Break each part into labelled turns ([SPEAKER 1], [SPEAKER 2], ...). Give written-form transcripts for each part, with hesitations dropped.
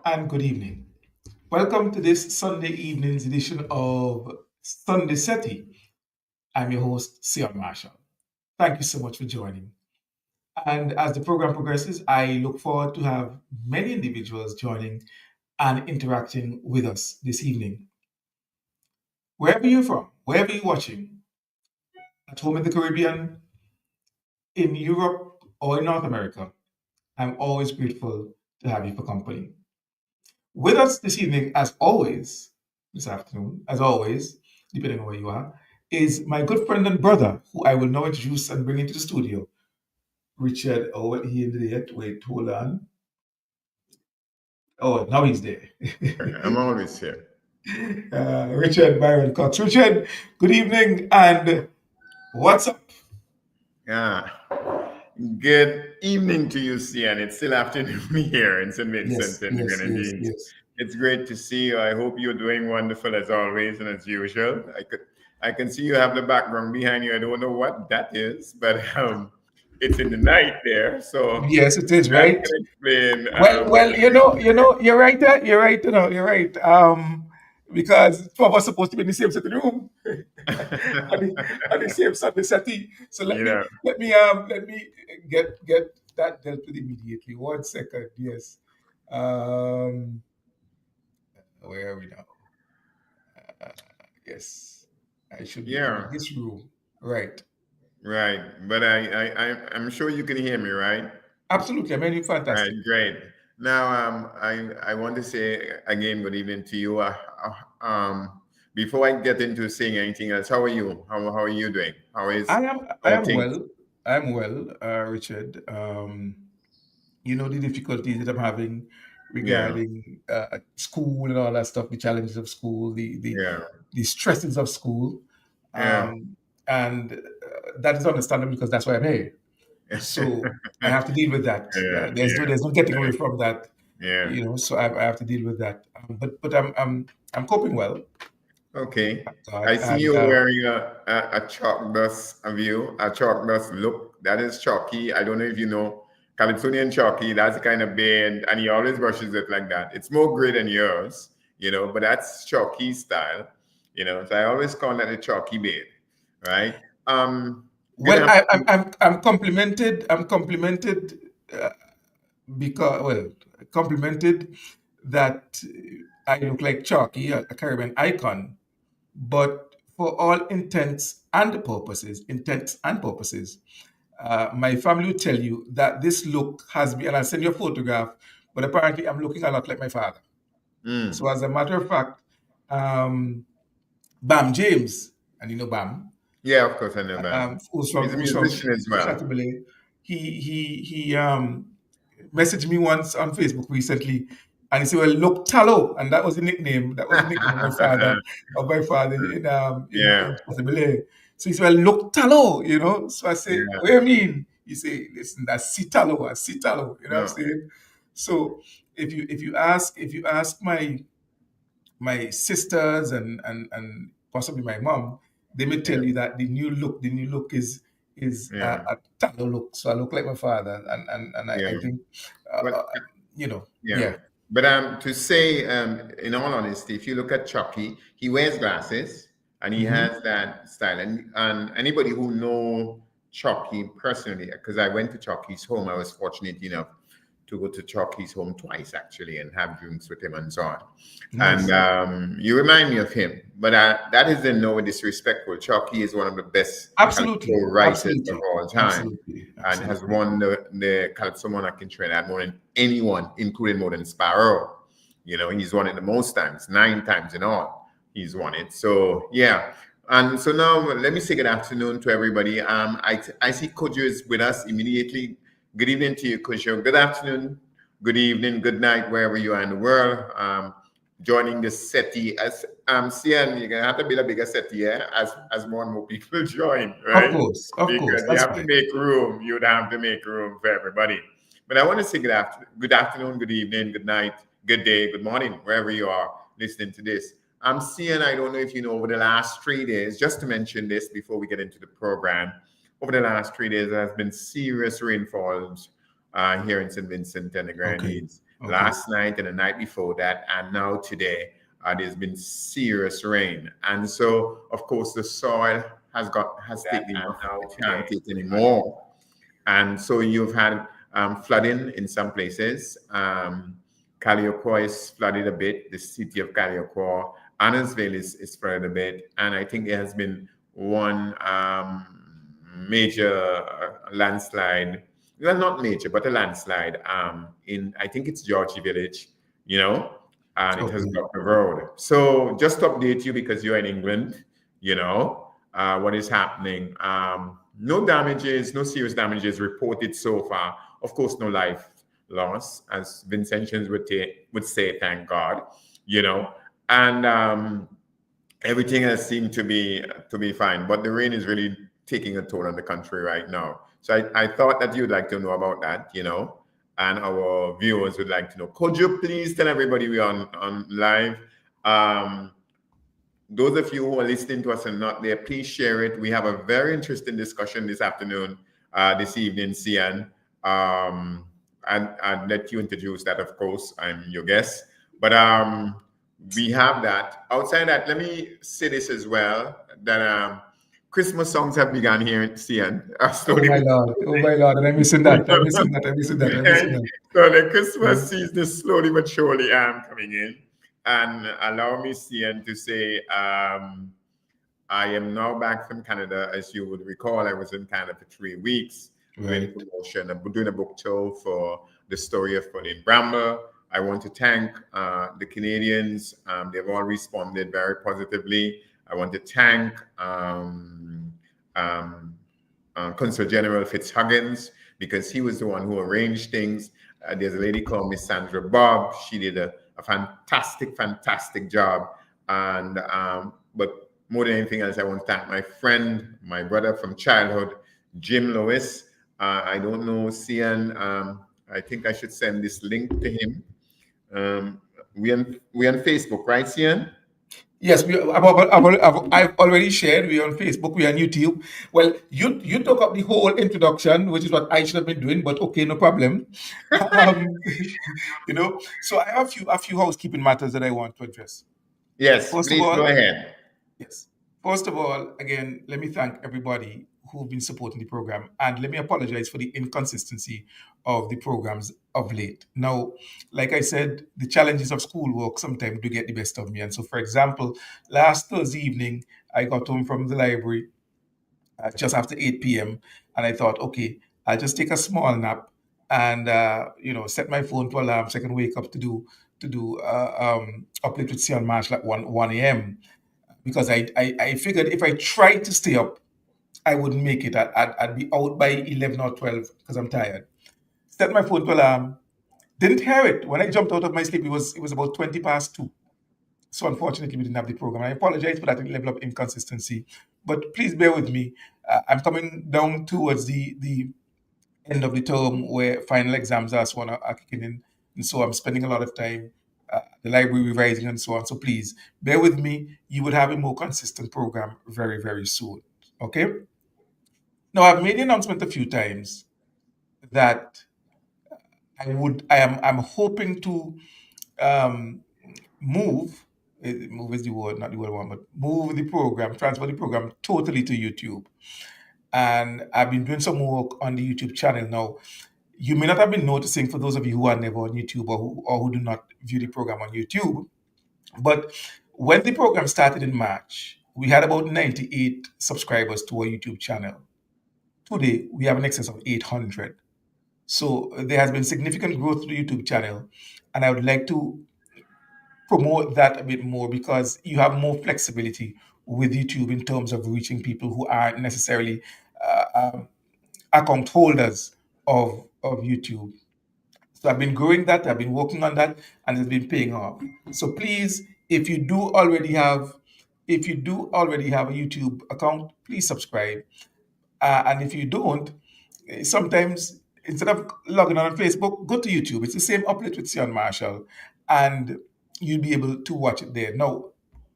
[SPEAKER 1] and good evening. Welcome to this Sunday evening's edition of Sunday SETI. I'm your host, Sion Marshall. Thank you so much for joining. And as the program progresses, I look forward to have many individuals joining and interacting with us this evening. Wherever you're from, wherever you're watching, at home in the Caribbean, in Europe, or in North America, I'm always grateful to have you for company. With us this evening, as always, this afternoon, as always, depending on where you are, is my good friend and brother, who I will now introduce and bring into the studio. Richard, oh, well, he in there yet? Wait, hold on. Oh, now he's there.
[SPEAKER 2] I'm always here.
[SPEAKER 1] Richard Byron Cox. Richard, good evening, and what's up?
[SPEAKER 2] Yeah. Good evening to you, Cian. It's still afternoon here in St. Vincent
[SPEAKER 1] Yes,
[SPEAKER 2] and the
[SPEAKER 1] yes, yes,
[SPEAKER 2] Grenadines.
[SPEAKER 1] yes.
[SPEAKER 2] It's great to see you. I hope you're doing wonderful as always and as usual. I can see you have the background behind you. I don't know what that is, but it's in the night there, so
[SPEAKER 1] Yes, it is,
[SPEAKER 2] that
[SPEAKER 1] right?
[SPEAKER 2] can explain
[SPEAKER 1] Well, you're right there. You're right, you're right. Because two of us supposed to be in the same sitting room, on the same Sunday setting. So let
[SPEAKER 2] you
[SPEAKER 1] me
[SPEAKER 2] know.
[SPEAKER 1] let me get that dealt with immediately. 1 second, yes. Um, where are we now? Uh, yes, I should be in
[SPEAKER 2] Yeah,
[SPEAKER 1] this room, right?
[SPEAKER 2] right. But I'm sure you can hear me, right?
[SPEAKER 1] Absolutely, I mean, you're
[SPEAKER 2] Right,
[SPEAKER 1] fantastic.
[SPEAKER 2] great. Now, I want to say again, good evening to you. Before I get into saying anything else, how are you? How are you doing?
[SPEAKER 1] I
[SPEAKER 2] How
[SPEAKER 1] am
[SPEAKER 2] things?
[SPEAKER 1] well. I'm well, Richard. The difficulties that I'm having
[SPEAKER 2] Yeah,
[SPEAKER 1] regarding school and all that stuff, the challenges of school,
[SPEAKER 2] yeah,
[SPEAKER 1] the stresses of school,
[SPEAKER 2] yeah,
[SPEAKER 1] and that is understandable because that's why I'm here. So I have to deal with that.
[SPEAKER 2] yeah,
[SPEAKER 1] There's no getting away from that.
[SPEAKER 2] yeah.
[SPEAKER 1] So I have to deal with that. But I'm coping well,
[SPEAKER 2] Okay.
[SPEAKER 1] thank
[SPEAKER 2] I
[SPEAKER 1] God,
[SPEAKER 2] see
[SPEAKER 1] and
[SPEAKER 2] you wearing a chalk dust view, a chalk dust look. That is chalky. I don't know if you know Calypsonian chalky. That's the kind of beard, and he always brushes it like that. It's more gray than yours, but that's chalky style, So I always call that a chalky beard, right? Good
[SPEAKER 1] well,
[SPEAKER 2] afternoon.
[SPEAKER 1] I'm complimented. I'm complimented uh, because complimented that I look like Chalky, a Caribbean icon, but for all intents and purposes, my family will tell you that this look has been, and I'll send you a photograph, but apparently I'm looking a lot like my father. So
[SPEAKER 2] Mm.
[SPEAKER 1] as a matter of fact, um, Bam James, and you know Bam,
[SPEAKER 2] Yeah, of course I know that. He's a
[SPEAKER 1] who's from
[SPEAKER 2] musician as well.
[SPEAKER 1] Chateaubelair, he messaged me once on Facebook recently, and he said, "Well, look, Tallow," and that was the nickname. That was the nickname of my father
[SPEAKER 2] Yeah,
[SPEAKER 1] in Chateaubelair. So he said, "Well, look, Tallow," So I say,
[SPEAKER 2] yeah.
[SPEAKER 1] "What do you mean?" He say, "Listen, that's Sitalo, a Sitalo." You know what I'm
[SPEAKER 2] No,
[SPEAKER 1] saying? So if you ask my sisters and possibly my mom, they may
[SPEAKER 2] yeah,
[SPEAKER 1] tell you that the new look is
[SPEAKER 2] yeah,
[SPEAKER 1] a Tano look. So I look like my father, and I
[SPEAKER 2] yeah.
[SPEAKER 1] think,
[SPEAKER 2] Well, yeah.
[SPEAKER 1] yeah.
[SPEAKER 2] But to say, in all honesty, if you look at Chucky, he wears glasses and he
[SPEAKER 1] Hmm.
[SPEAKER 2] has that style. And anybody who know Chucky personally, because I went to Chucky's home, I was fortunate enough to go to Chucky's home twice actually and have drinks with him and so on. And
[SPEAKER 1] Nice.
[SPEAKER 2] you remind me of him, but that is in no way disrespectful. Chucky is one of the best calypso
[SPEAKER 1] Absolutely,
[SPEAKER 2] writers of
[SPEAKER 1] absolutely,
[SPEAKER 2] all time
[SPEAKER 1] absolutely,
[SPEAKER 2] and has
[SPEAKER 1] absolutely.
[SPEAKER 2] won the Calypso Monarch in Trinidad more than anyone, including more than Sparrow. He's won it the most times, 9 times in all. He's won it. So yeah. And so now let me say good afternoon to everybody. I see Kojo is with us immediately. Good evening to you, Kojo. Good afternoon, good evening, good night, wherever you are in the world. Joining the SETI as Cian, you're gonna have to build a bigger SETI, yeah, as more and more people join, right?
[SPEAKER 1] Of course,
[SPEAKER 2] Because you
[SPEAKER 1] that's
[SPEAKER 2] have to
[SPEAKER 1] fine.
[SPEAKER 2] make room. You would have to make room for everybody. But I want to say good afternoon, good evening, good night, good day, good morning, wherever you are listening to this. I'm seeing, I don't know if you know, over the last 3 days, just to mention this before we get into the program, over the last 3 days, there has been serious rainfalls here in St. Vincent and the
[SPEAKER 1] Okay,
[SPEAKER 2] Grenadines.
[SPEAKER 1] Okay.
[SPEAKER 2] last night and the night before that, and now today. There's been serious rain, and so of course the soil has
[SPEAKER 1] That
[SPEAKER 2] taken
[SPEAKER 1] and
[SPEAKER 2] enough.
[SPEAKER 1] now
[SPEAKER 2] It can't
[SPEAKER 1] today.
[SPEAKER 2] take any more, and so you've had flooding in some places. Calliope is flooded a bit. The city of Calliope, Annesville is flooded a bit, and I think there has been one major landslide. Well, not major, but a landslide in, I think it's Georgie Village, you know, and it has
[SPEAKER 1] Okay.
[SPEAKER 2] blocked the road. So just to update you, because you're in England, you know, what is happening. No damages, no serious damages reported so far. Of course, no life loss, as Vincentians would say, thank God, you know. And everything has seemed to be fine. But the rain is really taking a toll on the country right now. So I thought that you'd like to know about that, you know, and our viewers would like to know. Could you please tell everybody we're on live? Um, those of you who are listening to us and not there, please share it. We have a very interesting discussion this afternoon, this evening, Cian. And let you introduce that, of course. I'm your guest. But we have that. Outside that, let me say this as well, that Christmas songs have begun here in Cian.
[SPEAKER 1] Oh
[SPEAKER 2] Slowly.
[SPEAKER 1] my Lord. Oh my Lord. And I'm missing that. I'm missing that. I'm missing that. I'm missing that.
[SPEAKER 2] So the Christmas
[SPEAKER 1] Yeah.
[SPEAKER 2] season is slowly but surely coming in. And allow me, Cian, to say I am now back from Canada. As you would recall, I was in Canada for 3 weeks doing
[SPEAKER 1] Right.
[SPEAKER 2] promotion, doing a book tour for the story of Pauline Bramble. I want to thank the Canadians. They've all responded very positively. I want to thank um, Consul General Fitzhuggins, because he was the one who arranged things. There's a lady called Miss Sandra Bob. She did a fantastic job. And but more than anything else, I want to thank my friend, my brother from childhood, Jim Lewis. I don't know, Cian. I think I should send this link to him. We on Facebook, right, Cian?
[SPEAKER 1] Yes, I've already shared. We're on Facebook, we're on YouTube. Well, you took up the whole introduction, which is what I should have been doing, but okay, no problem. Um, so I have a few housekeeping matters that I want to address.
[SPEAKER 2] Yes,
[SPEAKER 1] First of
[SPEAKER 2] please go
[SPEAKER 1] all,
[SPEAKER 2] ahead.
[SPEAKER 1] yes. First of all, again, let me thank everybody who've been supporting the program, and let me apologize for the inconsistency of the programs of late. Now, like I said, the challenges of schoolwork sometimes do get the best of me. And so, for example, last Thursday evening, I got home from the library just after 8 p.m. and I thought, okay, I'll just take a small nap and set my phone to alarm so I can wake up to do uplift with Sion Marshall at 1 a.m. because I figured if I tried to stay up, I wouldn't make it. I'd be out by 11 or 12 because I'm tired. Set my phone to alarm. Didn't hear it. When I jumped out of my sleep, it was about 20 past 2. So unfortunately, we didn't have the program. I apologize for that level of inconsistency, but please bear with me. I'm coming down towards the end of the term where final exams are kicking in, and so I'm spending a lot of time the library revising and so on. So please bear with me. You would have a more consistent program very very soon. Okay. Now I've made the announcement a few times that I'm hoping to um, move. Move is the word, not the word I want, but move the program, transfer the program totally to YouTube. And I've been doing some work on the YouTube channel now. You may not have been noticing for those of you who are never on YouTube or who do not view the program on YouTube, but when the program started in March, we had about 98 subscribers to our YouTube channel. Today, we have an excess of 800. So there has been significant growth to the YouTube channel, and I would like to promote that a bit more because you have more flexibility with YouTube in terms of reaching people who aren't necessarily uh, um, account holders of YouTube. So I've been growing that, I've been working on that, and it's been paying off. So please, if you do already have a YouTube account, please subscribe. And if you don't, sometimes instead of logging on Facebook, go to YouTube. It's the same Uplift with Sion Marshall, and you'll be able to watch it there. Now,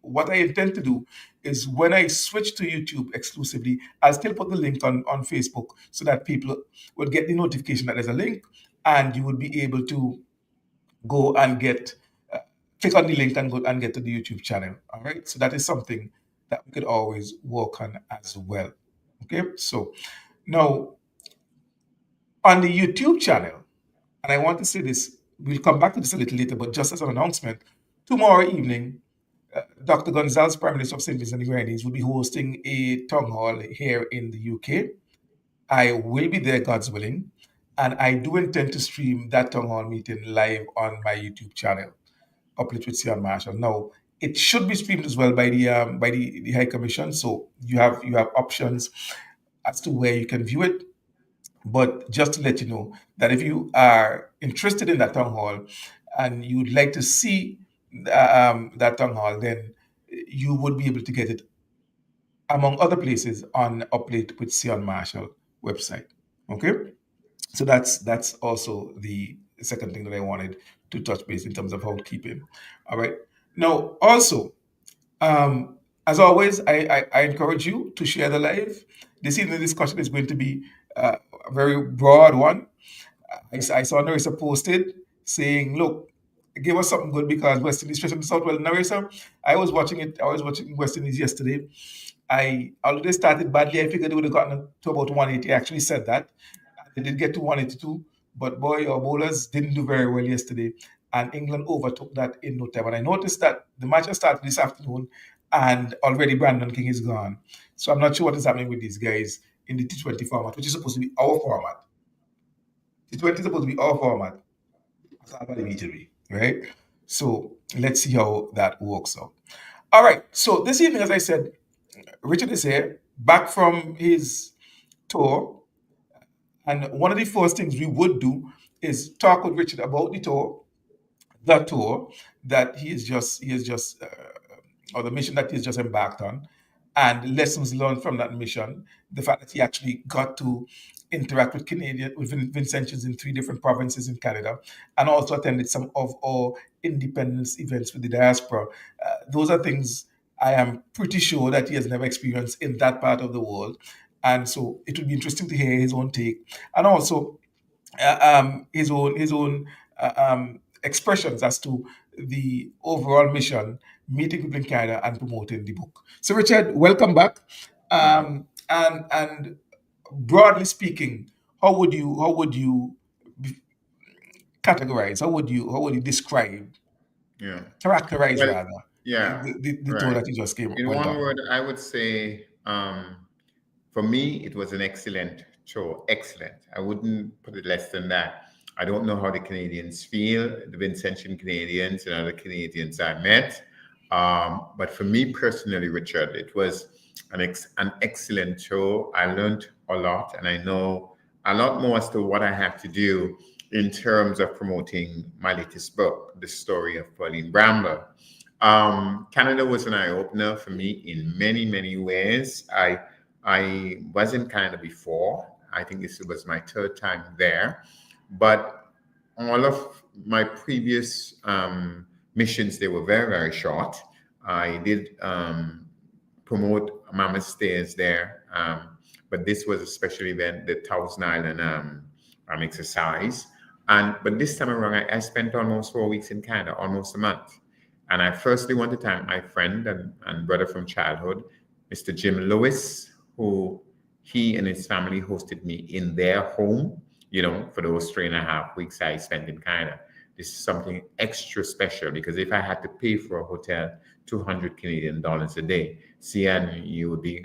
[SPEAKER 1] what I intend to do is when I switch to YouTube exclusively, I'll still put the link on Facebook so that people would get the notification that there's a link and you would be able to go and get click on the link and go and get to the YouTube channel. All right. So that is something that we could always work on as well. Okay. So now on the YouTube channel, and I want to say this, we'll come back to this a little later, but just as an announcement, tomorrow evening, Dr. Gonzalez, Prime Minister of St. Vincent and the Grenadines, will be hosting a town hall here in the UK. I will be there, God's willing, and I do intend to stream that town hall meeting live on my YouTube channel, Uplift with Sion Marshall. Now, it should be streamed as well by the High Commission, so you have options as to where you can view it. But just to let you know that if you are interested in that town hall and you'd like to see that town hall, then you would be able to get it, among other places, on Uplate with Sion Marshall website. Okay, so that's also the second thing that I wanted to touch base in terms of housekeeping. All right. Now, also, as always, I encourage you to share the live. This evening discussion is going to be a very broad one. I saw Narissa posted saying, look, give us something good because West Indies stretching this out. Well, Narissa, I was watching it. I was watching West Indies yesterday. Although they started badly, I figured they would have gotten to about 180. I actually said that. They did get to 182, but boy, our bowlers didn't do very well yesterday. And England overtook that in no time. And I noticed that the match has started this afternoon and already Brandon King is gone. So I'm not sure what is happening with these guys in the T20 format, which is supposed to be our format. T20 is supposed to be our format. Immediately, right? So let's see how that works out. All right. So this evening, as I said, Richard is here, back from his tour. And one of the first things we would do is talk with Richard about the tour that he is just or the mission that he's just embarked on, and lessons learned from that mission. The fact that he actually got to interact with Vincentians in 3 different provinces in Canada, and also attended some of our independence events with the diaspora. Those are things I am pretty sure that he has never experienced in that part of the world. And so it would be interesting to hear his own take, and also his own expressions as to the overall mission, meeting people in Canada and promoting the book. So, Richard, welcome back. And broadly speaking, how would you categorize? How would you describe?
[SPEAKER 2] Yeah.
[SPEAKER 1] Characterize
[SPEAKER 2] Well,
[SPEAKER 1] rather
[SPEAKER 2] yeah.
[SPEAKER 1] the tour
[SPEAKER 2] Right.
[SPEAKER 1] that you just
[SPEAKER 2] In
[SPEAKER 1] went
[SPEAKER 2] one
[SPEAKER 1] on.
[SPEAKER 2] word, I would say, for me, it was an excellent show. Excellent. I wouldn't put it less than that. I don't know how the Canadians feel, the Vincentian Canadians and other Canadians I met. But for me personally, Richard, it was an excellent show. I learned a lot, and I know a lot more as to what I have to do in terms of promoting my latest book, The Story of Pauline Bramble. Canada was an eye opener for me in many, many ways. I was in Canada before. I think this was my 3rd time there. But all of my previous missions, they were very, very short. I did promote Mammoth Stairs there. But this was a special event, the Thousand Island exercise. But this time around, I spent almost 4 weeks in Canada, almost a month. And I firstly want to thank my friend and brother from childhood, Mr. Jim Lewis, who he and his family hosted me in their home, for those 3.5 weeks I spent in Canada. This is something extra special because if I had to pay for a hotel, 200 Canadian dollars a day, and you would be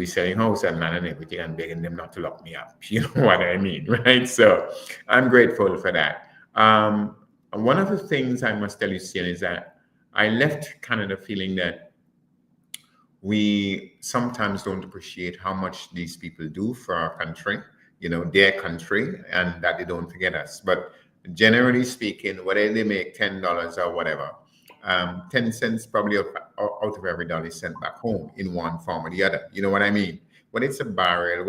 [SPEAKER 2] selling house and land and everything and begging them not to lock me up. You know what I mean, right? So I'm grateful for that. One of the things I must tell you, Sian, is that I left Canada feeling that we sometimes don't appreciate how much these people do for our country, their country, and that they don't forget us. But generally speaking, whether they make $10 or whatever, 10 cents probably out of every dollar is sent back home in one form or the other. You know what I mean? Whether it's a barrel,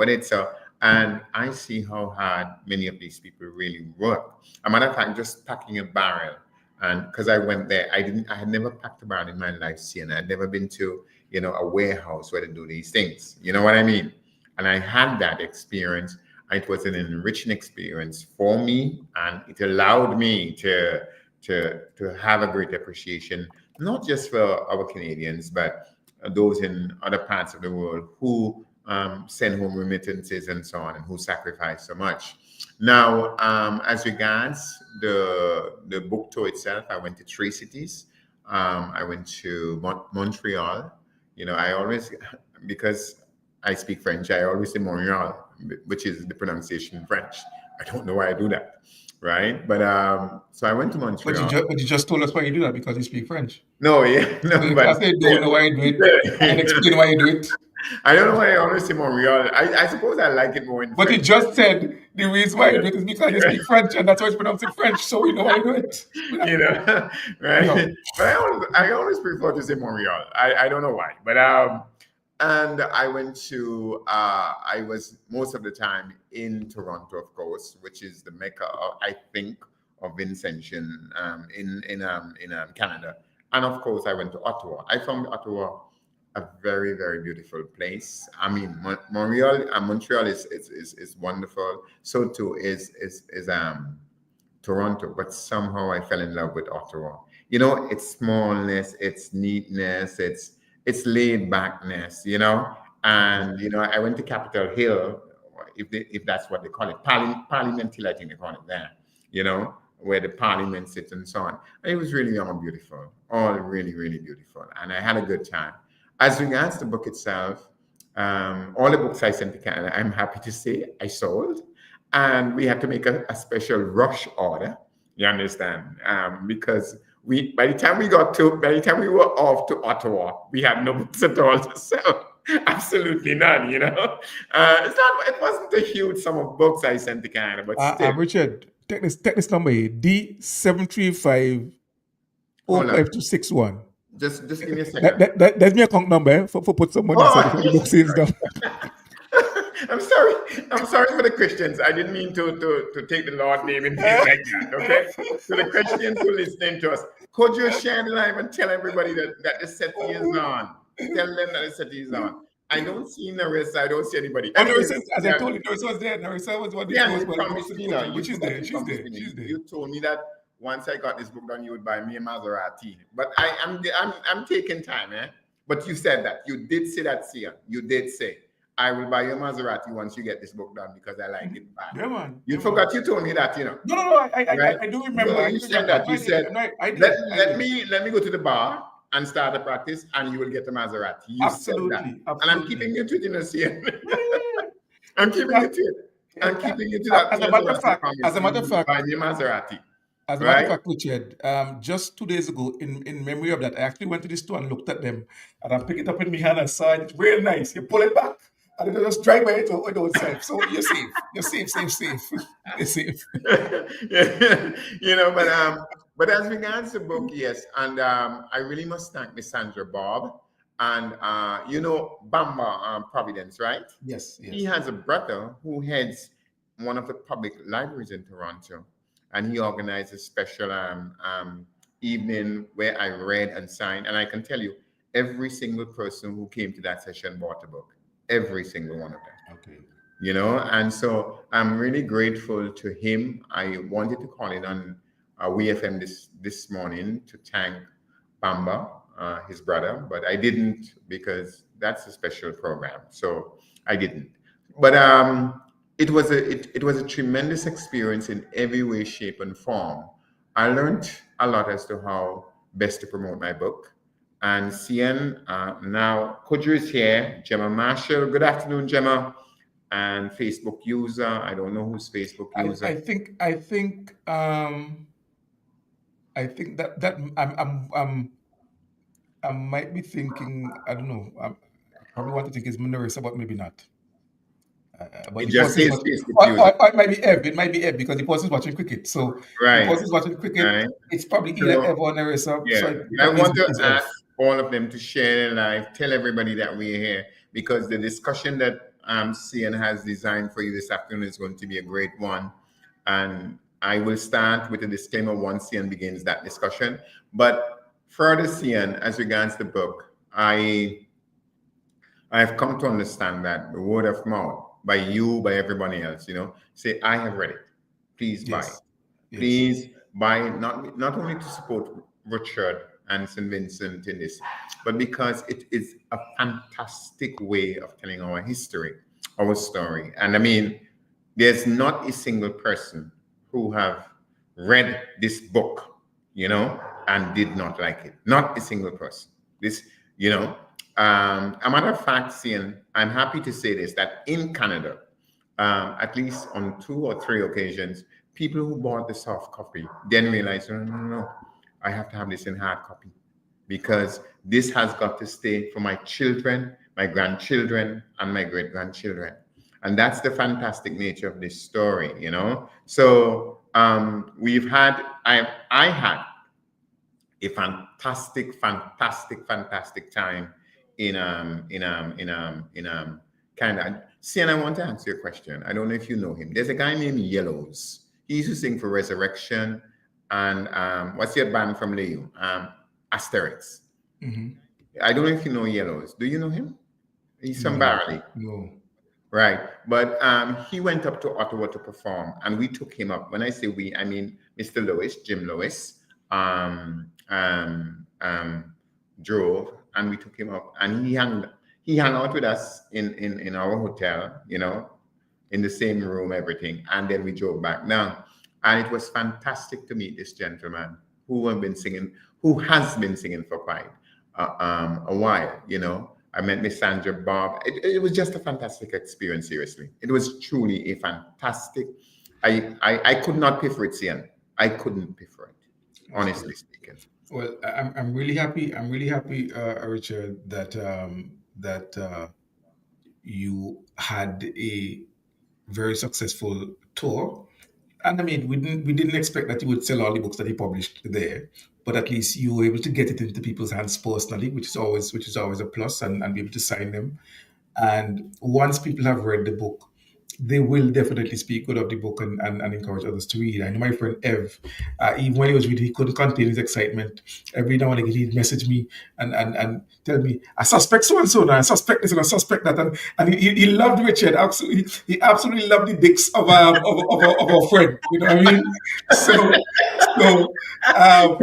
[SPEAKER 2] and I see how hard many of these people really work. As a matter of fact, just packing a barrel, and because I went there, I had never packed a barrel in my life, and I'd never been to, a warehouse where they do these things. You know what I mean? And I had that experience, It was an enriching experience for me, and it allowed me to have a great appreciation, not just for our Canadians, but those in other parts of the world who send home remittances and so on, and who sacrifice so much. Now, as regards the book tour itself, I went to 3 cities. I went to Montreal. You know, I always, because I speak French, I always say Montreal, which is the pronunciation in French. I don't know why I do that, right? But so I went to Montreal.
[SPEAKER 1] But you just told us why you do that, because you speak French.
[SPEAKER 2] No, yeah,
[SPEAKER 1] So
[SPEAKER 2] no,
[SPEAKER 1] you
[SPEAKER 2] but
[SPEAKER 1] can't say don't know why you do it and explain why you do it.
[SPEAKER 2] I don't know why I always say Montreal. I suppose I like it more in
[SPEAKER 1] But you
[SPEAKER 2] French.
[SPEAKER 1] just said the reason why you do it is because you speak French, and that's why it's pronounced in French, so we know why you do it.
[SPEAKER 2] You know, right?
[SPEAKER 1] No.
[SPEAKER 2] But I always prefer to say Montreal. I don't know why, but and I went to I was most of the time in Toronto, of course, which is the mecca of, I think, of Vincentian in Canada, and of course I went to Ottawa. I found Ottawa a very, very beautiful place. I mean, Montreal is wonderful. So too is Toronto, but somehow I fell in love with Ottawa. You know, its smallness, its neatness, its laid backness. You know, and you know, I went to Capitol Hill, if that's what they call it, Parliament Hill, I think they call it there. You know, where the Parliament sits and so on. And it was really all beautiful, all really, really beautiful, and I had a good time. As regards the book itself, all the books I sent to Canada, I'm happy to say I sold, and we had to make a special rush order. You understand? Because by the time we were off to Ottawa, we had no books at all to sell. Absolutely none. You know, it wasn't a huge sum of books I sent to Canada, but still.
[SPEAKER 1] Richard, take this number here, D735
[SPEAKER 2] Hold on.
[SPEAKER 1] 05261.
[SPEAKER 2] Just give me a second.
[SPEAKER 1] That's my account number for put some money inside for the book sales down.
[SPEAKER 2] I'm sorry for the Christians. I didn't mean to take the Lord's name in vain like that. Okay, so the Christians who are listening to us, could you share the live and tell everybody that the SETI is on? Tell them that the SETI is on. I don't see Narissa. I don't see anybody.
[SPEAKER 1] Narissa, as I told you, Narissa was there. Narissa was one.
[SPEAKER 2] Yeah, you promised me.
[SPEAKER 1] She's there. She's there.
[SPEAKER 2] You told me that once I got this book done, you would buy me a Maserati. But I'm taking time, eh? But you said that. You did say that, Sia. You did say, I will buy you a Maserati once you get this book done because I like it bad.
[SPEAKER 1] Yeah, man.
[SPEAKER 2] You forgot you told me that, you know.
[SPEAKER 1] No, I do remember.
[SPEAKER 2] No, you said that. You said, let me go to the bar and start the practice and you will get a Maserati. You
[SPEAKER 1] absolutely,
[SPEAKER 2] said that.
[SPEAKER 1] Absolutely.
[SPEAKER 2] And I'm keeping you to it, you know, Sia. I'm keeping you to it. I'm keeping you to that.
[SPEAKER 1] As a matter of fact,
[SPEAKER 2] buy me a Maserati.
[SPEAKER 1] As a matter of fact, Richard, just 2 days ago, in memory of that, I actually went to the store and looked at them, and I picked it up in my hand and saw it. It's real nice. You pull it back, and it just drive by it itself. So you're safe. You're safe. You're safe.
[SPEAKER 2] You know, but as regards the book, yes, and I really must thank Miss Sandra Bob, and you know Bamba Providence, right?
[SPEAKER 1] Yes.
[SPEAKER 2] He has a brother who heads one of the public libraries in Toronto. And he organized a special evening where I read and signed. And I can tell you, every single person who came to that session bought a book. Every single one of them.
[SPEAKER 1] Okay.
[SPEAKER 2] You know, and so I'm really grateful to him. I wanted to call in on WeFM this morning to thank Bamba, his brother, but I didn't because that's a special program. So I didn't. But it was a tremendous experience in every way, shape, and form. I learned a lot as to how best to promote my book. And CN, now Kodru is here, Gemma Marshall. Good afternoon, Gemma. And Facebook user. I don't know who's Facebook user.
[SPEAKER 1] I think that I might be thinking. I don't know. I probably want to think it's Narissa, but maybe not.
[SPEAKER 2] But it just says Facebook user.
[SPEAKER 1] It might be Ed because the person is watching cricket. So
[SPEAKER 2] right.
[SPEAKER 1] The person is watching cricket. Right. It's probably either Ed or Narissa.
[SPEAKER 2] Yeah.
[SPEAKER 1] So
[SPEAKER 2] I want to ask all of them to share their live. Tell everybody that we're here because the discussion that CN has designed for you this afternoon is going to be a great one. And I will start with a disclaimer once CN begins that discussion. But further, CN, as regards the book, I've come to understand that the word of mouth by you, by everybody else, say, I have read it. Please buy it.
[SPEAKER 1] Yes. Yes.
[SPEAKER 2] Please buy it, not only to support Richard and St. Vincent in this, but because it is a fantastic way of telling our history, our story. And I mean, there's not a single person who have read this book, and did not like it. Not a single person. This, a matter of fact, Cian, I'm happy to say this, that in Canada, at least on 2 or 3 occasions, people who bought the soft copy then realized, no, no, no, no, I have to have this in hard copy because this has got to stay for my children, my grandchildren, and my great-grandchildren. And that's the fantastic nature of this story, So I had a fantastic, fantastic, fantastic time in Canada. See, and I want to answer your question. I don't know if you know him. There's a guy named Yellows. He used to sing for Resurrection and what's your band from Leo? Asterix.
[SPEAKER 1] Mhm.
[SPEAKER 2] I don't know if you know Yellows. Do you know him? He's from Barley.
[SPEAKER 1] No.
[SPEAKER 2] Right. But he went up to Ottawa to perform and we took him up. When I say we, I mean Mr. Lewis, Jim Lewis, drove and we took him up and he hung out with us in our hotel, in the same room, everything. And then we drove back down. And it was fantastic to meet this gentleman who has been singing for quite a while, I met Miss Sandra Bob. It was just a fantastic experience, seriously. It was truly a fantastic, I could not pay for it, Cian. I couldn't pay for it, honestly speaking.
[SPEAKER 1] Well, I'm really happy. I'm really happy, Richard, that you had a very successful tour. And I mean, we didn't expect that you would sell all the books that he published there, but at least you were able to get it into people's hands personally, which is always a plus, and be able to sign them. And once people have read the book, they will definitely speak good of the book and encourage others to read. I know my friend Ev, even when he was reading, he couldn't contain his excitement. Every now and again, he'd message me and tell me, I suspect so and so, and I suspect this and I suspect that. And he loved Richard. Absolutely, he absolutely loved the dicks of our friend. You know what I mean? So um,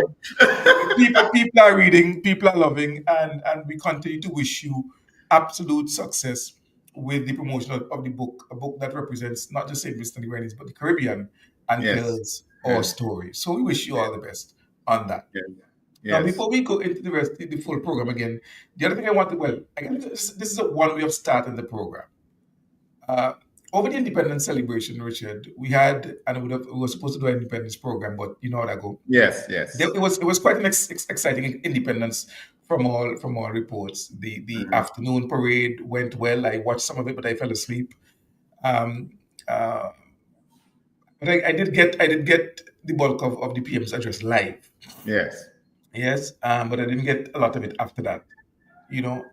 [SPEAKER 1] people are reading, people are loving, and we continue to wish you absolute success with the promotion of the book, a book that represents not just St. Vincent and the Grenadines, but the Caribbean and
[SPEAKER 2] Yes.
[SPEAKER 1] tells our
[SPEAKER 2] Yes.
[SPEAKER 1] story. So we wish you all the best on that.
[SPEAKER 2] Yes.
[SPEAKER 1] Now,
[SPEAKER 2] Yes.
[SPEAKER 1] before we go into the full program again, the other thing I want to, well, again, this is a one way of starting the program. Uh, Over the independence celebration, Richard, we had, and we were supposed to do an independence program, but you know how that go.
[SPEAKER 2] Yes. Yes.
[SPEAKER 1] It was quite an exciting independence from all reports. The
[SPEAKER 2] Mhm.
[SPEAKER 1] afternoon parade went well. I watched some of it, but I fell asleep. Um, uh, but I did get the bulk of the PM's address live.
[SPEAKER 2] Yes.
[SPEAKER 1] Yes, but I didn't get a lot of it after that. You know,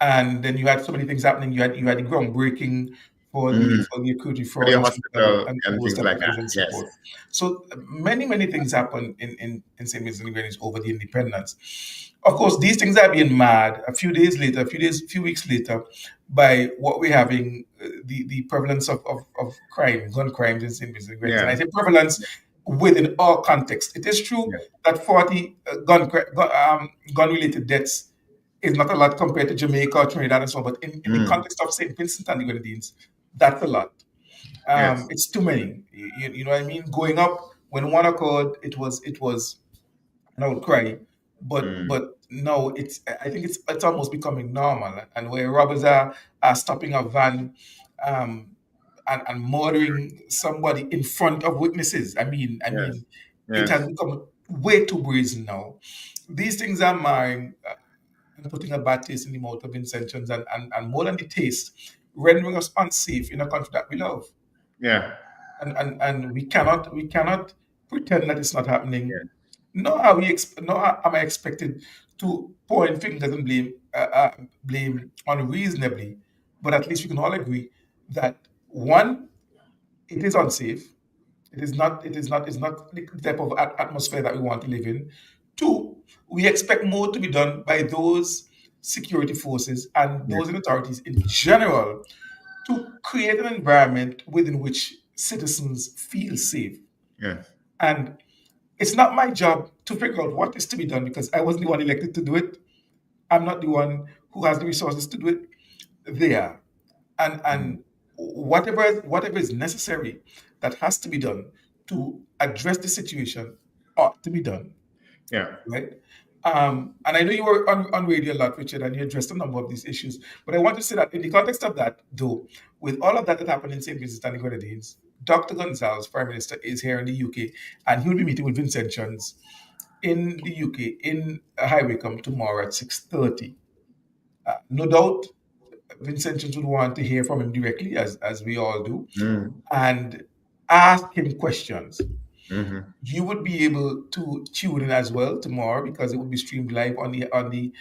[SPEAKER 1] and then you had so many things happening. You had the groundbreaking for the
[SPEAKER 2] Mhm.
[SPEAKER 1] for the Acute
[SPEAKER 2] For
[SPEAKER 1] Referral
[SPEAKER 2] the
[SPEAKER 1] Hospital
[SPEAKER 2] hospital
[SPEAKER 1] and
[SPEAKER 2] and
[SPEAKER 1] those
[SPEAKER 2] things
[SPEAKER 1] type
[SPEAKER 2] like
[SPEAKER 1] of things
[SPEAKER 2] that.
[SPEAKER 1] and
[SPEAKER 2] Yes.
[SPEAKER 1] support. So many things happen in St. Vincent and Grenadines over the independence. Of course, these things are being marred a few days later, few weeks later, by what we're having, the prevalence of crime, gun crimes in St. Vincent and Grenadines. And I
[SPEAKER 2] Yeah.
[SPEAKER 1] say prevalence within all context. It is true
[SPEAKER 2] Yeah.
[SPEAKER 1] that 40 gun-related deaths is not a lot compared to Jamaica or Trinidad and so on, but in the
[SPEAKER 2] Mm.
[SPEAKER 1] context of St. Vincent and the Grenadines, that's a lot.
[SPEAKER 2] Yes.
[SPEAKER 1] It's too many. You know what I mean? Going up, when one occurred, it was an outcry, but
[SPEAKER 2] Mm.
[SPEAKER 1] no, I think it's almost becoming normal, and where robbers are stopping a van, um, and murdering somebody in front of witnesses. I mean,
[SPEAKER 2] Yes.
[SPEAKER 1] it has
[SPEAKER 2] Yes.
[SPEAKER 1] become way too brazen now. These things are marring, and putting a bad taste in the mouth of Vincentians, and more than the taste, rendering us unsafe in a country that we love.
[SPEAKER 2] Yeah.
[SPEAKER 1] And we cannot pretend that it's not happening.
[SPEAKER 2] Yeah.
[SPEAKER 1] Nor am I expected to point fingers and blame unreasonably, but at least we can all agree that one, it is unsafe. It's not the type of atmosphere that we want to live in. Two, we expect more to be done by those security forces and
[SPEAKER 2] Yeah.
[SPEAKER 1] those in authorities in general to create an environment within which citizens feel safe.
[SPEAKER 2] Yes.
[SPEAKER 1] And it's not my job to figure out what is to be done because I wasn't the one elected to do it. I'm not the one who has the resources to do it. They are. And whatever is necessary that has to be done to address the situation ought to be done,
[SPEAKER 2] Yeah.
[SPEAKER 1] right? And I know you were on radio a lot, Richard, and you addressed a number of these issues. But I want to say that in the context of that, though, with all of that that happened in St. Vincent and the Grenadines, Dr. Gonzalez, Prime Minister, is here in the UK, and he will be meeting with Vincent Chons in the UK in High Wycombe tomorrow at 6:30. No doubt, Vincent Chons would want to hear from him directly, as we all do, and ask him questions. You would be able to tune in as well tomorrow because it will be streamed live on the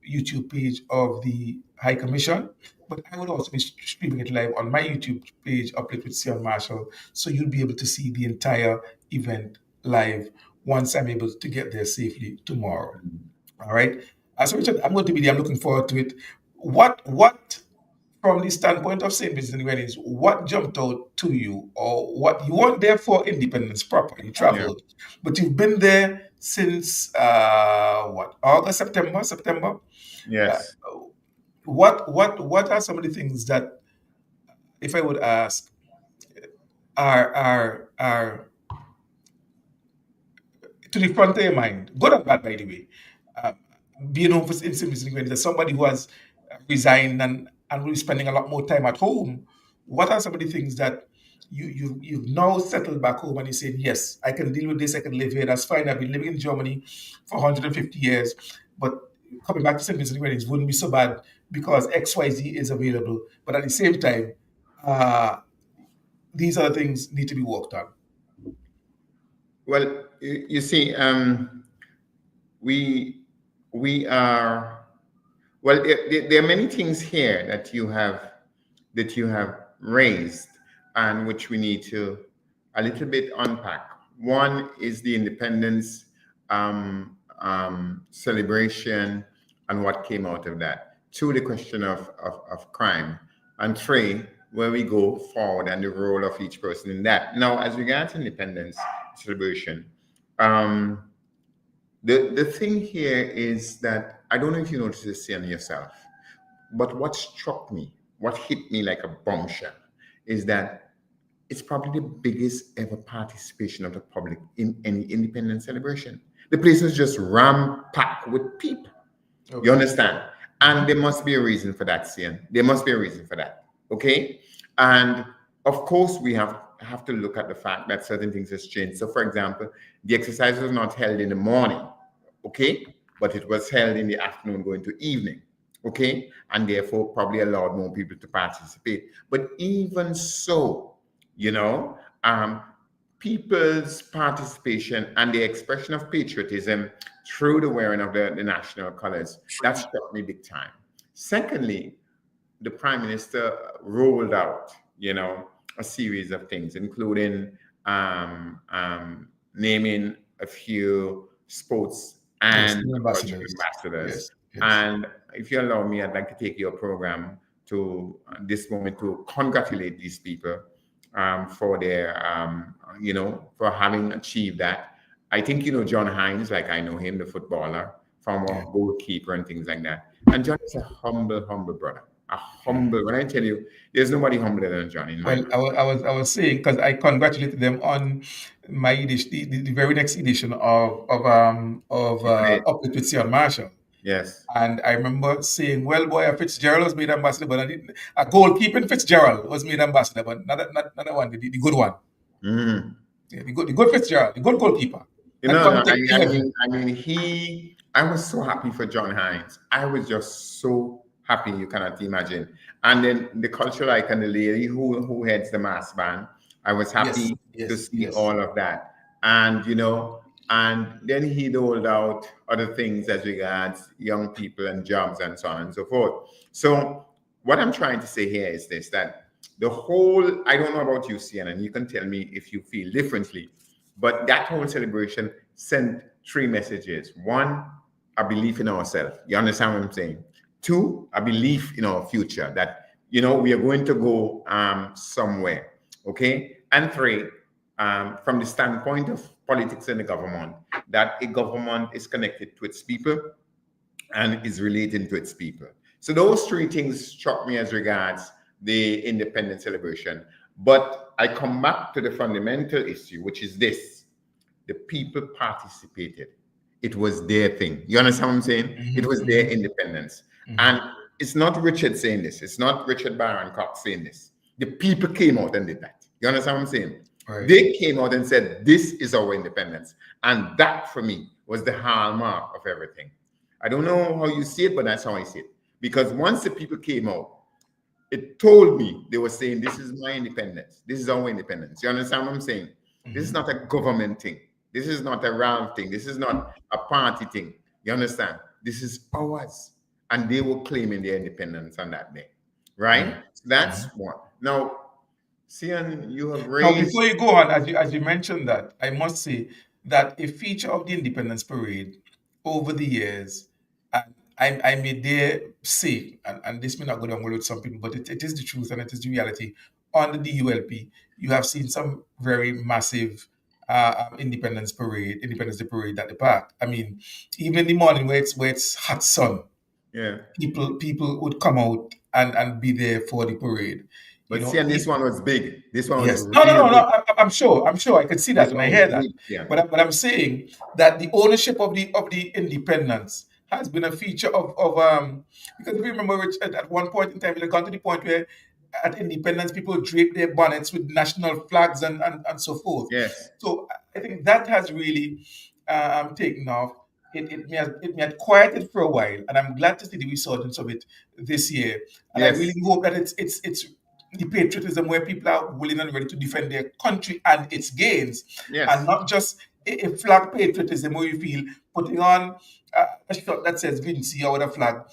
[SPEAKER 1] YouTube page of the High Commission. But I will also be streaming it live on my YouTube page, Uplift with Sion Marshall. So you'll be able to see the entire event live once I'm able to get there safely tomorrow. All right. So Richard, I'm going to be there. I'm looking forward to it. What from the standpoint of St. Vincent and the Grenadines, what jumped out to you, or what you weren't there for independence proper? You traveled, but you've been there since August, September.
[SPEAKER 2] Yes.
[SPEAKER 1] What are some of the things that, if I would ask, are to the front of your mind, good and bad, by the way? Being home for in St. Vincent and the Grenadines, as somebody who has resigned and will be spending a lot more time at home, what are some of the things that you've now settled back home and you say, yes, I can deal with this, I can live here, that's fine. I've been living in Germany for 150 years, but coming back to St. Vincent and the Grenadines wouldn't be so bad because XYZ is available. But at the same time, these other things need to be worked on.
[SPEAKER 2] Well, you see, we are, well, there are many things here that you have raised and which we need to a little bit unpack. One is the independence celebration and what came out of that. Two, the question of crime. And three, where we go forward and the role of each person in that. Now, as regards independence celebration, the thing here is that, I don't know if you noticed this in yourself, but what struck me, what hit me like a bombshell, is that it's probably the biggest ever participation of the public in any independence celebration. The place is just ram-packed with people. Okay. You understand? And there must be a reason for that, Sian. There must be a reason for that. Okay? And of course, we have to look at the fact that certain things has changed. So, for example, the exercise was not held in the morning, okay? But it was held in the afternoon going to evening, okay? And therefore probably allowed more people to participate. But even so, you know, people's participation and the expression of patriotism through the wearing of the national colors, that struck me big time. Secondly, the Prime Minister rolled out, you know, a series of things, including naming a few sports and ambassadors. Yes. And if you allow me, I'd like to take your program to this moment to congratulate these people for their, you know, for having achieved that. I think, you know, John Hines, like I know him, the footballer, former goalkeeper and things like that. And John is a humble brother. A humble. When I tell you, there's nobody humbler than John.
[SPEAKER 1] Well, I was saying, because I congratulated them on my edition, the very next edition of Uplift with Sion Marshall.
[SPEAKER 2] Yes.
[SPEAKER 1] And I remember saying, well, boy, Fitzgerald was made ambassador, but I didn't. A goalkeeping Fitzgerald was made ambassador, but not the one, the good one.
[SPEAKER 2] Mm-hmm.
[SPEAKER 1] Yeah, the good Fitzgerald, the good goalkeeper.
[SPEAKER 2] You know, I mean, I was so happy for John Hines. I was just so happy, you cannot imagine. And then the cultural icon, the lady who heads the mass band, I was happy to see all of that. And, you know, and then he doled out other things as regards young people and jobs and so on and so forth. So what I'm trying to say here is this, that the whole, I don't know about you, Sian, and you can tell me if you feel differently, but that whole celebration sent three messages. One, a belief in ourselves. You understand what I'm saying? Two, a belief in our future, that we are going to go somewhere. Okay. And three, from the standpoint of politics and the government, that a government is connected to its people and is relating to its people. So those three things struck me as regards the independence celebration. But I come back to the fundamental issue, which is this: the people participated. It was their thing. You understand what I'm saying?
[SPEAKER 1] Mm-hmm,
[SPEAKER 2] It was their independence.
[SPEAKER 1] mm-hmm.
[SPEAKER 2] And it's not Richard saying this. It's not Richard Barron Cox saying this. The people came out and did that. You understand what I'm saying?
[SPEAKER 1] Right.
[SPEAKER 2] They came out and said, this is our independence. And that, for me, was the hallmark of everything. I don't know how you see it, but that's how I see it. Because once the people came out, it told me, they were saying, this is my independence. This is our independence. You understand what I'm saying?
[SPEAKER 1] Mm-hmm.
[SPEAKER 2] This is not a government thing. This is not a Ralph thing. This is not a party thing. You understand? This is ours. And they were claiming their independence on that day. Right?
[SPEAKER 1] Mm-hmm.
[SPEAKER 2] So that's one. Now, Sian, you have
[SPEAKER 1] Now,
[SPEAKER 2] raised...
[SPEAKER 1] before you go on, as you mentioned that, I must say that a feature of the Independence Parade over the years, and I may dare say, and this may not go down well with some people, but it is the truth and it is the reality. Under the ULP, you have seen some very massive Independence Day parade at the park. I mean, even in the morning where it's hot sun,
[SPEAKER 2] Yeah.
[SPEAKER 1] people would come out and be there for the parade.
[SPEAKER 2] But Sian, this one was big. This one was
[SPEAKER 1] Yes. No.
[SPEAKER 2] real big.
[SPEAKER 1] I'm sure. I can see that
[SPEAKER 2] This
[SPEAKER 1] and I
[SPEAKER 2] one
[SPEAKER 1] hear
[SPEAKER 2] was
[SPEAKER 1] that.
[SPEAKER 2] big, yeah.
[SPEAKER 1] But I'm saying that the ownership of the independence has been a feature of because if you remember, Rich, at one point in time, it had gone to the point where at independence people drape their bonnets with national flags and so forth.
[SPEAKER 2] Yes.
[SPEAKER 1] So I think that has really taken off. It may have quieted for a while, and I'm glad to see the resurgence of it this year. And
[SPEAKER 2] Yes.
[SPEAKER 1] I really hope that it's the patriotism where people are willing and ready to defend their country and its gains,
[SPEAKER 2] Yes.
[SPEAKER 1] and not just a flag patriotism where you feel putting on a shirt that says Vinci or a flag,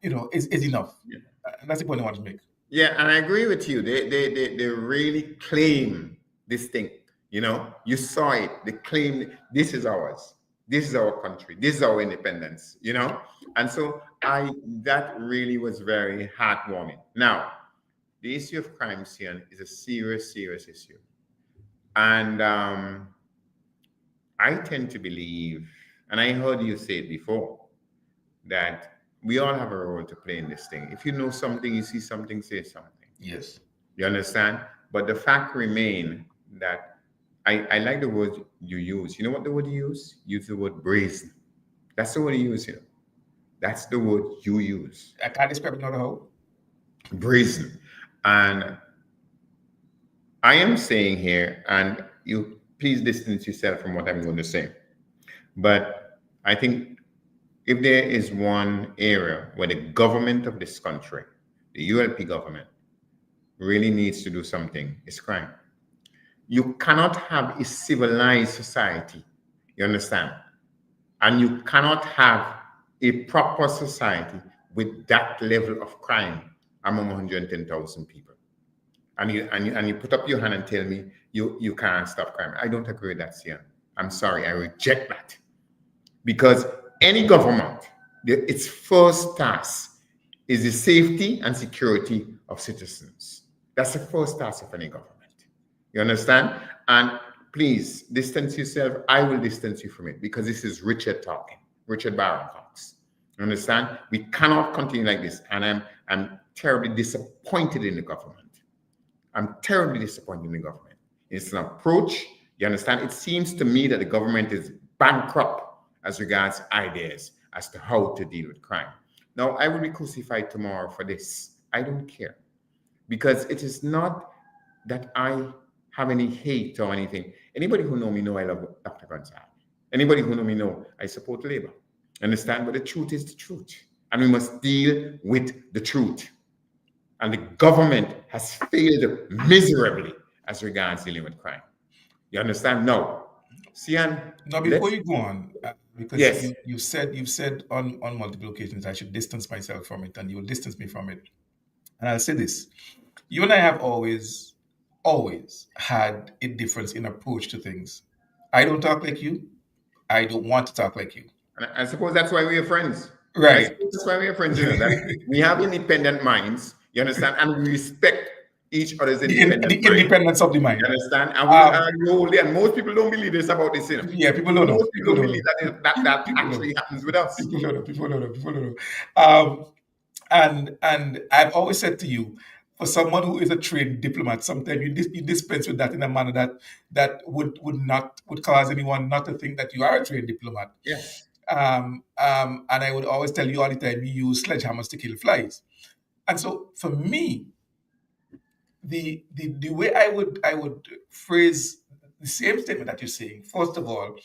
[SPEAKER 1] is enough.
[SPEAKER 2] Yeah.
[SPEAKER 1] And that's the point I want to make.
[SPEAKER 2] Yeah, and I agree with you. They really claim this thing. You saw it. They claim this is ours. This is our country. This is our independence. And so that really was very heartwarming. Now, the issue of crime, Sian, is a serious, serious issue. And I tend to believe, and I heard you say it before, that we all have a role to play in this thing. If you know something, you see something, say something.
[SPEAKER 1] Yes.
[SPEAKER 2] You understand? But the fact remains that I like the word you use. You know what the word you use? Use the word brazen. That's the word you use here. That's the word you use.
[SPEAKER 1] I can't describe it another how.
[SPEAKER 2] Brazen. And I am saying here, and you please distance yourself from what I'm going to say. But I think if there is one area where the government of this country, the ULP government, really needs to do something, it's crime. You cannot have a civilized society, you understand? And you cannot have a proper society with that level of crime among 110,000 people. And you put up your hand and tell me you can't stop crime. I don't agree with that, Sian. I'm sorry, I reject that. Because any government, its first task is the safety and security of citizens. That's the first task of any government. You understand? And please distance yourself. I will distance you from it because this is Richard talking, Richard Barron Cox. You understand? We cannot continue like this. And I'm terribly disappointed in the government. I'm terribly disappointed in the government. It's an approach. You understand? It seems to me that the government is bankrupt as regards ideas as to how to deal with crime. Now, I will be crucified tomorrow for this. I don't care. Because it is not that I have any hate or anything. Anybody who knows me know I love Dr. Gonzalez. Anybody who knows me know I support Labour. Understand? But the truth is the truth. And we must deal with the truth. And the government has failed miserably as regards dealing with crime. You understand? No. Sian.
[SPEAKER 1] Now, before you go on, because
[SPEAKER 2] yes.
[SPEAKER 1] you've said on multiple occasions I should distance myself from it, and you will distance me from it. And I'll say this: you and I have always had a difference in approach to things. I don't talk like you. I don't want to talk like you.
[SPEAKER 2] And I suppose that's why we are friends.
[SPEAKER 1] Right.
[SPEAKER 2] That's why we are friends. We have independent minds. You understand? And we respect each other's
[SPEAKER 1] The,
[SPEAKER 2] independent
[SPEAKER 1] the
[SPEAKER 2] mind.
[SPEAKER 1] independence of the
[SPEAKER 2] You
[SPEAKER 1] mind.
[SPEAKER 2] understand? And we don't
[SPEAKER 1] Um,
[SPEAKER 2] argue only, and most people don't believe this about this,
[SPEAKER 1] yeah, people don't know.
[SPEAKER 2] Most people
[SPEAKER 1] People
[SPEAKER 2] don't
[SPEAKER 1] don't
[SPEAKER 2] believe
[SPEAKER 1] know.
[SPEAKER 2] that
[SPEAKER 1] People don't
[SPEAKER 2] actually
[SPEAKER 1] know.
[SPEAKER 2] happens with us.
[SPEAKER 1] People don't know. People don't know. People don't know. And I've always said to you, for someone who is a trained diplomat, sometimes you dispense with that in a manner that would cause anyone not to think that you are a trained diplomat.
[SPEAKER 2] Yes.
[SPEAKER 1] And I would always tell you all the time, you use sledgehammers to kill flies. And so for me, the way I would phrase the same statement that you're saying, first of all,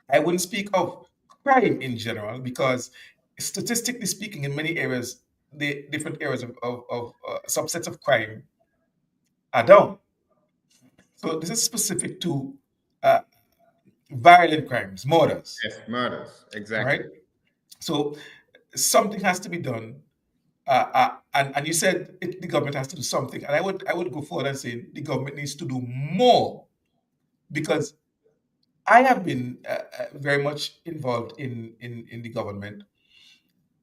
[SPEAKER 1] I wouldn't speak of crime in general because statistically speaking, in many areas, the different areas of subsets of crime are down. So this is specific to uh, violent crimes, murders,
[SPEAKER 2] Yes, murders.
[SPEAKER 1] all
[SPEAKER 2] Exactly.
[SPEAKER 1] right? So something has to be done. And you said the government has to do something, and I would go further and say the government needs to do more because I have been very much involved in the government.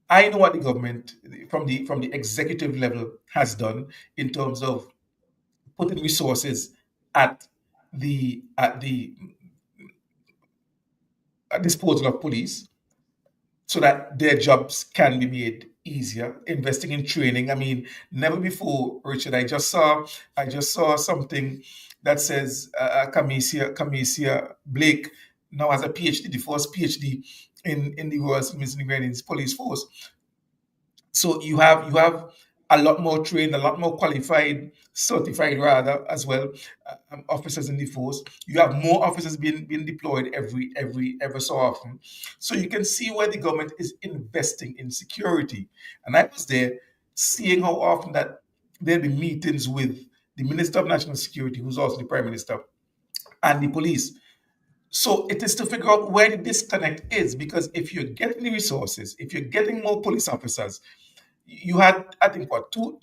[SPEAKER 1] I know what the government from the executive level has done in terms of putting resources at the disposal of police so that their jobs can be made easier. Investing in training. I mean, never before, Richard. I just saw something that says Kamisia Blake now has a PhD, the first PhD in the Royal Civil Grenadiers Police Force. So you have a lot more trained, a lot more qualified, certified rather as well, officers in the force. You have more officers being deployed every so often. So you can see where the government is investing in security. And I was there seeing how often that there be meetings with the Minister of National Security, who's also the Prime Minister, and the police. So it is to figure out where the disconnect is, because if you're getting the resources, if you're getting more police officers, you had, I think, what, two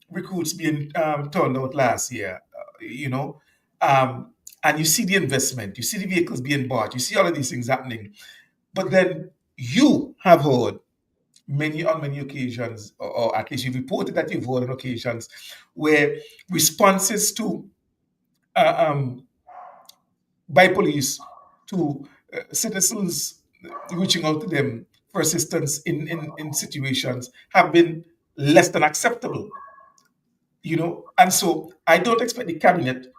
[SPEAKER 1] recruits being turned out last year, um, and you see the investment, you see the vehicles being bought, you see all of these things happening, but then you have heard on many occasions, or at least you've reported that you've heard on occasions where responses to um, by police to citizens reaching out to them for assistance in situations have been less than acceptable, And so I don't expect the cabinet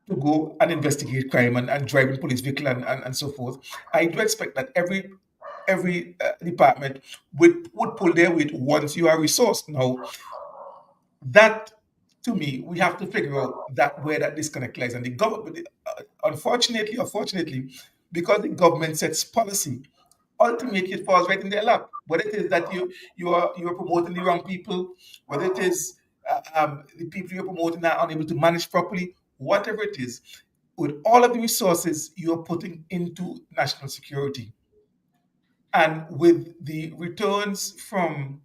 [SPEAKER 1] to go and investigate crime and driving police vehicle and so forth. I do expect that every department would pull their weight once you are resourced. Now, that to me, we have to figure out that where that disconnect lies. And the government, unfortunately or fortunately, because the government sets policy, ultimately it falls right in their lap. Whether it is that you are promoting the wrong people, whether it is the people you're promoting are unable to manage properly, whatever it is, with all of the resources you're putting into national security, and with the returns from,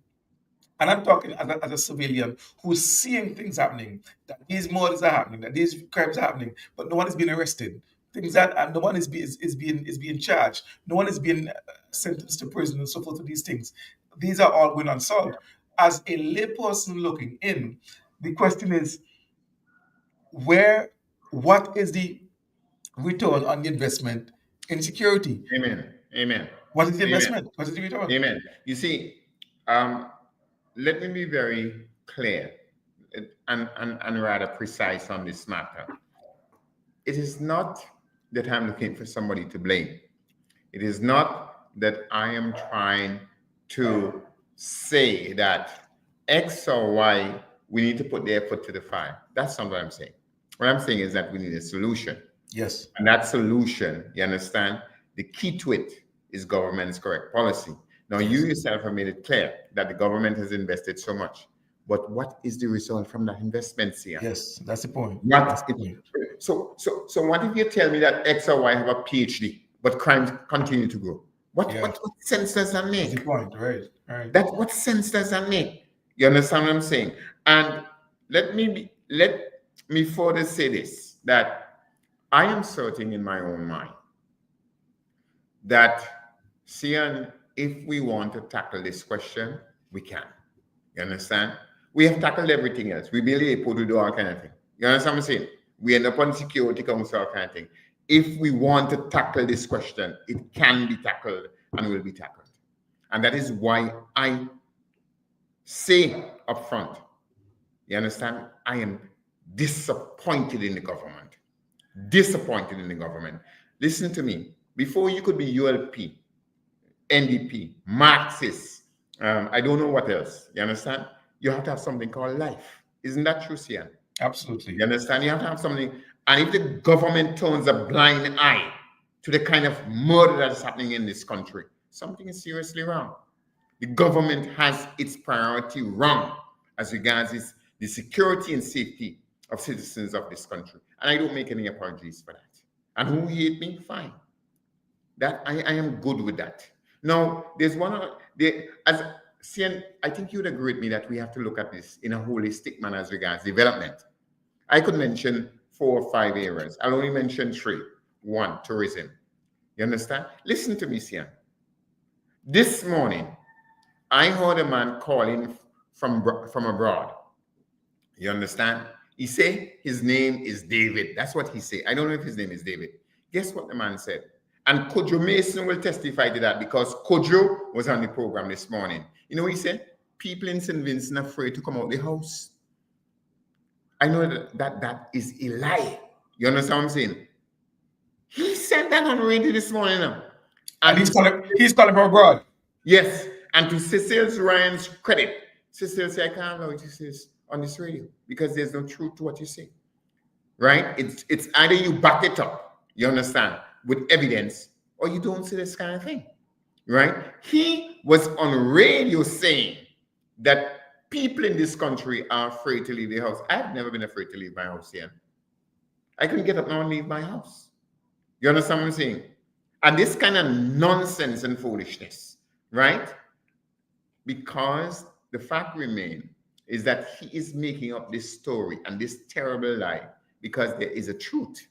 [SPEAKER 1] and I'm talking as a civilian who's seeing things happening, that these murders are happening, that these crimes are happening, but no one is being arrested. Things that, and no one is being charged. No one is being sentenced to prison and so forth for these things. These are all going unsolved. As a layperson looking in, the question is, what is the return on the investment in security?
[SPEAKER 2] Amen. Amen.
[SPEAKER 1] What is the
[SPEAKER 2] Amen.
[SPEAKER 1] investment? What is the return?
[SPEAKER 2] Amen. You see, um, let me be very clear and rather precise on this matter. It is not that I'm looking for somebody to blame. It is not that I am trying to say that X or Y, we need to put their foot to the fire. That's not what I'm saying. What I'm saying is that we need a solution.
[SPEAKER 1] Yes.
[SPEAKER 2] And that solution, you understand, the key to it is government's correct policy. Now, you yourself have made it clear that the government has invested so much. But what is the result from that investment, Sia?
[SPEAKER 1] Yes, that's the point.
[SPEAKER 2] What so what if you tell me that X or Y have a PhD, but crimes continue to grow? What
[SPEAKER 1] Yeah.
[SPEAKER 2] what sense does that
[SPEAKER 1] That's the
[SPEAKER 2] make?
[SPEAKER 1] point, right? Right.
[SPEAKER 2] That what sense does that make? You understand what I'm saying? And let me further say this, that I am certain in my own mind that, Sian, if we want to tackle this question, we can. You understand? We have tackled everything else. We build airport, we do all kind of thing. You understand what I'm saying? We end up on Security Council, all kind of thing. If we want to tackle this question, it can be tackled and will be tackled. And that is why I say up front, you understand? I am disappointed in the government. Disappointed in the government. Listen to me. Before you could be ULP, NDP, Marxist, I don't know what else. You understand? You have to have something called life. Isn't that true, Sian?
[SPEAKER 1] Absolutely.
[SPEAKER 2] You understand? You have to have something. And if the government turns a blind eye to the kind of murder that is happening in this country, something is seriously wrong. The government has its priority wrong as regards the security and safety of citizens of this country. And I don't make any apologies for that. And who hate me, fine. That I am good with that. Now, there's I think you'd agree with me that we have to look at this in a holistic manner as regards development. I could mention 4 or 5 areas. I'll only mention 3. 1, tourism. You understand? Listen to me, Sian. This morning, I heard a man calling from abroad. You understand? He said his name is David. That's what he said. I don't know if his name is David. Guess what the man said? And Kojo Mason will testify to that because Kojo was on the program this morning. You know what he said? People in St. Vincent are afraid to come out the house. I know that is a lie. You understand what I'm saying? He said that on radio this morning now.
[SPEAKER 1] And he's calling from abroad.
[SPEAKER 2] Yes. And to Cecil Ryan's credit, Cecil said, I can't allow you to say this on this radio because there's no truth to what you say. Right? It's either you back it up, you understand, with evidence, or you don't say this kind of thing. Right? He was on radio saying that people in this country are afraid to leave their house. I've never been afraid to leave my house here. I can get up now and leave my house. You understand what I'm saying? And this kind of nonsense and foolishness, right? Because the fact remains is that he is making up this story and this terrible lie because there is a truth.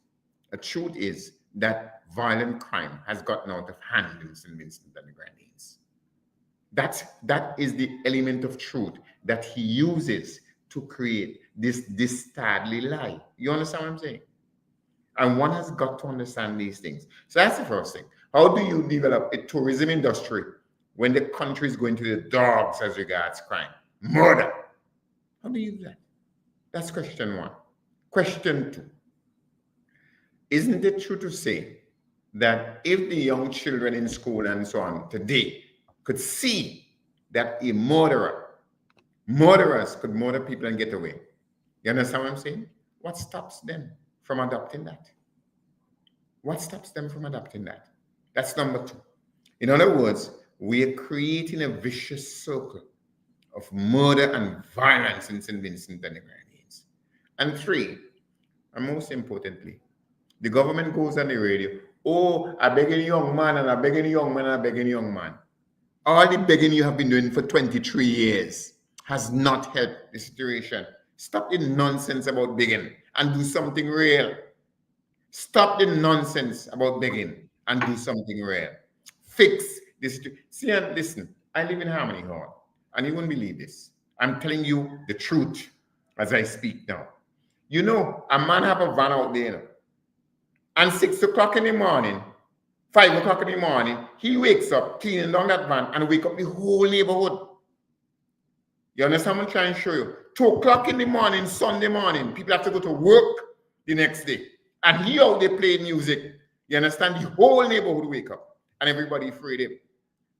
[SPEAKER 2] A truth is that violent crime has gotten out of hand in St. Vincent and the Grenadines. That is the element of truth that he uses to create this dastardly lie. You understand what I'm saying? And one has got to understand these things. So that's the first thing. How do you develop a tourism industry when the country is going to the dogs as regards crime? Murder. How do you do that? That's question 1. Question 2. Isn't it true to say that if the young children in school and so on today could see that a murderers could murder people and get away? You understand what I'm saying? What stops them from adopting that? What stops them from adopting that? That's number 2. In other words, we are creating a vicious circle of murder and violence in St. Vincent and the Grenadines. And 3, and most importantly, the government goes on the radio, oh, I beg a young man and I beg a young man and I beg a young man. All the begging you have been doing for 23 years has not helped the situation. Stop the nonsense about begging and do something real. Stop the nonsense about begging and do something real. Fix this. See, and listen, I live in Harmony Hall, and you won't believe this. I'm telling you the truth as I speak now. You know, a man have a van out there, you know, and 6 o'clock in the morning, 5 o'clock in the morning, he wakes up cleaning down that van and wake up the whole neighborhood. You understand what I'm trying to show you? 2 o'clock in the morning, Sunday morning, people have to go to work the next day. And he out there playing music. You understand? The whole neighborhood wake up. And everybody afraid of him.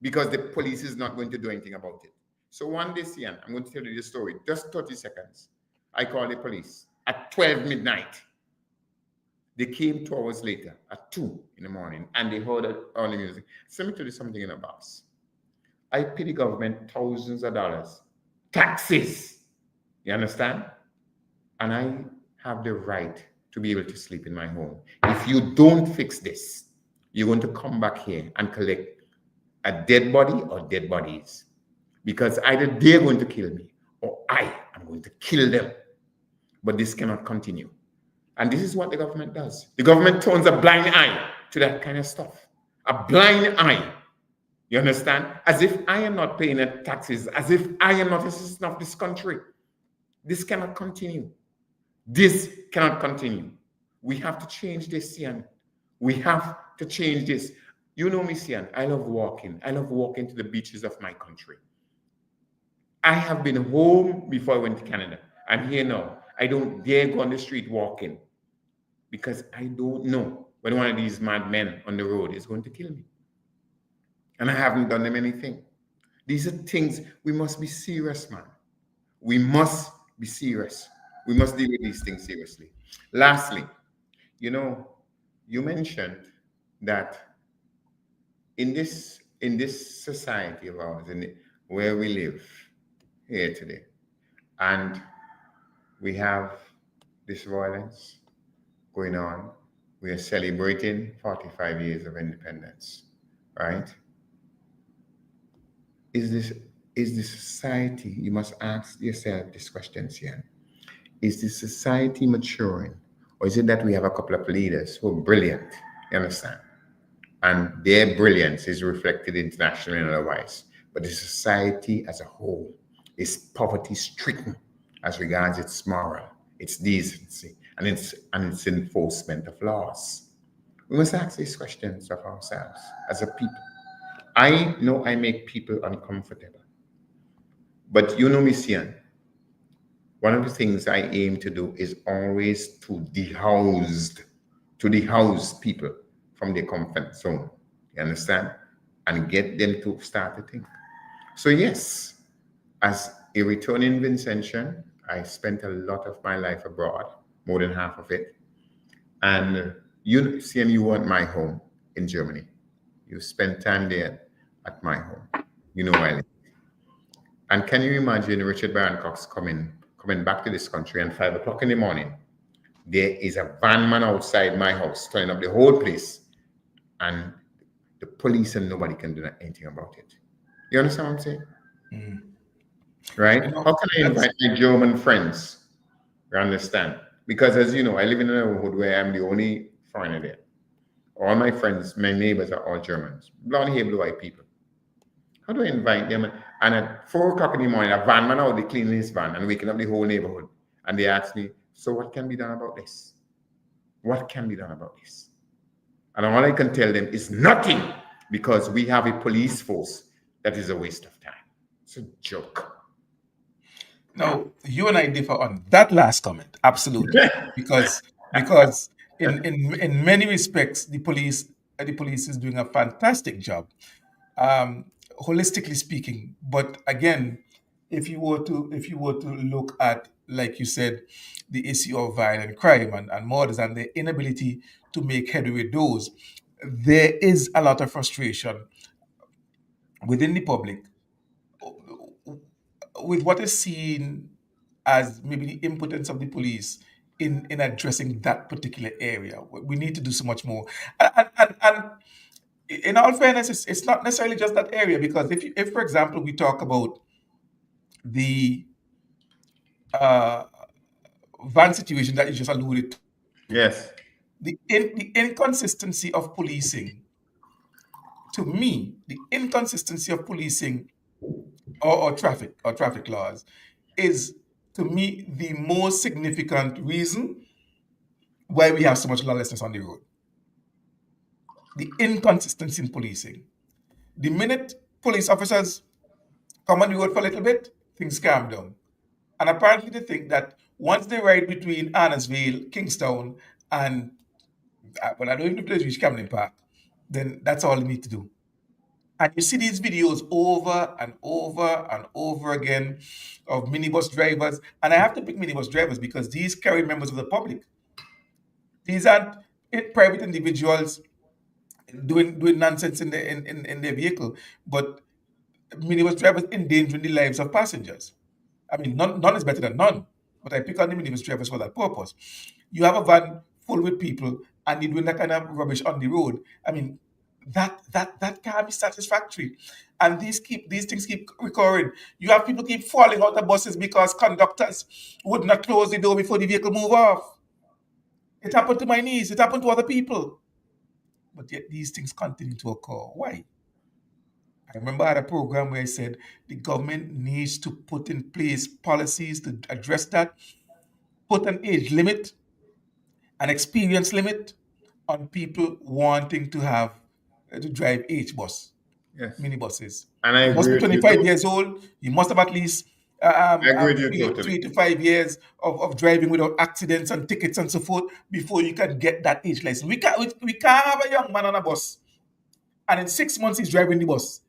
[SPEAKER 2] Because the police is not going to do anything about it. So one day, Sian, I'm going to tell you this story. Just 30 seconds. I called the police at 12 midnight. They came 2 hours later at 2 in the morning. And they heard all the music. So let me tell you something in a box. I pay the government thousands of dollars. Taxes. You understand? And I have the right to be able to sleep in my home. If you don't fix this, you're going to come back here and collect a dead body or dead bodies. Because either they're going to kill me or I am going to kill them. But this cannot continue. And this is what the government does. The government turns a blind eye to that kind of stuff. A blind eye. You understand? As if I am not paying the taxes, as if I am not a citizen of this country. This cannot continue. This cannot continue. We have to change this, Sian. We have to change this. You know me, Sian. I love walking. I love walking to the beaches of my country. I have been home before I went to Canada. I'm here now. I don't dare go on the street walking because I don't know when one of these madmen on the road is going to kill me. And I haven't done them anything. These are things we must be serious, man. We must be serious. We must deal with these things seriously. Lastly, you know, you mentioned that in this society of ours, where we live here today, and we have this violence going on. We are celebrating 45 years of independence, right? Is this society? You must ask yourself this question, Sian. Is this society maturing, or is it that we have a couple of leaders who are brilliant? You understand? And their brilliance is reflected internationally and otherwise. But the society as a whole is poverty stricken as regards its moral, its decency, and its enforcement of laws. We must ask these questions of ourselves as a people. I know I make people uncomfortable, but you know me, Sian. One of the things I aim to do is always to dehouse people from their comfort zone. You understand? And get them to start to think. So yes, as a returning Vincentian, I spent a lot of my life abroad, more than half of it. And you see, you weren't my home in Germany. You spent time there at my home. You know where I live. And can you imagine Richard Barron Cox coming back to this country and 5 o'clock in the morning? There is a van man outside my house turning up the whole place, and the police and nobody can do anything about it. You understand what I'm saying?
[SPEAKER 1] Mm.
[SPEAKER 2] Right?
[SPEAKER 1] You know,
[SPEAKER 2] How can I invite my German friends? You understand? Because as you know, I live in a neighborhood where I'm the only foreigner there. All my friends, my neighbors are all Germans, blonde hair, blue eyed people. How do I invite them? And at 4 o'clock in the morning, a van man out there cleaning his van and waking up the whole neighborhood. And they ask me, so what can be done about this? What can be done about this? And all I can tell them is nothing, because we have a police force that is a waste of time. It's a joke.
[SPEAKER 1] now you and I differ on that last comment, absolutely, because in many respects the police is doing a fantastic job, holistically speaking. But again, if you were to look at, like you said, the issue of violent crime and murders and the inability to make headway with those, there is a lot of frustration within the public with what is seen as maybe the impotence of the police in addressing that particular area. We need to do so much more. And in all fairness, it's not necessarily just that area, because if for example, we talk about the uh, van situation that you just alluded to,
[SPEAKER 2] Yes.
[SPEAKER 1] the inconsistency of policing, to me, the inconsistency of policing or traffic laws is, to me, the most significant reason why we have so much lawlessness on the road. The inconsistency in policing. The minute police officers come on the road for a little bit, things calm down. And apparently they think that once they ride between Annesville, Kingstown, and well, I don't even know if they reach Camden Park, then that's all they need to do. And you see these videos over and over and over again of minibus drivers. And I have to pick minibus drivers because these carry members of the public. These aren't private individuals doing nonsense in their vehicle, but minibus drivers endangering the lives of passengers. I mean, none is better than none, but I pick on the minibus drivers for that purpose. You have a van full with people and you're doing that kind of rubbish on the road. I mean, that can't be satisfactory. And these things keep recurring. You have people keep falling out of buses because conductors would not close the door before the vehicle move off. It happened to my niece. It happened to other people. But yet these things continue to occur. Why? I remember I had a program where I said the government needs to put in place policies to address that, put an age limit, an experience limit on people wanting to have to drive H bus,
[SPEAKER 2] Yes.
[SPEAKER 1] minibuses.
[SPEAKER 2] And I
[SPEAKER 1] You must
[SPEAKER 2] agree
[SPEAKER 1] be
[SPEAKER 2] with you
[SPEAKER 1] 25
[SPEAKER 2] too.
[SPEAKER 1] years old. You must have at least
[SPEAKER 2] I agree with you
[SPEAKER 1] three,
[SPEAKER 2] totally.
[SPEAKER 1] 3 to 5 years of driving without accidents and tickets and so forth before you can get that H license. We can't have a young man on a bus and in 6 months he's driving the bus.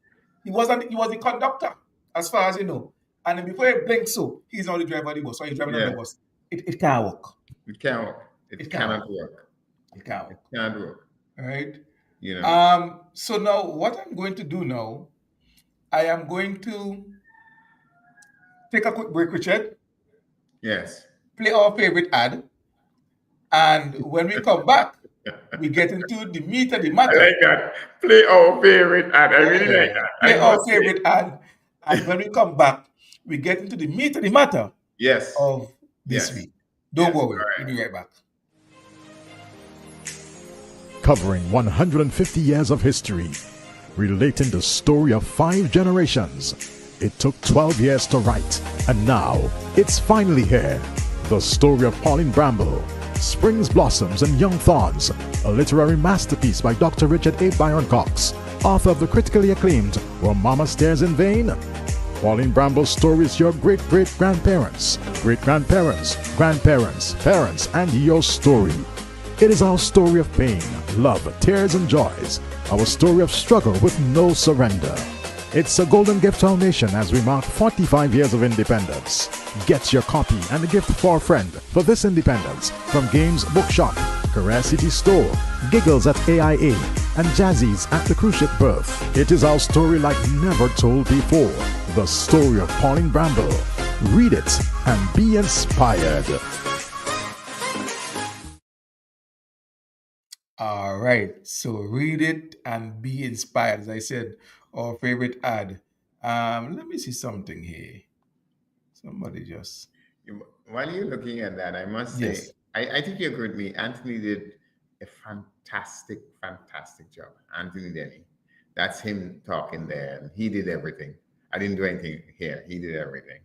[SPEAKER 1] He was the conductor, as far as you know. And then before he blinks, so he's not the driver of the bus, or he's driving on the
[SPEAKER 2] Yeah.
[SPEAKER 1] bus. It can't work.
[SPEAKER 2] It can't work.
[SPEAKER 1] It
[SPEAKER 2] It
[SPEAKER 1] can't
[SPEAKER 2] cannot
[SPEAKER 1] work.
[SPEAKER 2] work.
[SPEAKER 1] It can't
[SPEAKER 2] It
[SPEAKER 1] work.
[SPEAKER 2] can't work.
[SPEAKER 1] All right.
[SPEAKER 2] You know.
[SPEAKER 1] So now what I'm going to do now, I am going to take a quick break, Richard,
[SPEAKER 2] Yes.
[SPEAKER 1] play our favorite ad, and when we come back, we get into the meat of the
[SPEAKER 2] I
[SPEAKER 1] matter.
[SPEAKER 2] like that. Play our favorite ad. I really like
[SPEAKER 1] Yeah,
[SPEAKER 2] that.
[SPEAKER 1] play
[SPEAKER 2] I
[SPEAKER 1] our
[SPEAKER 2] must say.
[SPEAKER 1] favorite ad, and when we come back, we get into the meat of the matter
[SPEAKER 2] Yes.
[SPEAKER 1] of this
[SPEAKER 2] Yes.
[SPEAKER 1] week. Don't
[SPEAKER 2] Yes. All
[SPEAKER 1] worry, we'll
[SPEAKER 2] right.
[SPEAKER 1] be right back.
[SPEAKER 3] Covering 150 years of history, relating the story of 5 generations. It took 12 years to write, and now it's finally here. The story of Pauline Bramble, Springs, Blossoms, and Young Thorns, a literary masterpiece by Dr. Richard A. Byron Cox, author of the critically acclaimed Where Mama Stares in Vain. Pauline Bramble's story is your great-great-grandparents, great-grandparents, grandparents, parents, and your story. It is our story of pain, love, tears, and joys, our story of struggle with no surrender. It's a golden gift to our nation as we mark 45 years of independence. Get your copy and a gift for a friend for this independence from Games Bookshop, Career City Store, Giggles at AIA, and Jazzy's at the Cruise Ship Berth. It is our story like never told before. The story of Pauline Bramble. Read it and be inspired.
[SPEAKER 1] All right, so read it and be inspired. As I said, our favorite ad. Let me see something here. Somebody just
[SPEAKER 2] While you're looking at that, I must say,
[SPEAKER 1] yes.
[SPEAKER 2] I think you agree with me. Anthony did a fantastic, fantastic job. Anthony Denny. That's him talking there. And he did everything. I didn't do anything here. He did everything.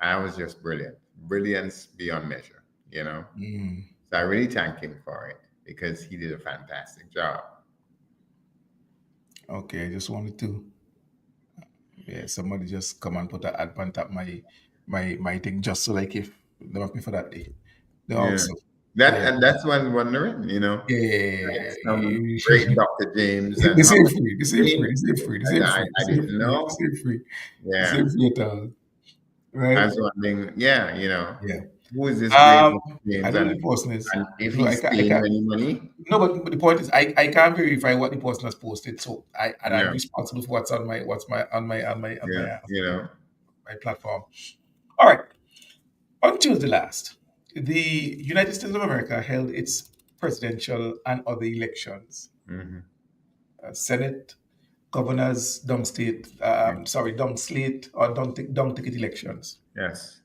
[SPEAKER 2] I was just brilliant. Brilliance beyond measure, you know?
[SPEAKER 1] Mm.
[SPEAKER 2] So I really thank him for it because he did a fantastic job.
[SPEAKER 1] Okay, I just wanted to. Yeah, somebody just come and put an ad on top my thing just so like if they want me for that day. They
[SPEAKER 2] Yeah.
[SPEAKER 1] also.
[SPEAKER 2] That
[SPEAKER 1] Yeah.
[SPEAKER 2] and that's what I'm wondering, you know. Like
[SPEAKER 1] Yeah.
[SPEAKER 2] some great Dr. James and
[SPEAKER 1] The
[SPEAKER 2] how
[SPEAKER 1] same
[SPEAKER 2] much
[SPEAKER 1] free, the same
[SPEAKER 2] name
[SPEAKER 1] free, the same free, the
[SPEAKER 2] that
[SPEAKER 1] same
[SPEAKER 2] I,
[SPEAKER 1] free, the
[SPEAKER 2] I
[SPEAKER 1] same
[SPEAKER 2] didn't
[SPEAKER 1] free, the
[SPEAKER 2] know.
[SPEAKER 1] same free, the
[SPEAKER 2] Yeah.
[SPEAKER 1] same free at all.
[SPEAKER 2] I
[SPEAKER 1] Right?
[SPEAKER 2] was wondering, yeah, you know,
[SPEAKER 1] Yeah.
[SPEAKER 2] who is this great Dr.
[SPEAKER 1] I
[SPEAKER 2] James
[SPEAKER 1] don't know the person is.
[SPEAKER 2] and if
[SPEAKER 1] No, I
[SPEAKER 2] he's
[SPEAKER 1] can't. I
[SPEAKER 2] paying you
[SPEAKER 1] can't.
[SPEAKER 2] any money?
[SPEAKER 1] No, but the point is, I can't verify what the person has posted, so I'm
[SPEAKER 2] Yeah,
[SPEAKER 1] responsible for what's on my
[SPEAKER 2] yeah, you know.
[SPEAKER 1] my platform. All right. On Tuesday last, the United States of America held its presidential and other elections,
[SPEAKER 2] Hmm.
[SPEAKER 1] Senate, governors, dung slate or dung ticket elections.
[SPEAKER 2] Yes,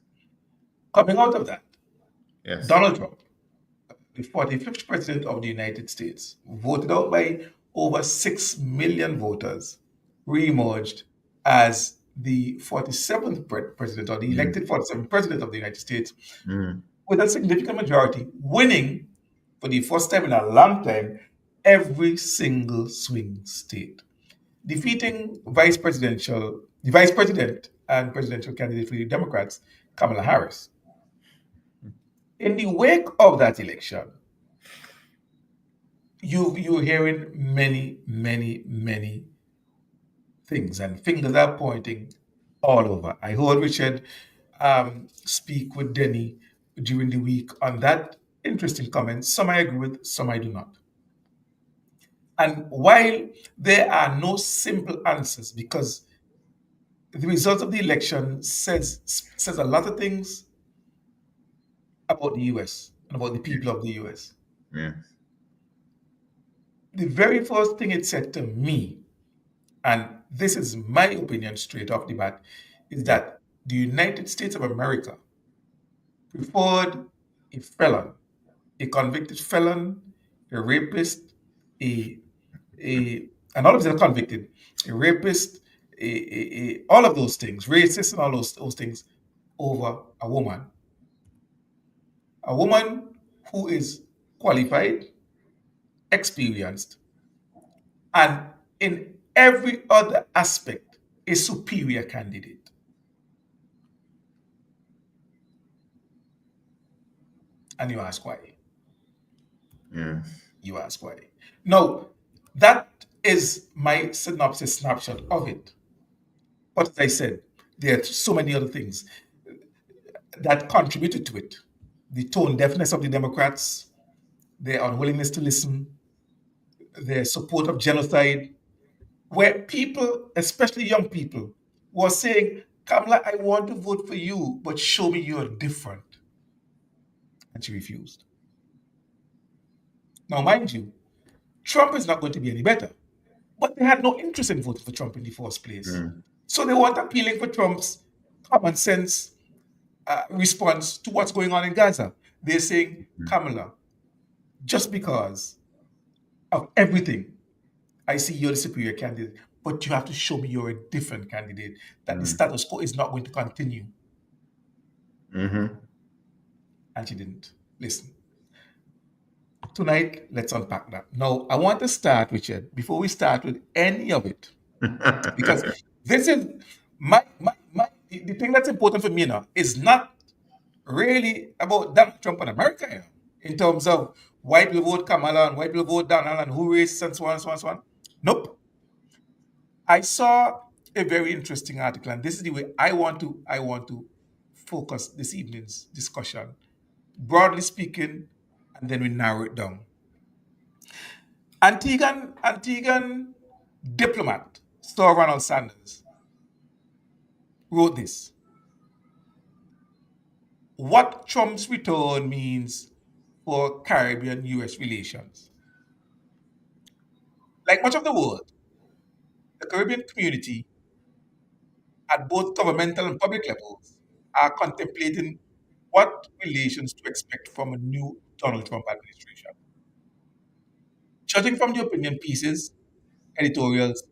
[SPEAKER 1] Coming out of that,
[SPEAKER 2] yes.
[SPEAKER 1] Donald Trump, the 45th president of the United States, voted out by over 6 million voters, reemerged as the 47th president or the
[SPEAKER 2] Mm-hmm.
[SPEAKER 1] elected 47th president of the United States
[SPEAKER 2] Mm-hmm.
[SPEAKER 1] with a significant majority, winning for the first time in a long time every single swing state, defeating the vice president and presidential candidate for the Democrats, Kamala Harris. In the wake of that election, you're hearing many things, and fingers are pointing all over. I heard Richard speak with Denny during the week on that interesting comment. Some I agree with, some I do not. And while there are no simple answers, because the results of the election says a lot of things about the US and about the people of the US.
[SPEAKER 2] Yeah.
[SPEAKER 1] The very first thing it said to me, and this is my opinion straight off the bat, is that the United States of America preferred a felon, a convicted felon, a rapist, a and all of them are convicted, a rapist, all of those things, racist and all those things, over a woman who is qualified, experienced, and in every other aspect a superior candidate. And you ask why.
[SPEAKER 2] Yes.
[SPEAKER 1] You ask why. Now, that is my synopsis snapshot of it. But as I said, there are so many other things that contributed to it. The tone deafness of the Democrats, their unwillingness to listen, their support of genocide, where people, especially young people, were saying, Kamala, I want to vote for you, but show me you're different. And she refused. Now, mind you, Trump is not going to be any better. But they had no interest in voting for Trump in the first place. So they weren't appealing for Trump's common sense response to what's going on in Gaza. They're saying, Kamala, just because of everything, I see you're the superior candidate, but you have to show me you're a different candidate, that the status quo is not going to continue. And she didn't listen. Tonight, let's unpack that. Now, I want to start, Richard, before we start with any of it, because this is the thing that's important for me now is not really about Donald Trump and America, you know, in terms of white people vote Kamala and white people vote Donald and who racist and so on and so on and so on. Nope. I saw a very interesting article, and this is the way I want to focus this evening's discussion, broadly speaking, and then we narrow it down. Antiguan diplomat Sir Ronald Sanders wrote this: what Trump's return means for Caribbean-US relations. Like much of the world, the Caribbean community at both governmental and public levels are contemplating what relations to expect from a new Donald Trump administration. Judging from the opinion pieces, editorials,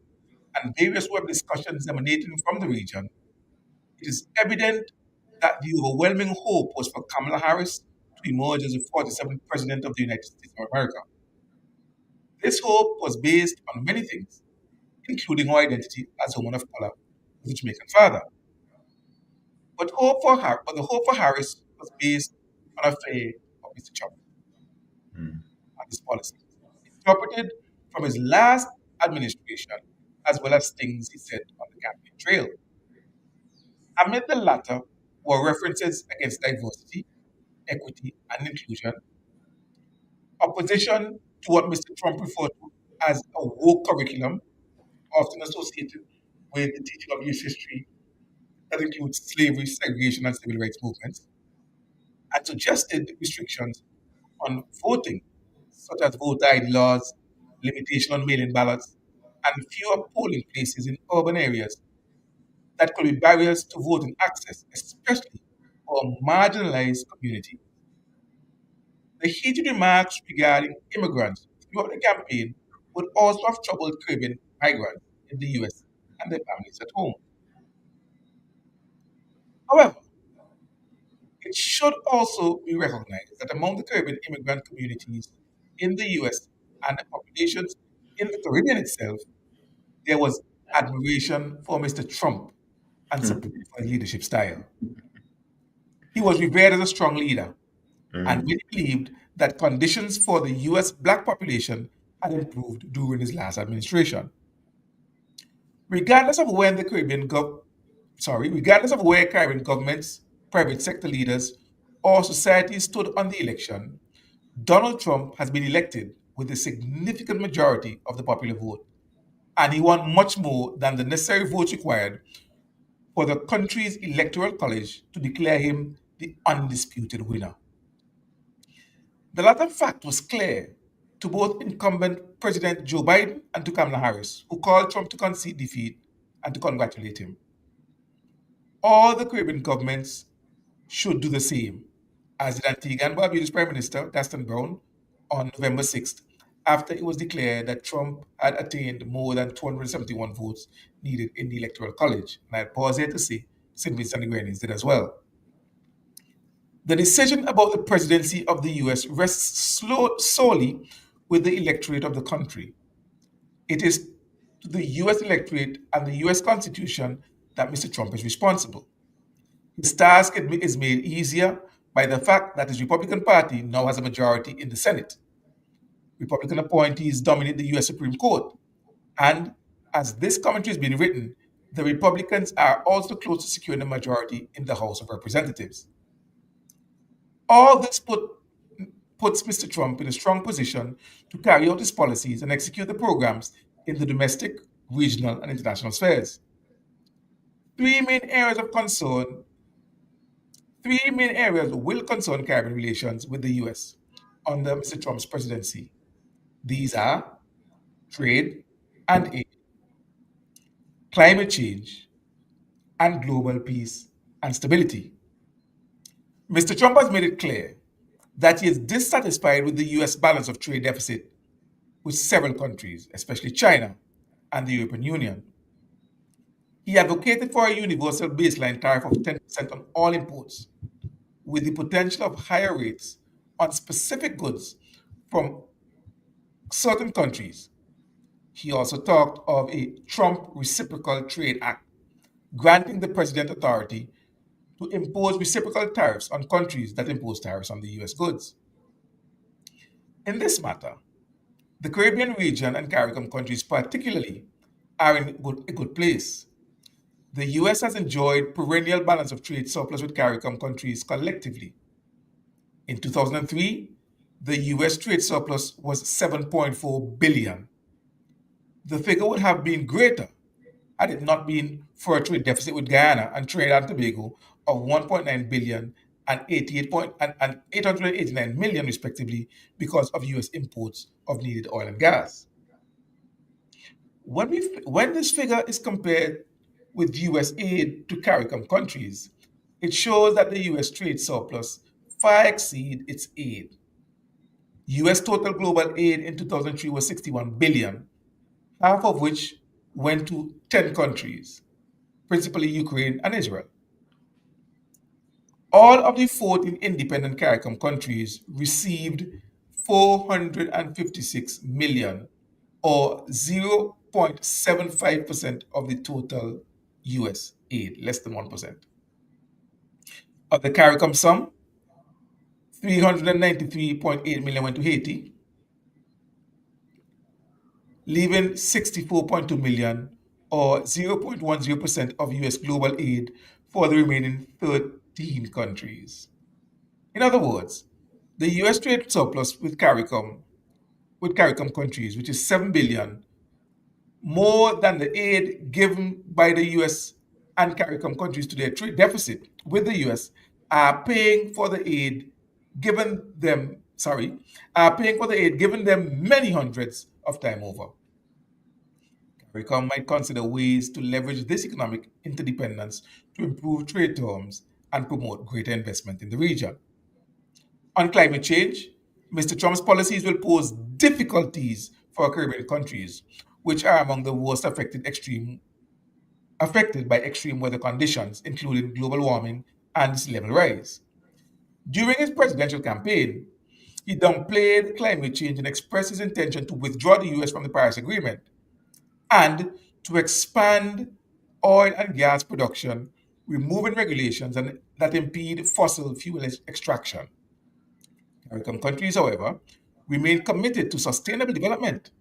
[SPEAKER 1] and various web discussions emanating from the region, it is evident that the overwhelming hope was for Kamala Harris to emerge as the 47th President of the United States of America. This hope was based on many things, including her identity as a woman of color with a Jamaican father. But the hope for Harris was based on a failure of Mr. Trump and his policies, interpreted from his last administration, as well as things he said on the campaign trail. Amid the latter were references against diversity, equity, and inclusion, opposition to what Mr. Trump referred to as a woke curriculum, often associated with the teaching of US history that includes slavery, segregation, and civil rights movements, and suggested restrictions on voting, such as voter ID laws, limitation on mail-in ballots, and fewer polling places in urban areas that could be barriers to voting access, especially for a marginalized community. The heated remarks regarding immigrants throughout the campaign would also have troubled Caribbean migrants in the US and their families at home. However, it should also be recognized that among the Caribbean immigrant communities in the US and the populations in the Caribbean itself, there was admiration for Mr. Trump and support for his leadership style. He was revered as a strong leader, and many believed that conditions for the US black population had improved during his last administration. Regardless of where Caribbean governments, private sector leaders, or societies stood on the election, Donald Trump has been elected with a significant majority of the popular vote, and he won much more than the necessary votes required for the country's electoral college to declare him the undisputed winner. The latter fact was clear to both incumbent President Joe Biden and to Kamala Harris, who called Trump to concede defeat and to congratulate him. All the Caribbean governments should do the same, as did Antigua and Barbuda's Prime Minister, Gaston Brown, on November 6th, after it was declared that Trump had attained more than 271 votes needed in the Electoral College. And I pause here to say St. Vincent and the Grenadines did as well. The decision about the presidency of the US rests solely with the electorate of the country. It is to the US electorate and the US Constitution that Mr. Trump is responsible. His task is made easier by the fact that his Republican Party now has a majority in the Senate. Republican appointees dominate the US Supreme Court. And as this commentary is being written, the Republicans are also close to securing a majority in the House of Representatives. All this puts Mr. Trump in a strong position to carry out his policies and execute the programs in the domestic, regional, and international spheres. Three main areas will concern Caribbean relations with the US under Mr. Trump's presidency. These are trade and aid, climate change, and global peace and stability. Mr. Trump has made it clear that he is dissatisfied with the US balance of trade deficit with several countries, especially China and the European Union. He advocated for a universal baseline tariff of 10% on all imports, with the potential of higher rates on specific goods from certain countries. He also talked of a Trump Reciprocal Trade Act, granting the president authority to impose reciprocal tariffs on countries that impose tariffs on the US goods. In this matter, the Caribbean region and CARICOM countries particularly are in a good place. The US has enjoyed perennial balance of trade surplus with CARICOM countries collectively. In 2003, the US trade surplus was 7.4 billion. The figure would have been greater had it not been for a trade deficit with Guyana and Trinidad and Tobago of 1.9 billion and 889 million respectively because of US imports of needed oil and gas. When this figure is compared with US aid to CARICOM countries, it shows that the US trade surplus far exceeds its aid. US total global aid in 2003 was 61 billion, half of which went to 10 countries, principally Ukraine and Israel. All of the 14 independent CARICOM countries received 456 million, or 0.75% of the total US aid, less than 1%. Of the CARICOM sum, 393.8 million went to Haiti, leaving 64.2 million, or 0.10% of US global aid for the remaining 13 countries. In other words, the US trade surplus with CARICOM countries, which is 7 billion, more than the aid given by the US and CARICOM countries to their trade deficit with the US, are paying for the aid given them many hundreds of times over. CARICOM might consider ways to leverage this economic interdependence to improve trade terms and promote greater investment in the region. On climate change, Mr. Trump's policies will pose difficulties for Caribbean countries, which are among the worst affected by extreme weather conditions, including global warming and sea level rise. During his presidential campaign, he downplayed climate change and expressed his intention to withdraw the US from the Paris Agreement and to expand oil and gas production, removing regulations that impede fossil fuel extraction. CARICOM countries, however, remain committed to sustainable development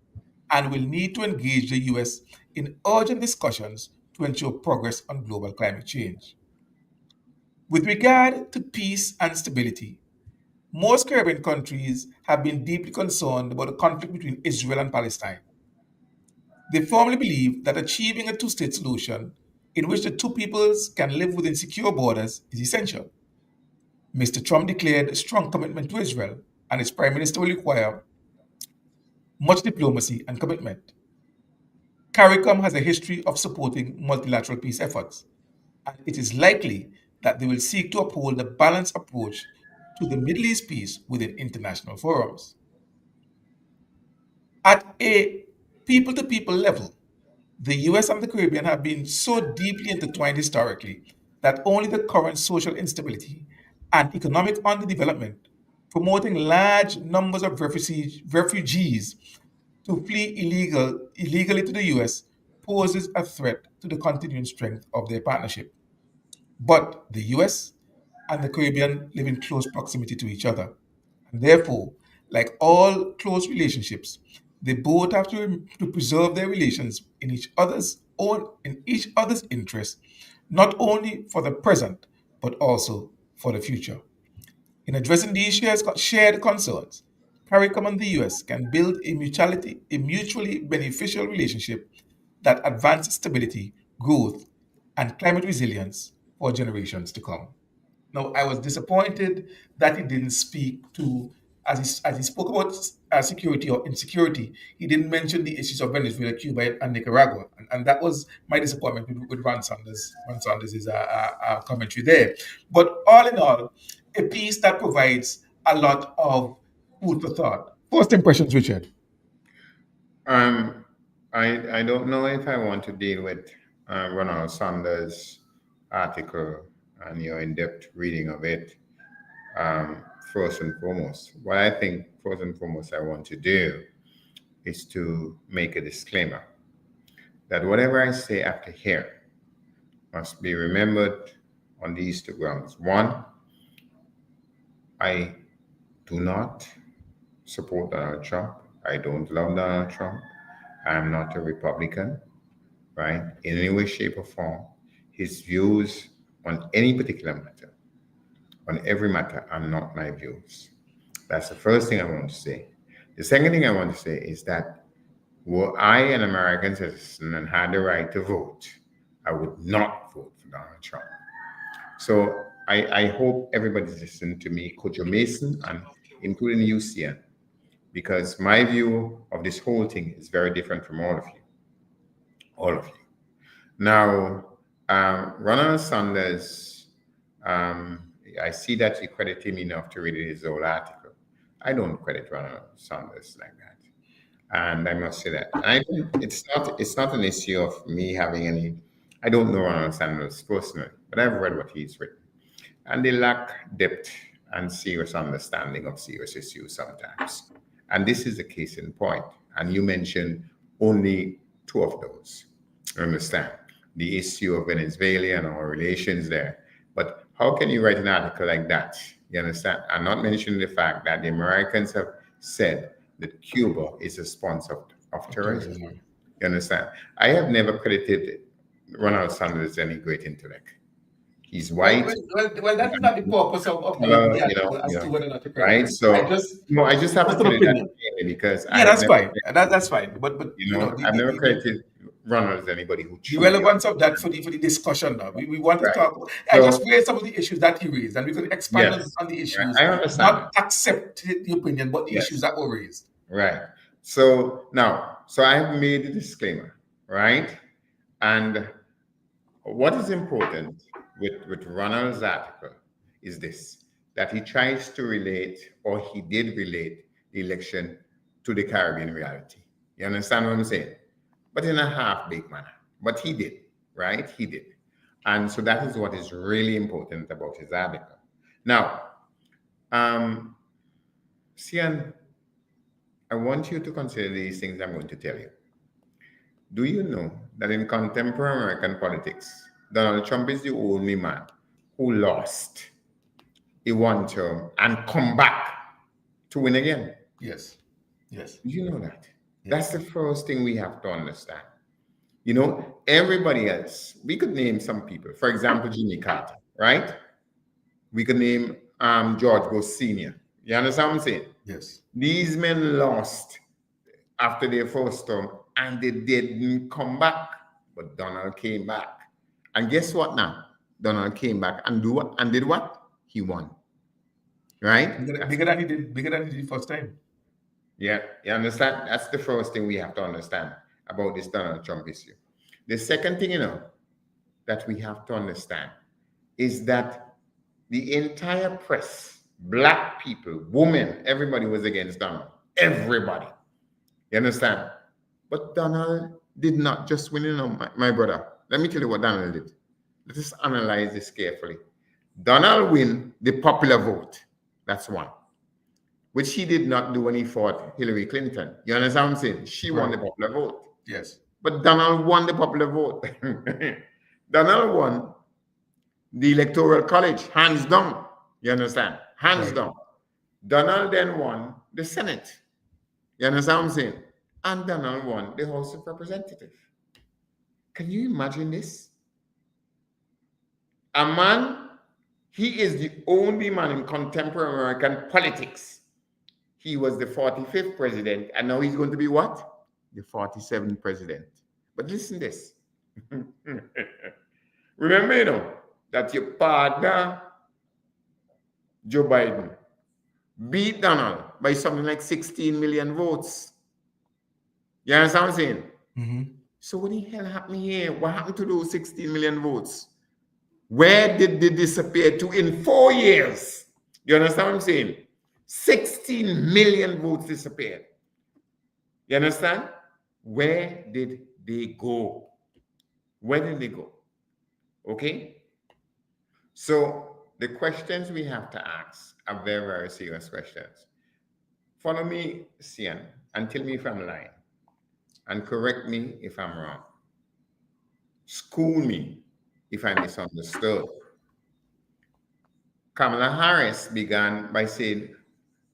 [SPEAKER 1] and will need to engage the US in urgent discussions to ensure progress on global climate change. With regard to peace and stability, most Caribbean countries have been deeply concerned about the conflict between Israel and Palestine. They firmly believe that achieving a two-state solution in which the two peoples can live within secure borders is essential. Mr. Trump declared a strong commitment to Israel, and his prime minister will require much diplomacy and commitment. CARICOM has a history of supporting multilateral peace efforts, and it is likely that they will seek to uphold a balanced approach to the Middle East peace within international forums. At a people to people level, the US and the Caribbean have been so deeply intertwined historically that only the current social instability and economic underdevelopment, promoting large numbers of refugees to flee illegally to the US, poses a threat to the continuing strength of their partnership. But the US and the Caribbean live in close proximity to each other. And therefore, like all close relationships, they both have to preserve their relations in each other's interest, not only for the present, but also for the future. In addressing these shared concerns, CARICOM and the US can build a mutually beneficial relationship that advances stability, growth, and climate resilience for generations to come. Now, I was disappointed that he didn't speak to, as he spoke about security or insecurity, he didn't mention the issues of Venezuela, Cuba, and Nicaragua. And that was my disappointment with Ron Sanders. Ron Sanders' commentary there. But all in all, a piece that provides a lot of food for thought. First impressions, Richard.
[SPEAKER 2] Um, I don't know if I want to deal with Ronald Sanders' article and your in-depth reading of it. First and foremost, what I think first and foremost I want to do is to make a disclaimer that whatever I say after here must be remembered on these two grounds. One, I do not support Donald Trump. I don't love Donald Trump. I am not a Republican, right? In any way, shape, or form. His views on any particular matter, on every matter, are not my views. That's the first thing I want to say. The second thing I want to say is that were I an American citizen and had the right to vote, I would not vote for Donald Trump. So I hope everybody's listening to me, Coach Mason, and including UCN, because my view of this whole thing is very different from all of you. All of you. Now, Ronald Sanders, I see that you credit him enough to read his whole article. I don't credit Ronald Sanders like that, and I must say that. And I think it's not an issue of me having any. I don't know Ronald Sanders personally, but I've read what he's written, and they lack depth and serious understanding of serious issues sometimes. And this is the case in point. And you mentioned only two of those. Understand the issue of Venezuela and our relations there. But how can you write an article like that? You understand? And not mention the fact that the Americans have said that Cuba is a sponsor of terrorism. You understand? I have never credited Ronald Sanders any great intellect. He's white.
[SPEAKER 1] Well, that's not the purpose of the article as to whether or not to credit.
[SPEAKER 2] Right? So I just have to put it that because
[SPEAKER 1] that's fine. That's fine. But
[SPEAKER 2] I've never credited Ronald as anybody who.
[SPEAKER 1] The relevance of that for the discussion now. We want to talk. I just raised some of the issues that he raised, and we can expand on the issues.
[SPEAKER 2] I understand.
[SPEAKER 1] Not accept the opinion, but the issues that were raised.
[SPEAKER 2] Right. So now, I have made a disclaimer, right? And what is important with Ronald's article is this, that he tries to relate, or he did relate, the election to the Caribbean reality. You understand what I'm saying? But in a half-baked manner. But he did, right? He did. And so that is what is really important about his article. Now, Sian, I want you to consider these things I'm going to tell you. Do you know that in contemporary American politics, Donald Trump is the only man who lost a one term and come back to win again?
[SPEAKER 1] Yes. Yes.
[SPEAKER 2] Do you know that?
[SPEAKER 1] Yes.
[SPEAKER 2] That's the first thing we have to understand. You know, everybody else, we could name some people. For example, Jimmy Carter, right? We could name George Bush Sr. You understand what I'm saying?
[SPEAKER 1] Yes.
[SPEAKER 2] These men lost after their first term and they didn't come back. But Donald came back. And guess what now? Donald came back and did what? He won. Right?
[SPEAKER 1] Bigger than he did first time.
[SPEAKER 2] Yeah, you understand? That's the first thing we have to understand about this Donald Trump issue. The second thing, that we have to understand is that the entire press, black people, women, everybody was against Donald. Everybody. You understand? But Donald did not just win, my brother. Let me tell you what Donald did. Let us analyze this carefully. Donald win the popular vote. That's one. Which he did not do when he fought Hillary Clinton. You understand what I'm saying? She won the popular vote.
[SPEAKER 1] Yes.
[SPEAKER 2] But Donald won the popular vote. Donald won the Electoral College, hands down. You understand? Hands down. Donald then won the Senate. You understand what I'm saying? And Donald won the House of Representatives. Can you imagine this? A man, he is the only man in contemporary American politics. He was the 45th president, and now he's going to be what? The 47th president. But listen to this. Remember, you know, that your partner, Joe Biden, beat Donald by something like 16 million votes. You understand what I'm saying?
[SPEAKER 1] Mm-hmm.
[SPEAKER 2] So what the hell happened here? What happened to those 16 million votes? Where did they disappear to in 4 years? You understand what I'm saying? 16 million votes disappeared. You understand? Where did they go? Where did they go? Okay? So the questions we have to ask are very, very serious questions. Follow me, Sian, and tell me if I'm lying. And correct me if I'm wrong. School me if I misunderstood. Kamala Harris began by saying,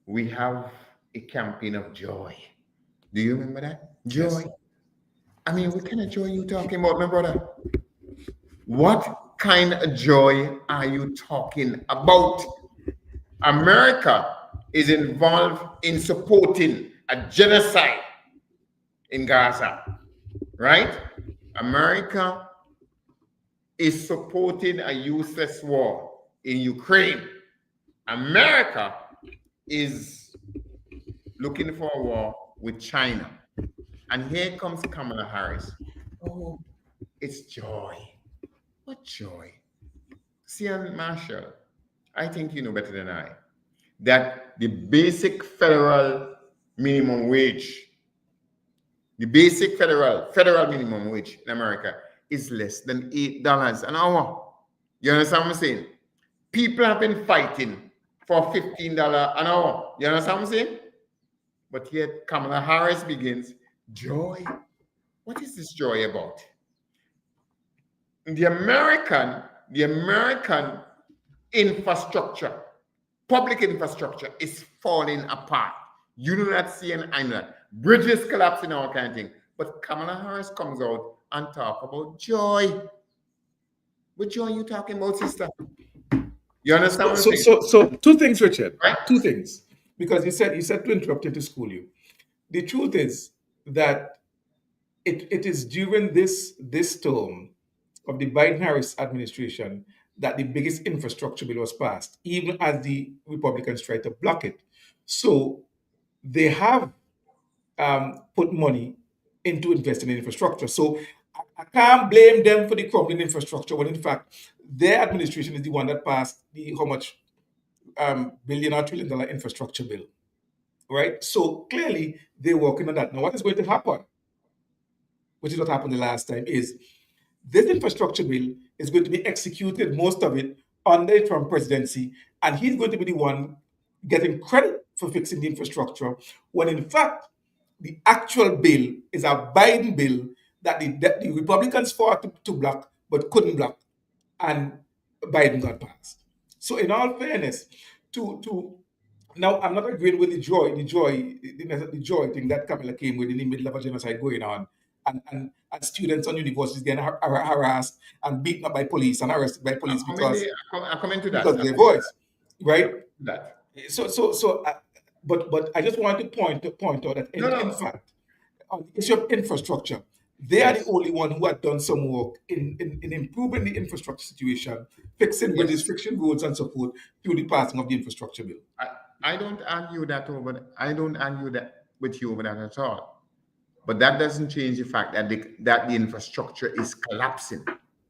[SPEAKER 2] we have a campaign of joy. Do you remember that? Joy. Yes. I mean, what kind of joy are you talking about, my brother? What kind of joy are you talking about? America is involved in supporting a genocide in Gaza, right? America is supporting a useless war in Ukraine. America is looking for a war with China. And here comes Kamala Harris. Oh, it's joy. What joy? Sian Marshall, I think you know better than I, that the basic federal minimum wage, the basic federal minimum wage in America is less than $8 an hour. You understand what I'm saying? People have been fighting for $15 an hour. You understand what I'm saying? But yet Kamala Harris begins, joy. What is this joy about? The American infrastructure, public infrastructure is falling apart. You do not see and I know that. Bridges collapsing, all kind of thing. But Kamala Harris comes out and talk about joy. What joy are you talking about, sister? You understand what I'm saying?
[SPEAKER 1] So two things, Richard.
[SPEAKER 2] Right?
[SPEAKER 1] Two things. Because you said to interrupt you to school you. The truth is that it is during this term of the Biden-Harris administration that the biggest infrastructure bill was passed, even as the Republicans tried to block it. So they have put money into investing in infrastructure. So I can't blame them for the crumbling infrastructure, when in fact, their administration is the one that passed the how much billion or $1 trillion infrastructure bill, right? So clearly they're working on that. Now, what is going to happen, which is what happened the last time, is this infrastructure bill is going to be executed, most of it, under the Trump presidency, and he's going to be the one getting credit for fixing the infrastructure, when in fact, the actual bill is a Biden bill that the Republicans fought to block, but couldn't block, and Biden got passed. So in all fairness, now I'm not agreeing with the joy thing that Kamala came with in the middle of a genocide going on, and students on universities getting harassed and beaten up by police and arrested by police because of their voice, right?
[SPEAKER 2] That.
[SPEAKER 1] But I just wanted to point out that in fact, on the issue of infrastructure, they are the only one who had done some work in improving the infrastructure situation, fixing bridges, fixing roads, and so forth through the passing of the infrastructure bill.
[SPEAKER 2] I don't argue that with you over that at all. But that doesn't change the fact that the infrastructure is collapsing.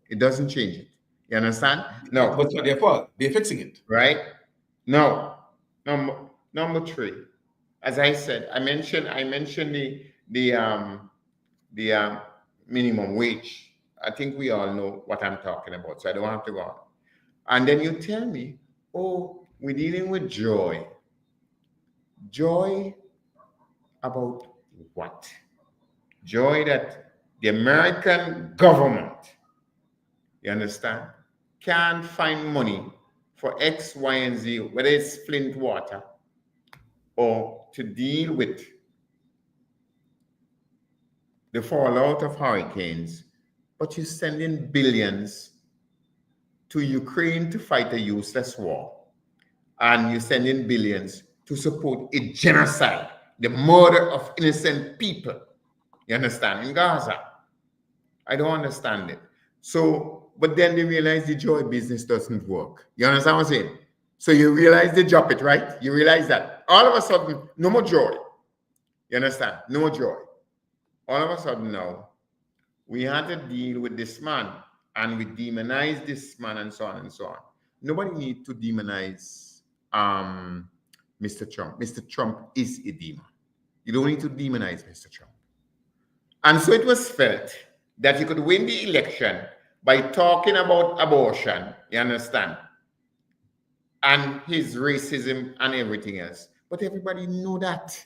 [SPEAKER 2] It doesn't change it. You understand? No.
[SPEAKER 1] But it's not their fault. They're fixing it.
[SPEAKER 2] Right? No. Number three. As I said, I mentioned the minimum wage. I think we all know what I'm talking about, so I don't have to go on. And then you tell me, oh, we're dealing with joy. Joy about what? Joy that the American government, you understand, can't find money for X, Y, and Z, whether it's Flint water or to deal with the fallout of hurricanes, but you're sending billions to Ukraine to fight a useless war. And you're sending billions to support a genocide, the murder of innocent people. You understand? In Gaza. I don't understand it. So, but then they realize the joy business doesn't work. You understand what I'm saying? So you realize they drop it, right? You realize that. All of a sudden, no more joy. You understand? No more joy. All of a sudden now, we had to deal with this man and we demonize this man and so on and so on. Nobody needs to demonize Mr. Trump. Mr. Trump is a demon. You don't need to demonize Mr. Trump. And so it was felt that he could win the election by talking about abortion, you understand, and his racism and everything else. But everybody know that.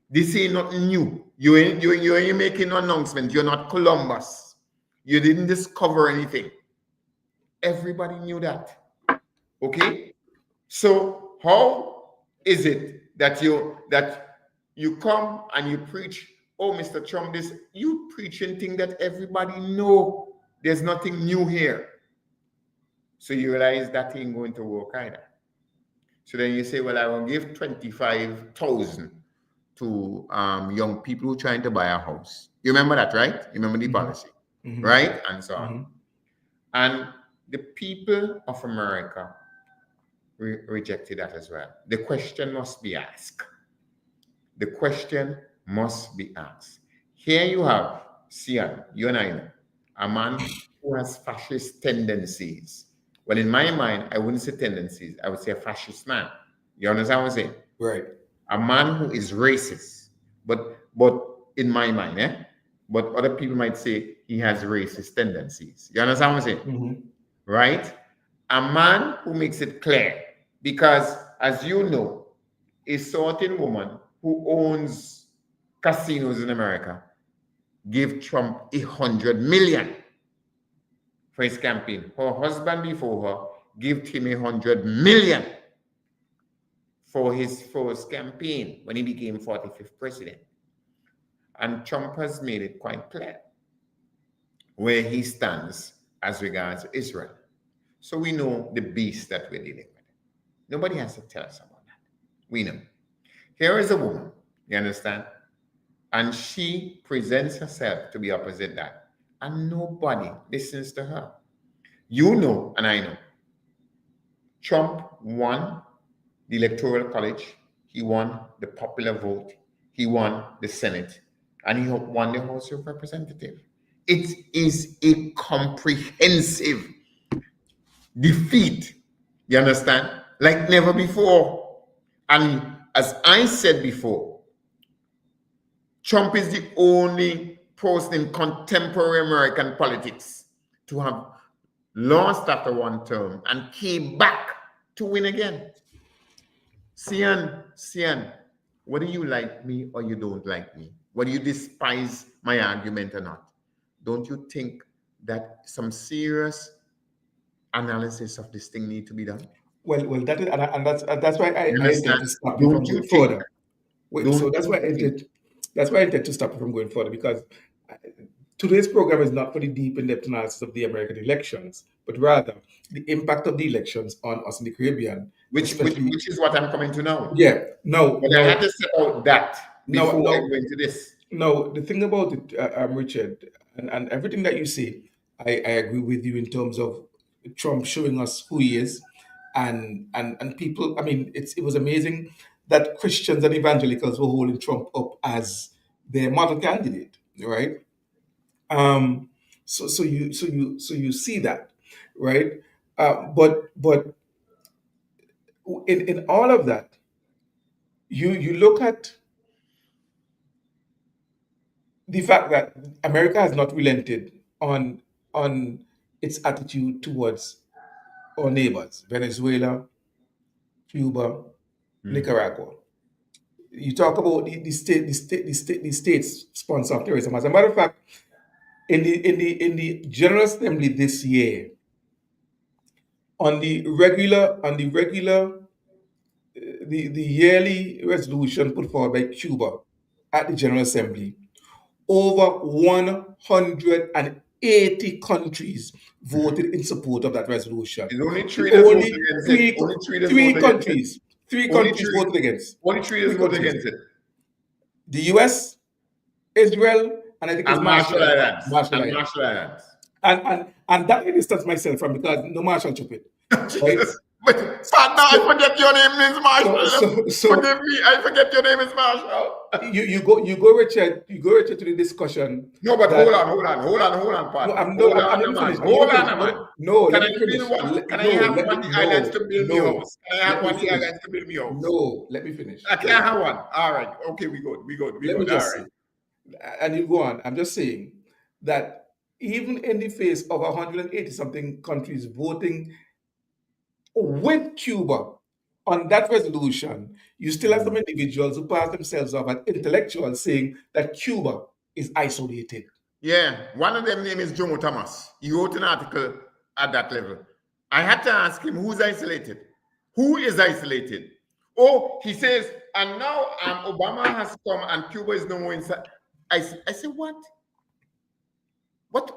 [SPEAKER 2] This ain't nothing new. You ain't making no announcement. You're not Columbus. You didn't discover anything. Everybody knew that. Okay? So how is it that you come and you preach, oh, Mr. Trump, this, you preaching thing that everybody know. There's nothing new here. So you realize that ain't going to work either. So then you say, well, I will give 25,000 to young people who are trying to buy a house. You remember that, right? You remember the policy, right? And so on. And the people of America rejected that as well. The question must be asked. The question must be asked. Here you have, Sian, you and I know, a man who has fascist tendencies. Well, in my mind, I wouldn't say tendencies. I would say a fascist man. You understand what I'm saying?
[SPEAKER 1] Right.
[SPEAKER 2] A man who is racist. But in my mind, but other people might say he has racist tendencies. You understand what I'm saying? Right? A man who makes it clear. Because, as you know, a certain woman who owns casinos in America gave Trump $100 million for his campaign. Her husband before her gave him $100 million for his first campaign when he became 45th president. And Trump has made it quite clear where he stands as regards Israel. So we know the beast that we're dealing with. Nobody has to tell us about that. We know. Here is a woman, you understand? And she presents herself to be opposite that. And nobody listens to her. You know, and I know, Trump won the Electoral College. He won the popular vote. He won the Senate. And he won the House of Representatives. It is a comprehensive defeat. You understand? Like never before. And as I said before, Trump is the only person in contemporary American politics to have lost after one term and came back to win again. Sian, whether you like me or you don't like me, whether you despise my argument or not, don't you think that some serious analysis of this thing need to be done?
[SPEAKER 1] Well, that is, and that's why I intend to stop you from
[SPEAKER 2] Don't you
[SPEAKER 1] going
[SPEAKER 2] think
[SPEAKER 1] further. Wait, so that's why I intend to stop you from going further, because today's program is not for the deep in-depth analysis of the American elections, but rather the impact of the elections on us in the Caribbean.
[SPEAKER 2] which is what I'm coming to now.
[SPEAKER 1] Yeah, no.
[SPEAKER 2] But I had to set out that before I go into this.
[SPEAKER 1] No, the thing about it, Richard, and everything that you say, I agree with you in terms of Trump showing us who he is, and people. I mean, it was amazing that Christians and evangelicals were holding Trump up as their model candidate, right? So you see that, right? But in all of that, you look at the fact that America has not relented on its attitude towards our neighbors, Venezuela, Cuba,
[SPEAKER 2] Mm.
[SPEAKER 1] Nicaragua. You talk about the states sponsor of terrorism. As a matter of fact, in the General Assembly this year, the yearly resolution put forward by Cuba at the General Assembly, over 180 countries voted in support of that resolution.
[SPEAKER 2] It's only
[SPEAKER 1] The
[SPEAKER 2] three that voted
[SPEAKER 1] only
[SPEAKER 2] against it.
[SPEAKER 1] three
[SPEAKER 2] Only three that
[SPEAKER 1] three
[SPEAKER 2] voted against it.
[SPEAKER 1] countries three
[SPEAKER 2] Only
[SPEAKER 1] countries
[SPEAKER 2] three.
[SPEAKER 1] voted against.
[SPEAKER 2] Only three that
[SPEAKER 1] Three
[SPEAKER 2] voted
[SPEAKER 1] countries:
[SPEAKER 2] against it.
[SPEAKER 1] the U.S., Israel, and I think it's
[SPEAKER 2] And Marshall
[SPEAKER 1] Marshall
[SPEAKER 2] Islands.
[SPEAKER 1] Marshall
[SPEAKER 2] And
[SPEAKER 1] Islands.
[SPEAKER 2] Marshall Islands.
[SPEAKER 1] And that I distance myself from, because no Marshall took it. Right?
[SPEAKER 2] But partner, I forget your name is Marshall.
[SPEAKER 1] So
[SPEAKER 2] Forgive me, I forget your name is Marshall.
[SPEAKER 1] you go, Richard, to the discussion.
[SPEAKER 2] No, but
[SPEAKER 1] that-
[SPEAKER 2] hold on, partner.
[SPEAKER 1] I'm
[SPEAKER 2] Hold
[SPEAKER 1] not
[SPEAKER 2] on,
[SPEAKER 1] let me
[SPEAKER 2] man.
[SPEAKER 1] finish.
[SPEAKER 2] Hold
[SPEAKER 1] Let me
[SPEAKER 2] on,
[SPEAKER 1] finish.
[SPEAKER 2] man.
[SPEAKER 1] No,
[SPEAKER 2] Can
[SPEAKER 1] let
[SPEAKER 2] I
[SPEAKER 1] me finish.
[SPEAKER 2] build one? Can I
[SPEAKER 1] No,
[SPEAKER 2] have
[SPEAKER 1] let
[SPEAKER 2] one
[SPEAKER 1] me-
[SPEAKER 2] of the islands to build me
[SPEAKER 1] no,
[SPEAKER 2] house? Can I
[SPEAKER 1] let
[SPEAKER 2] have
[SPEAKER 1] me
[SPEAKER 2] one of the
[SPEAKER 1] finish.
[SPEAKER 2] islands to build me house?
[SPEAKER 1] No, let me finish.
[SPEAKER 2] I can't have one. All right. Okay, we good.
[SPEAKER 1] Let me
[SPEAKER 2] All
[SPEAKER 1] just
[SPEAKER 2] right.
[SPEAKER 1] say, and you go on. I'm just saying that even in the face of 180 something countries voting with Cuba on that resolution, you still have some individuals who pass themselves off as intellectuals saying that Cuba is isolated.
[SPEAKER 2] Yeah, one of them name is Jomo Thomas. He wrote an article at that level. I had to ask him who's isolated. Who is isolated? Oh, he says, and now Obama has come and Cuba is no more inside. I said, what? What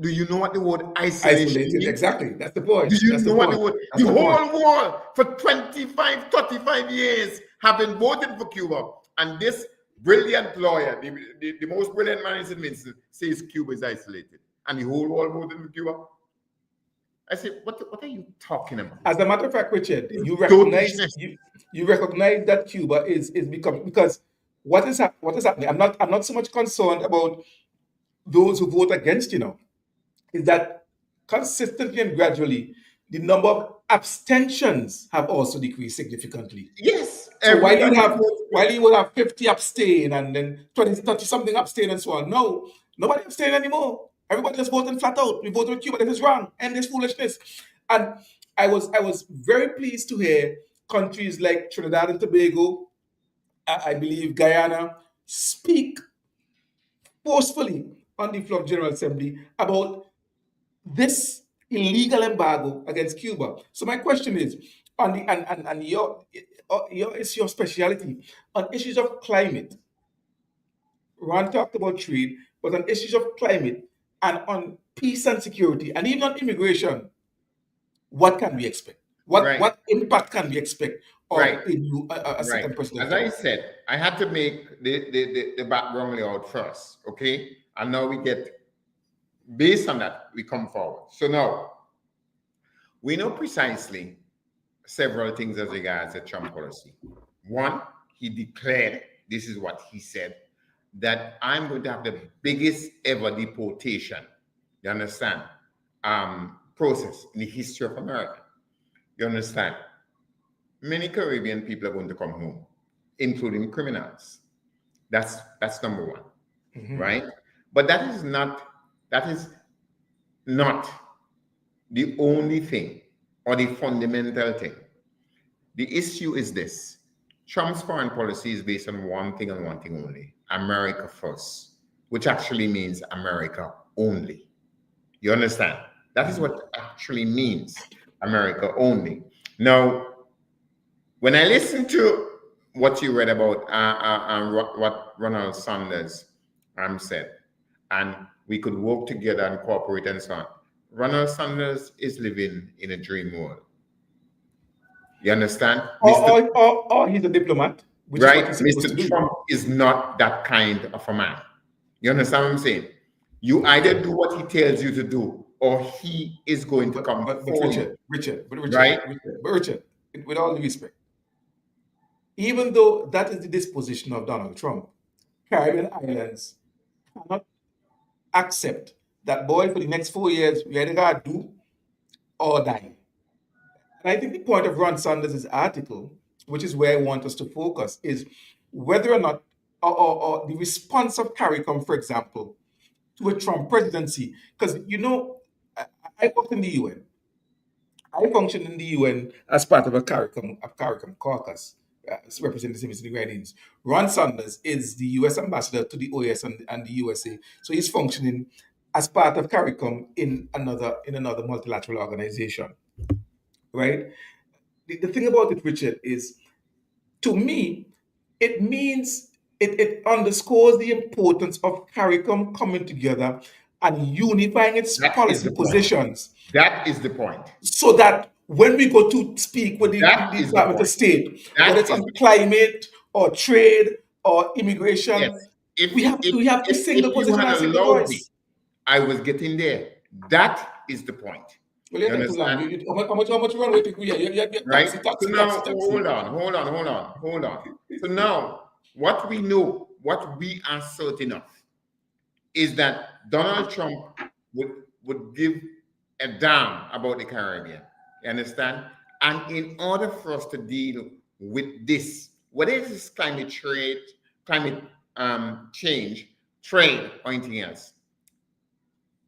[SPEAKER 2] do you know what the word isolation
[SPEAKER 1] Isolated,
[SPEAKER 2] means?
[SPEAKER 1] exactly. That's the point.
[SPEAKER 2] Do you
[SPEAKER 1] That's
[SPEAKER 2] know what the word?
[SPEAKER 1] That's
[SPEAKER 2] The
[SPEAKER 1] the point.
[SPEAKER 2] whole world for 25, 35 years have been voting for Cuba. And this brilliant lawyer, the most brilliant man in St. Vincent, says Cuba is isolated. And the whole world voted for Cuba. I said, what are you talking about?
[SPEAKER 1] As a matter of fact, Richard, you
[SPEAKER 2] Dotishness.
[SPEAKER 1] recognize that Cuba is becoming, because what is happening? I'm not so much concerned about those who vote against, is that consistently and gradually the number of abstentions have also decreased significantly.
[SPEAKER 2] Yes.
[SPEAKER 1] So while
[SPEAKER 2] everybody
[SPEAKER 1] you will have 50 abstain and then 20, 30 something abstain and so on, no, nobody abstain anymore. Everybody just voting flat out. We voted with Cuba. This is wrong. End this foolishness. And I was very pleased to hear countries like Trinidad and Tobago, I believe Guyana, speak forcefully on the floor of General Assembly about this illegal embargo against Cuba. So my question is, on the and your it's your specialty on issues of climate. Ron talked about trade, but on issues of climate and on peace and security, and even on immigration, what can we expect?
[SPEAKER 2] Right.
[SPEAKER 1] What impact can we expect of
[SPEAKER 2] Right.
[SPEAKER 1] a second
[SPEAKER 2] Right.
[SPEAKER 1] president?
[SPEAKER 2] As I said, I had to make the background layout first, okay? And now we get, based on that, we come forward. So now, we know precisely several things as regards the Trump policy. One, he declared, this is what he said, that I'm going to have the biggest ever deportation, you understand, process in the history of America. You understand? Many Caribbean people are going to come home, including criminals. That's number one, right? But that is not the only thing or the fundamental thing. The issue is this: Trump's foreign policy is based on one thing and one thing only: America first, which actually means America only. You understand? That is what actually means America only. Now, when I listen to what you read about what Ronald Sanders said, and we could work together and cooperate and so on, Ronald Sanders is living in a dream world. You understand?
[SPEAKER 1] Or he's a diplomat, which is what
[SPEAKER 2] Right?
[SPEAKER 1] he's supposed to
[SPEAKER 2] Mr.
[SPEAKER 1] do.
[SPEAKER 2] Trump is not that kind of a man. You understand what I'm saying? You either do what he tells you to do, or he is going to come
[SPEAKER 1] But
[SPEAKER 2] for you.
[SPEAKER 1] Richard,
[SPEAKER 2] Right?
[SPEAKER 1] Richard, with all due respect, even though that is the disposition of Donald Trump, Caribbean islands cannot accept that, boy, for the next 4 years, we either gotta do or die. And I think the point of Ron Sanders' article, which is where I want us to focus, is whether or not or the response of CARICOM, for example, to a Trump presidency. Because, I, I worked in the UN. I functioned in the UN as part of a CARICOM caucus, representing the Civil Grenadians. Ron Sanders is the US ambassador to the OAS and the USA. So he's functioning as part of CARICOM in another multilateral organization, right? The thing about it, Richard, is, to me, it means it underscores the importance of CARICOM coming together and unifying its
[SPEAKER 2] That is
[SPEAKER 1] policy
[SPEAKER 2] the point.
[SPEAKER 1] positions,
[SPEAKER 2] That is the point.
[SPEAKER 1] so that when we go to speak with the
[SPEAKER 2] That is the
[SPEAKER 1] Department of
[SPEAKER 2] point.
[SPEAKER 1] State, whether
[SPEAKER 2] That
[SPEAKER 1] it's
[SPEAKER 2] is
[SPEAKER 1] on
[SPEAKER 2] the
[SPEAKER 1] climate or trade or
[SPEAKER 2] yes.
[SPEAKER 1] immigration,
[SPEAKER 2] If
[SPEAKER 1] we have
[SPEAKER 2] if
[SPEAKER 1] we have to
[SPEAKER 2] if
[SPEAKER 1] single
[SPEAKER 2] if you
[SPEAKER 1] position
[SPEAKER 2] had
[SPEAKER 1] and single
[SPEAKER 2] allowed me,
[SPEAKER 1] voice.
[SPEAKER 2] I was getting there. That is the point.
[SPEAKER 1] Well, you're
[SPEAKER 2] You
[SPEAKER 1] not too long.
[SPEAKER 2] understand?
[SPEAKER 1] How much runway think we are? You
[SPEAKER 2] Right? So now,
[SPEAKER 1] taxi.
[SPEAKER 2] hold on. So now, what we are certain of, is that Donald Trump would give a damn about the Caribbean. You understand? And in order for us to deal with this, whether it is climate change, trade, or anything else,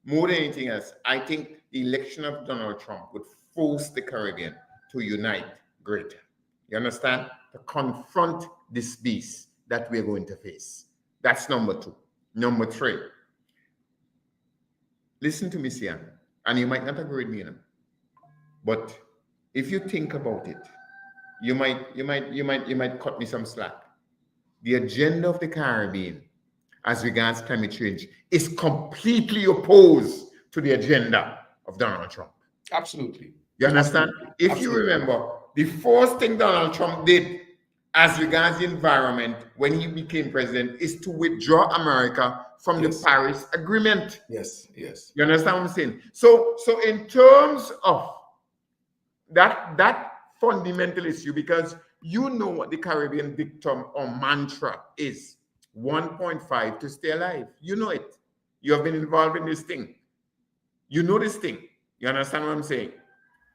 [SPEAKER 2] more than anything else, I think the election of Donald Trump would force the Caribbean to unite greater. You understand? To confront this beast that we're going to face. That's number two. Number three, listen to me, Sian, and you might not agree with me, but if you think about it, you might cut me some slack. The agenda of the Caribbean as regards climate change is completely opposed to the agenda of Donald Trump.
[SPEAKER 1] Absolutely.
[SPEAKER 2] You understand? If you
[SPEAKER 1] Absolutely.
[SPEAKER 2] remember, the first thing Donald Trump did as regards the environment when he became president is to withdraw America from
[SPEAKER 1] Yes.
[SPEAKER 2] the Paris Agreement.
[SPEAKER 1] Yes.
[SPEAKER 2] You understand what I'm saying? So in terms of that fundamental issue, because you know what the Caribbean dictum or mantra is: 1.5 to stay alive. You know it. You have been involved in this thing. You know this thing. You understand what I'm saying?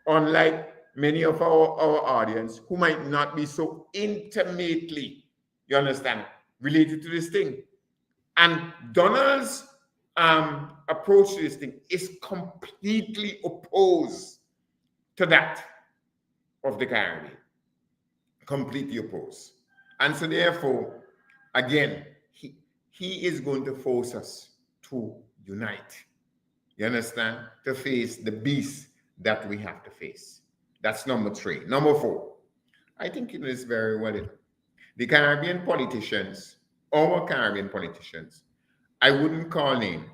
[SPEAKER 2] Unlike many of our audience who might not be so intimately, you understand, related to this thing. And Donald's approach to this thing is completely opposed to that of the Caribbean. Completely opposed. And so therefore, again, he is going to force us to unite. You understand? To face the beast that we have to face. That's number three. Number four, I think you know this very well. The Caribbean politicians, our Caribbean politicians, I wouldn't call name.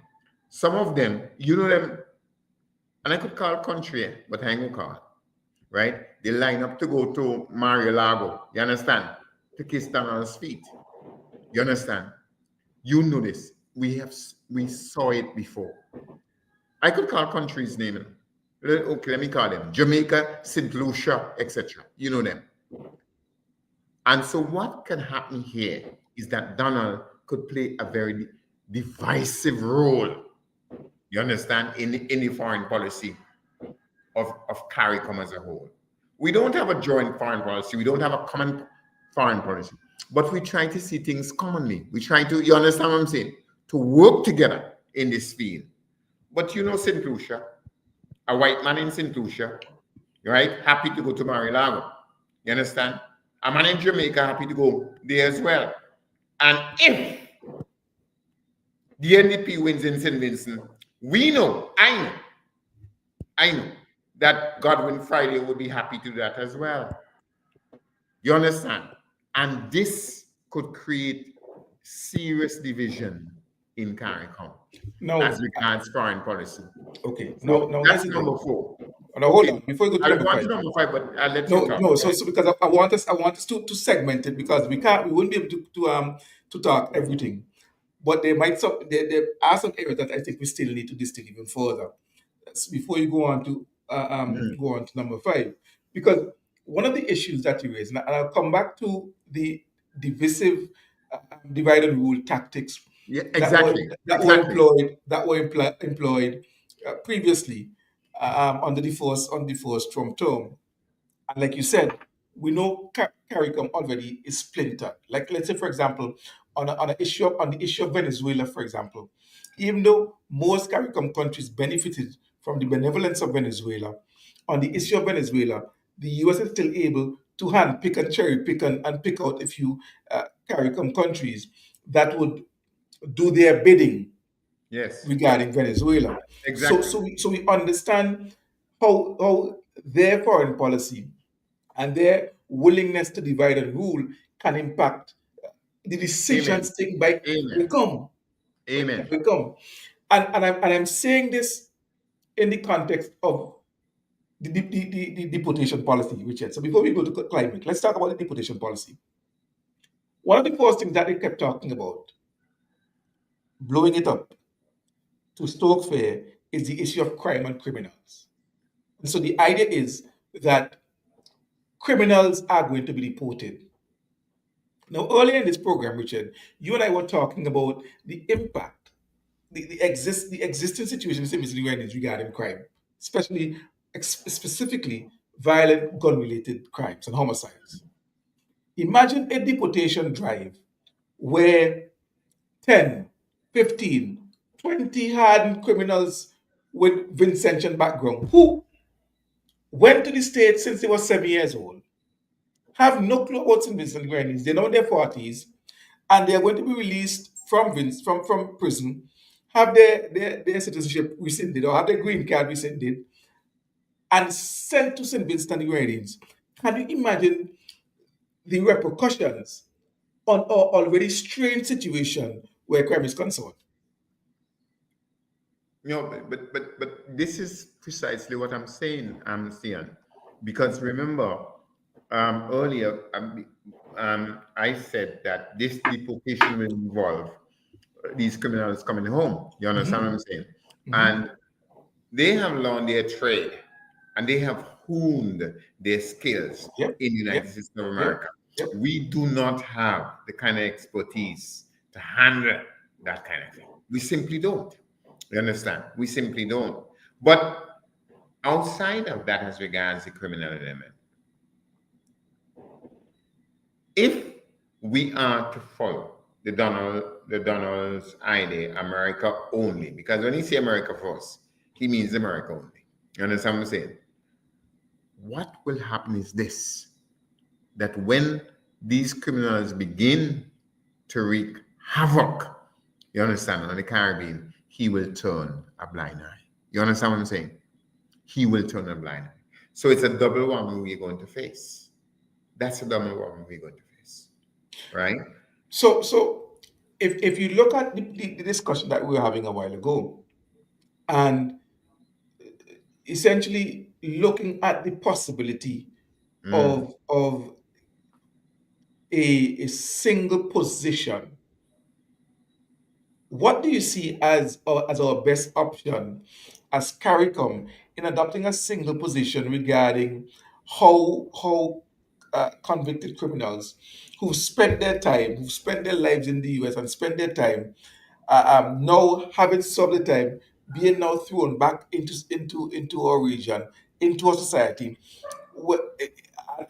[SPEAKER 2] Some of them, you know them, and I could call country, but I ain't gonna call. Right? They line up to go to Mar-a-Lago. You understand? To kiss Donald's feet. You understand? You know this. We saw it before. I could call countries' name. Okay, let me call them Jamaica, St. Lucia, etc. You know them. And so what can happen here is that Donald could play a very divisive role, you understand, in the foreign policy of CARICOM as a whole. We don't have a joint foreign policy. We don't have a common foreign policy. But we try to see things commonly. We try to, you understand what I'm saying? To work together in this field. But you know St. Lucia, a white man in St. Lucia, right? Happy to go to Mar-a-Lago. You understand? A man in Jamaica happy to go there as well. And if the NDP wins in St. Vincent, we know, I know that Godwin Friday would be happy to do that as well. You understand? And this could create serious division in CARICOM as regards foreign policy.
[SPEAKER 1] Okay.
[SPEAKER 2] So
[SPEAKER 1] Now
[SPEAKER 2] that's number four.
[SPEAKER 1] Now hold on before you go to
[SPEAKER 2] I
[SPEAKER 1] number
[SPEAKER 2] want
[SPEAKER 1] five.
[SPEAKER 2] to number five, but I'll let you talk.
[SPEAKER 1] No. So because I want us to segment it, because we wouldn't be able to talk everything, but there are some areas that I think we still need to distill even further. That's before you go on to number five, because one of the issues that you raised, and I'll come back to the divisive, divide and rule tactics.
[SPEAKER 2] Yeah, exactly.
[SPEAKER 1] That were employed previously under the first Trump term. And like you said, we know CARICOM already is splintered. Like, let's say, for example, on the issue of Venezuela, for example, even though most CARICOM countries benefited from the benevolence of Venezuela, on the issue of Venezuela, the US is still able to hand pick and cherry pick and pick out a few CARICOM countries that would do their bidding
[SPEAKER 2] Yes,
[SPEAKER 1] regarding Venezuela.
[SPEAKER 2] exactly.
[SPEAKER 1] So we understand how their foreign policy and their willingness to divide and rule can impact the
[SPEAKER 2] Amen.
[SPEAKER 1] decisions taken by
[SPEAKER 2] Amen.
[SPEAKER 1] CARICOM.
[SPEAKER 2] Amen.
[SPEAKER 1] CARICOM. And I'm saying this in the context of the deportation policy, Richard. So before we go to climate, let's talk about the deportation policy. One of the first things that they kept talking about, blowing it up to stoke fear, is the issue of crime and criminals. And so the idea is that criminals are going to be deported. Now, earlier in this program, Richard, you and I were talking about the impact, the existing situation in St. Vincent regarding crime, especially specifically violent gun-related crimes and homicides. Imagine a deportation drive where 10, 15, 20 hardened criminals with Vincentian background who went to the States since they were 7 years old, have no clue about St. Vincent and Grenadines, they're now in their 40s, and they're going to be released from prison, have their citizenship rescinded or have their green card rescinded, and sent to St. Vincent and Grenadines. Can you imagine the repercussions on our already strained situation where crime is concerned?
[SPEAKER 2] But this is precisely what I'm saying, Sian, because remember, earlier, I said that this deportation will involve these criminals coming home. You understand what I'm saying? And they have learned their trade and they have honed their skills
[SPEAKER 1] Yep.
[SPEAKER 2] in the United
[SPEAKER 1] Yep.
[SPEAKER 2] States of America.
[SPEAKER 1] Yep.
[SPEAKER 2] We do not have the kind of expertise to handle that kind of thing. We simply don't. You understand? We simply don't. But outside of that, as regards the criminal element, if we are to follow the Donald's idea, America only, because when he say America first, he means America only. You understand what I'm saying? What will happen is this, that when these criminals begin to wreak havoc, you understand, on the Caribbean, he will turn a blind eye. You understand what I'm saying? He will turn a blind eye. So it's a double whammy we're going to face. That's a double whammy we're going to face, right?
[SPEAKER 1] So if you look at the discussion that we were having a while ago, and essentially looking at the possibility of a single position, what do you see as our best option as CARICOM in adopting a single position regarding how convicted criminals who've spent their lives in the US and spent their time now having served the time, being now thrown back into our region, into our society,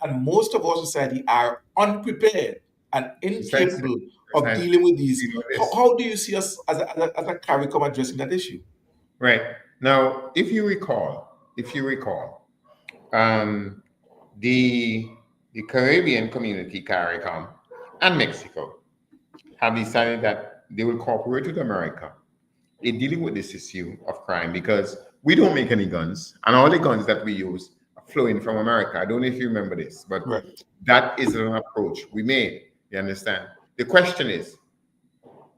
[SPEAKER 1] and most of our society are unprepared and
[SPEAKER 2] Precisely.
[SPEAKER 1] incapable of
[SPEAKER 2] Precisely.
[SPEAKER 1] dealing with these.
[SPEAKER 2] You know this.
[SPEAKER 1] How do you see us as a CARICOM addressing that issue?
[SPEAKER 2] Right. Now, if you recall, the Caribbean community, CARICOM, and Mexico have decided that they will cooperate with America in dealing with this issue of crime, because we don't make any guns, and all the guns that we use are flowing from America. I don't know if you remember this, but
[SPEAKER 1] Right.
[SPEAKER 2] that is an approach we made. You understand? The question is,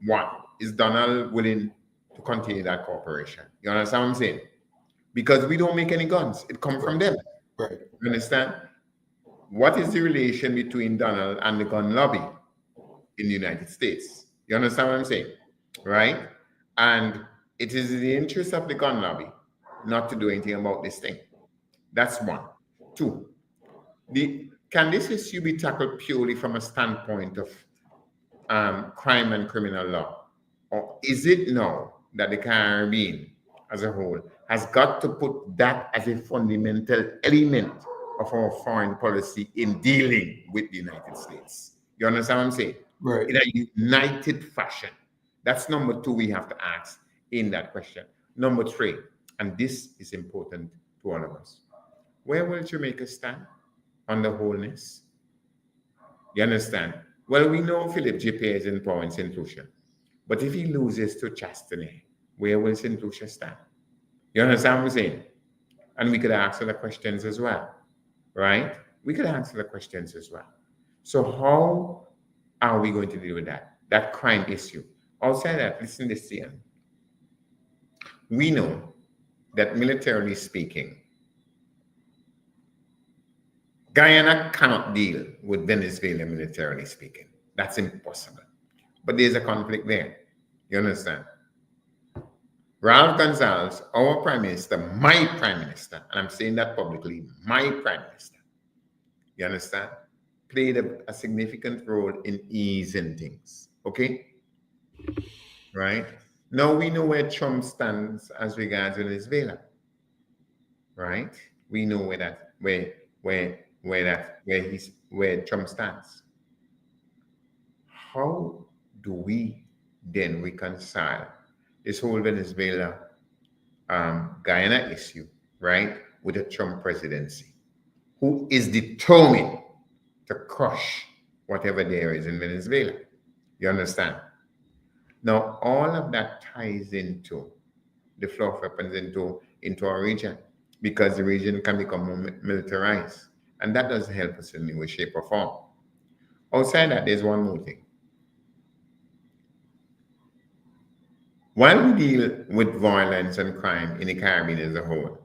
[SPEAKER 2] one, is Donald willing to continue that cooperation? You understand what I'm saying? Because we don't make any guns. It comes from them.
[SPEAKER 1] Right.
[SPEAKER 2] You understand? What is the relation between Donald and the gun lobby in the United States? You understand what I'm saying? Right? And it is in the interest of the gun lobby not to do anything about this thing. That's one. Two, can this issue be tackled purely from a standpoint of crime and criminal law? Or is it now that the Caribbean as a whole has got to put that as a fundamental element of our foreign policy in dealing with the United States? You understand what I'm saying?
[SPEAKER 1] Right.
[SPEAKER 2] in a united fashion? That's number two we have to ask in that question. Number three, and this is important to all of us. Where will Jamaica stand on the wholeness? You understand? Well, we know Philip J.P. is in power in St. Lucia. But if he loses to Chastanet, where will St. Lucia stand? You understand what I'm saying? And we could answer the questions as well, right? We could answer the questions as well. So how are we going to deal with that? That crime issue. Outside that, listen to this, Ian. We know that militarily speaking, Guyana cannot deal with Venezuela militarily speaking. That's impossible. But there's a conflict there. You understand? Ralph Gonzalez, our prime minister, my prime minister, and I'm saying that publicly, my prime minister, you understand, played a significant role in easing things. Okay? Right? Now we know where Trump stands as regards Venezuela. Right? We know where Trump stands. How do we then reconcile this whole Venezuela Guyana issue, right, with the Trump presidency, who is determined to crush whatever there is in Venezuela? You understand? Now, all of that ties into the flow of weapons into our region, because the region can become more militarized. And that doesn't help us in any way, shape, or form. Outside that, there's one more thing. While we deal with violence and crime in the Caribbean as a whole,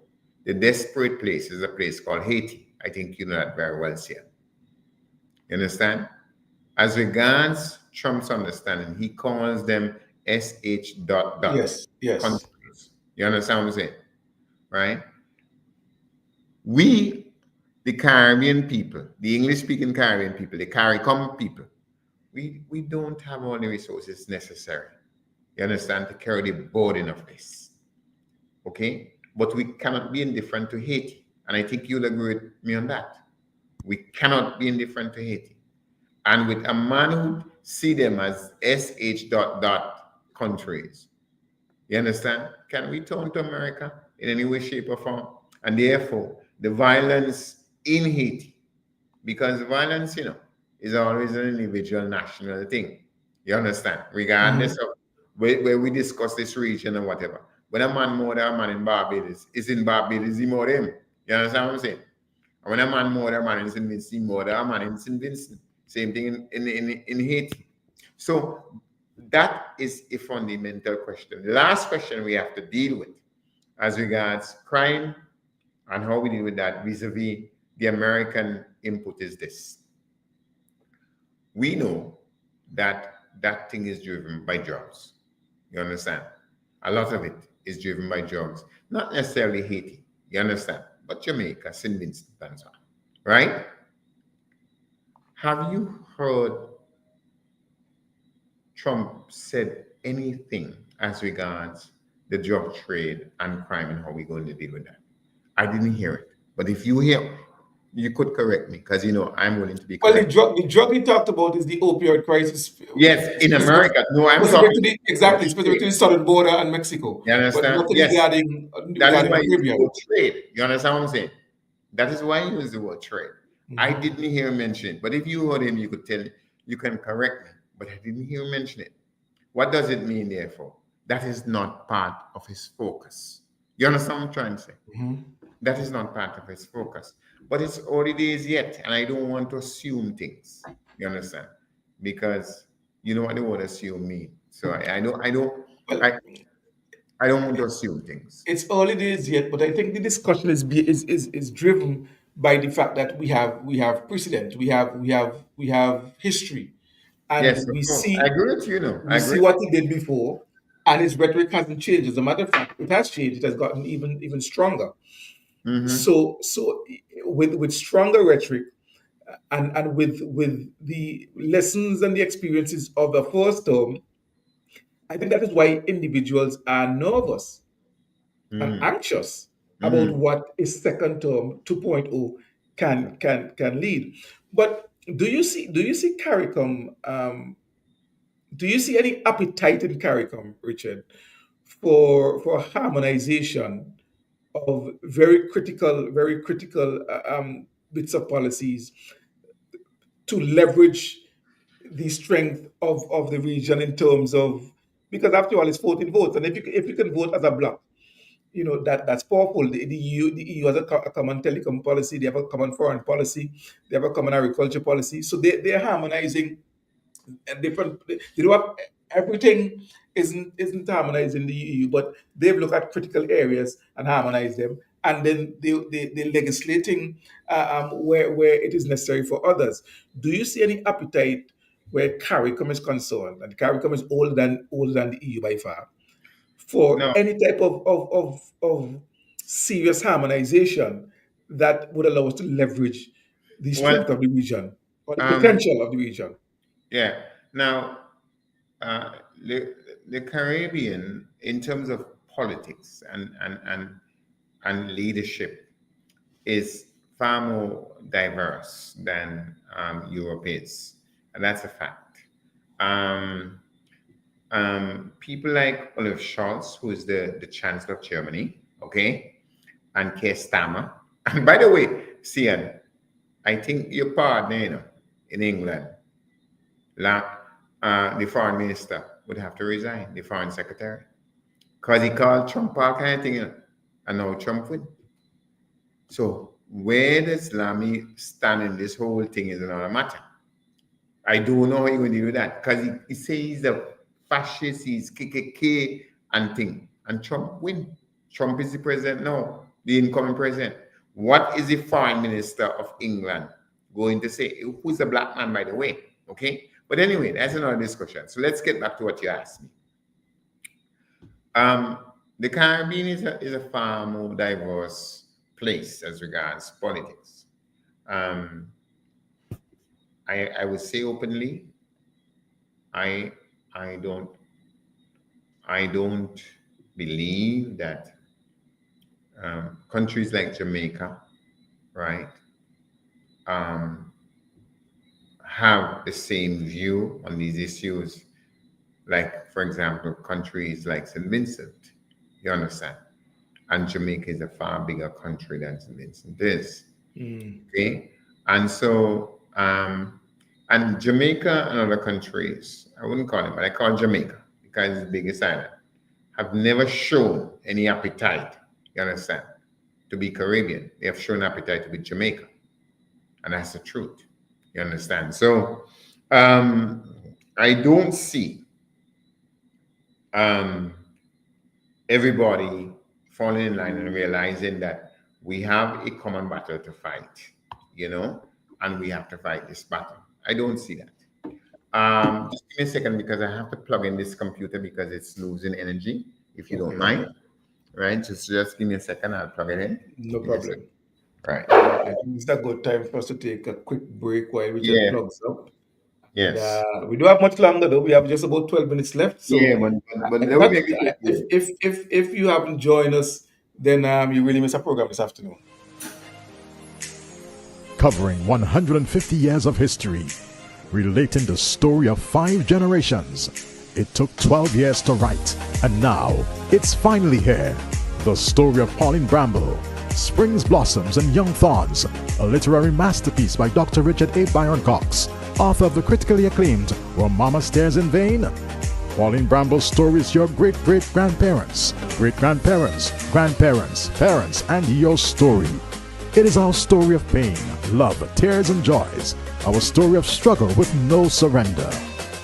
[SPEAKER 2] the desperate place is a place called Haiti. I think you know that very well, Sia. You understand? As regards Trump's understanding, he calls them SH dot dot
[SPEAKER 1] Yes. Yes.
[SPEAKER 2] countries. You understand what I'm saying? Right? We, the Caribbean people, the English-speaking Caribbean people, the CARICOM people, we don't have all the resources necessary, you understand, to carry the burden of this. Okay? But we cannot be indifferent to Haiti. And I think you'll agree with me on that. We cannot be indifferent to Haiti. And with a man who see them as SH dot dot countries, you understand? Can we turn to America in any way, shape, or form? And therefore, the violence in Haiti, because violence, is always an individual national thing. You understand? Regardless of where we discuss this region or whatever. When a man murder a man in Barbados, is in Barbados, he murder him. You understand what I'm saying? And when a man murder a man in St. Vincent, he murder a man in St. Vincent. Same thing in Haiti. So that is a fundamental question. The last question we have to deal with as regards crime and how we deal with that vis-a-vis the American input is this. We know that that thing is driven by drugs. You understand? A lot of it is driven by drugs. Not necessarily Haiti, you understand? But Jamaica, St. Vincent, and so on. Right? Have you heard Trump said anything as regards the drug trade and crime and how we're going to deal with that? I didn't hear it. But if you hear, you could correct me, because I'm willing to be
[SPEAKER 1] Well,
[SPEAKER 2] corrected.
[SPEAKER 1] the drug he talked about is the opioid crisis.
[SPEAKER 2] Yes, in America. No, I'm
[SPEAKER 1] Specific
[SPEAKER 2] talking.
[SPEAKER 1] to specific to the southern border and Mexico.
[SPEAKER 2] You understand?
[SPEAKER 1] But nothing
[SPEAKER 2] Yes.
[SPEAKER 1] regarding
[SPEAKER 2] That is why
[SPEAKER 1] the
[SPEAKER 2] you use the
[SPEAKER 1] Caribbean.
[SPEAKER 2] word trade. You understand what I'm saying? That is why you use the word trade. I didn't hear him mention it. But if you heard him, you could tell, you can correct me. But I didn't hear him mention it. What does it mean, therefore? That is not part of his focus. You understand what I'm trying to say? That is not part of his focus. But it's early days yet, and I don't want to assume things. You understand? Because you know what the word assume means. So I don't want to assume things.
[SPEAKER 1] It's early days yet, but I think the discussion is driven by the fact that we have precedent, we have history, and
[SPEAKER 2] Yes, of
[SPEAKER 1] we
[SPEAKER 2] course.
[SPEAKER 1] see
[SPEAKER 2] I agree with you. I
[SPEAKER 1] we see
[SPEAKER 2] agree.
[SPEAKER 1] what he did before, and his rhetoric hasn't changed. As a matter of fact, it has changed. It has gotten even stronger. So with stronger rhetoric and with the lessons and the experiences of the first term, I think that is why individuals are nervous and anxious about what a second term 2.0 can lead. But do you see CARICOM Do you see any appetite in CARICOM, Richard, for harmonization of very critical bits of policies to leverage the strength of the region in terms of, because after all it's 14 votes, and if you can vote as a bloc, that's powerful. The EU has a common telecom policy, they have a common foreign policy, they have a common agriculture policy, so they're harmonizing and different. They do have everything isn't harmonized in the EU, but they've looked at critical areas and harmonized them, and then they're legislating where it is necessary for others. Do you see any appetite where CARICOM is concerned, and CARICOM is older than the EU by far, for
[SPEAKER 2] No.
[SPEAKER 1] any type of serious harmonization that would allow us to leverage the strength
[SPEAKER 2] Well,
[SPEAKER 1] of the region or the
[SPEAKER 2] um,
[SPEAKER 1] potential of the region?
[SPEAKER 2] yeah. Now, uh, the Caribbean, in terms of politics and leadership, is far more diverse than Europe is, and that's a fact. Um, People like Olaf Scholz, who is the Chancellor of Germany, okay, and Keir Starmer. And by the way, Sian, I think your partner, in England, the foreign minister would have to resign, the foreign secretary, because he called Trump all kind of thing, and now Trump win. So where does Lamy stand in this whole thing is another matter. I don't know how you're going to do that, because he says he's a fascist, he's KKK and thing. And Trump win. Trump is the president now, the incoming president. What is the foreign minister of England going to say? Who's a black man, by the way? Okay. But anyway, that's another discussion. So let's get back to what you asked me. The Caribbean is a far more diverse place as regards politics. I would say openly, I I don't I don't believe that countries like Jamaica, right, um, have the same view on these issues. Like, for example, countries like St. Vincent, you understand? And Jamaica is a far bigger country than St. Vincent is.
[SPEAKER 1] Mm.
[SPEAKER 2] Okay. And so, and Jamaica and other countries, I wouldn't call it, but I call Jamaica because it's the biggest island, have never shown any appetite, you understand, to be Caribbean. They have shown appetite to be Jamaica. And that's the truth. You understand? So I don't see um, everybody falling in line and realizing that we have a common battle to fight, and we have to fight this battle. I don't see that. Just give me a second because I have to plug in this computer because it's losing energy, if you don't
[SPEAKER 1] Okay,
[SPEAKER 2] mind. Right? Just give me a second, I'll plug it in.
[SPEAKER 1] no
[SPEAKER 2] Give me a second.
[SPEAKER 1] problem.
[SPEAKER 2] Right.
[SPEAKER 1] I think it's a good time for us to take a quick break while Richard
[SPEAKER 2] Yeah.
[SPEAKER 1] plugs up. And,
[SPEAKER 2] Yes.
[SPEAKER 1] we don't have much longer though. We have just about 12 minutes left. So
[SPEAKER 2] Yeah, but
[SPEAKER 1] in
[SPEAKER 2] let me
[SPEAKER 1] fact,
[SPEAKER 2] make it quick.
[SPEAKER 1] if you haven't joined us, then you really miss a program this afternoon.
[SPEAKER 3] Covering 150 years of history, relating the story of 5 generations. It took 12 years to write, and now it's finally here. The story of Pauline Bramble, Springs, Blossoms, and Young Thorns, a literary masterpiece by Dr. Richard A. Byron Cox, author of the critically acclaimed Where Mama Stares in Vain. Pauline Bramble's story is your great-great-grandparents, great-grandparents, grandparents, parents, and your story. It is our story of pain, love, tears, and joys, our story of struggle with no surrender.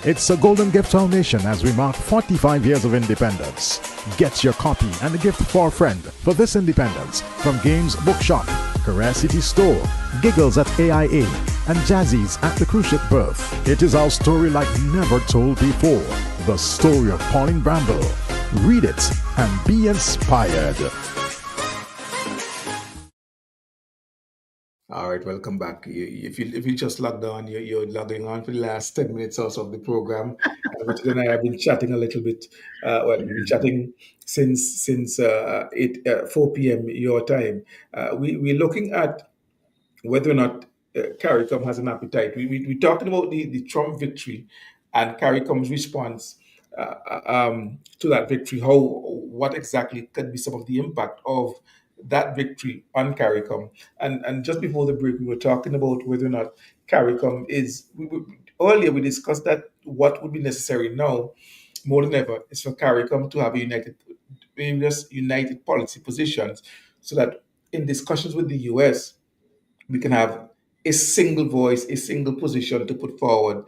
[SPEAKER 3] It's a golden gift to our nation as we mark 45 years of independence. Get your copy and a gift for a friend for this independence from Games Bookshop, Career City Store, Giggles at AIA, and Jazzy's at the Cruise Ship Berth. It is our story like never told before. The story of Pauline Bramble. Read it and be inspired.
[SPEAKER 1] All right, welcome back. If you just logged on, you're logging on for the last 10 minutes or so of the program. Richard and I have been chatting a little bit. We've been chatting since 4 p.m. your time. We're looking at whether or not CARICOM has an appetite. We're talking about the Trump victory and CARICOM's response to that victory. What exactly could be some of the impact of that victory on CARICOM? And just before the break, we were talking about whether or not CARICOM is. Earlier, we discussed that what would be necessary now more than ever is for CARICOM to have various united policy positions, so that in discussions with the US, we can have a single voice, a single position to put forward.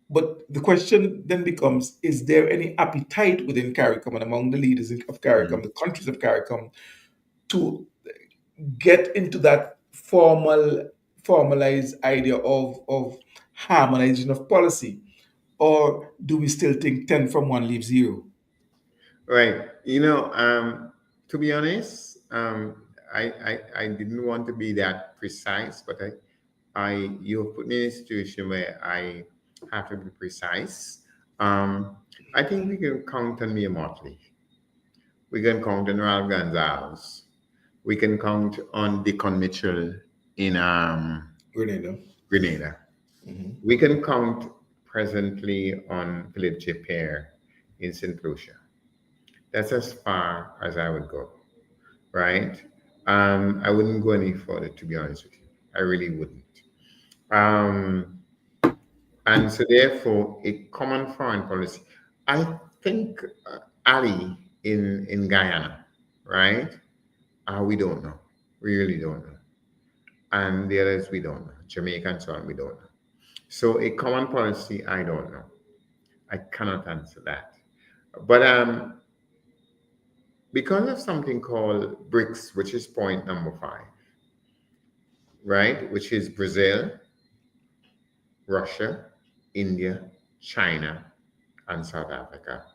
[SPEAKER 1] But the question then becomes, is there any appetite within CARICOM and among the leaders of CARICOM, the countries of CARICOM, to get into that formalized idea of harmonization of policy? Or do we still think 10 from 1 leaves 0?
[SPEAKER 2] Right. To be honest, I didn't want to be that precise, but you put me in a situation where I have to be precise. I think we can count on Mia Motley. We can count on Ralph Gonzalez. We can count on Deacon Mitchell in
[SPEAKER 1] Grenada.
[SPEAKER 2] Grenada. We can count presently on Philip J. Pear in St. Lucia. That's as far as I would go, right? I wouldn't go any further, to be honest with you. I really wouldn't. And so, therefore, a common foreign policy. I think Ali in Guyana, right? We don't know. We really don't know. And the others, we don't know. Jamaica and so on, we don't know. So, a common policy, I don't know. I cannot answer that. But because of something called BRICS, which is point number 5, right? Which is Brazil, Russia, India, China, and South Africa.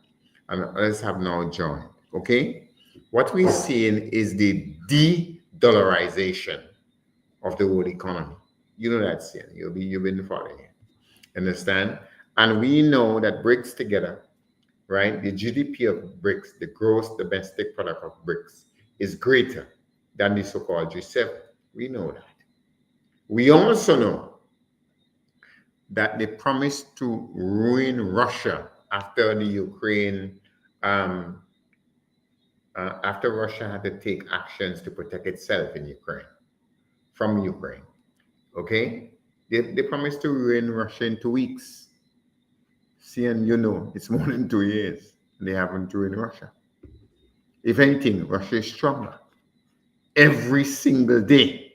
[SPEAKER 2] And others have now joined. Okay? What we're seeing is the de-dollarization of the world economy. You know that, Sian. You've been following it. Understand? And we know that BRICS together, right? The GDP of BRICS, the gross domestic product of BRICS, is greater than the so-called G7. We know that. We also know that they promised to ruin Russia after the Ukraine, after Russia had to take actions to protect itself in Ukraine, from Ukraine. Okay? They promised to ruin Russia in 2 weeks. See, and you know, it's more than 2 years. They haven't ruined Russia. If anything, Russia is stronger. Every single day,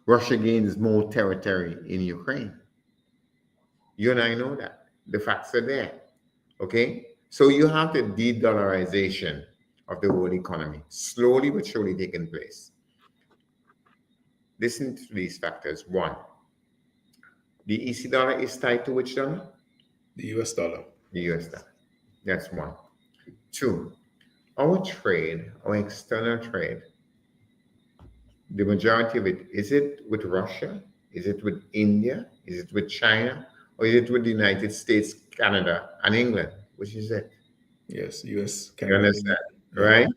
[SPEAKER 2] Russia gains more territory in Ukraine. You and I know that. The facts are there. Okay? So you have the de-dollarization of the world economy, slowly but surely taking place. Listen to these factors. 1, the EC dollar is tied to which dollar?
[SPEAKER 1] The US dollar.
[SPEAKER 2] The US dollar. That's 1. 2, our trade, our external trade, the majority of it, is it with Russia? Is it with India? Is it with China? Or is it with the United States, Canada, and England? Which is it?
[SPEAKER 1] Yes, US,
[SPEAKER 2] You
[SPEAKER 1] Canada.
[SPEAKER 2] understand, right?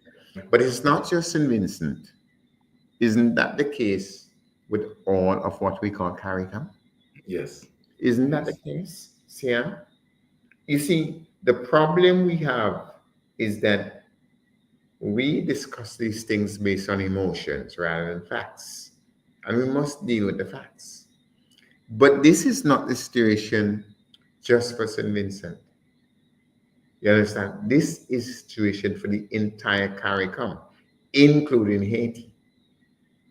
[SPEAKER 2] But it's not just St. Vincent. Isn't that the case with all of what we call CARICOM?
[SPEAKER 1] Yes.
[SPEAKER 2] Isn't that the case, Siam? You see, the problem we have is that we discuss these things based on emotions rather than facts. And we must deal with the facts. But this is not the situation just for St. Vincent. You understand? This is a situation for the entire CARICOM, including Haiti,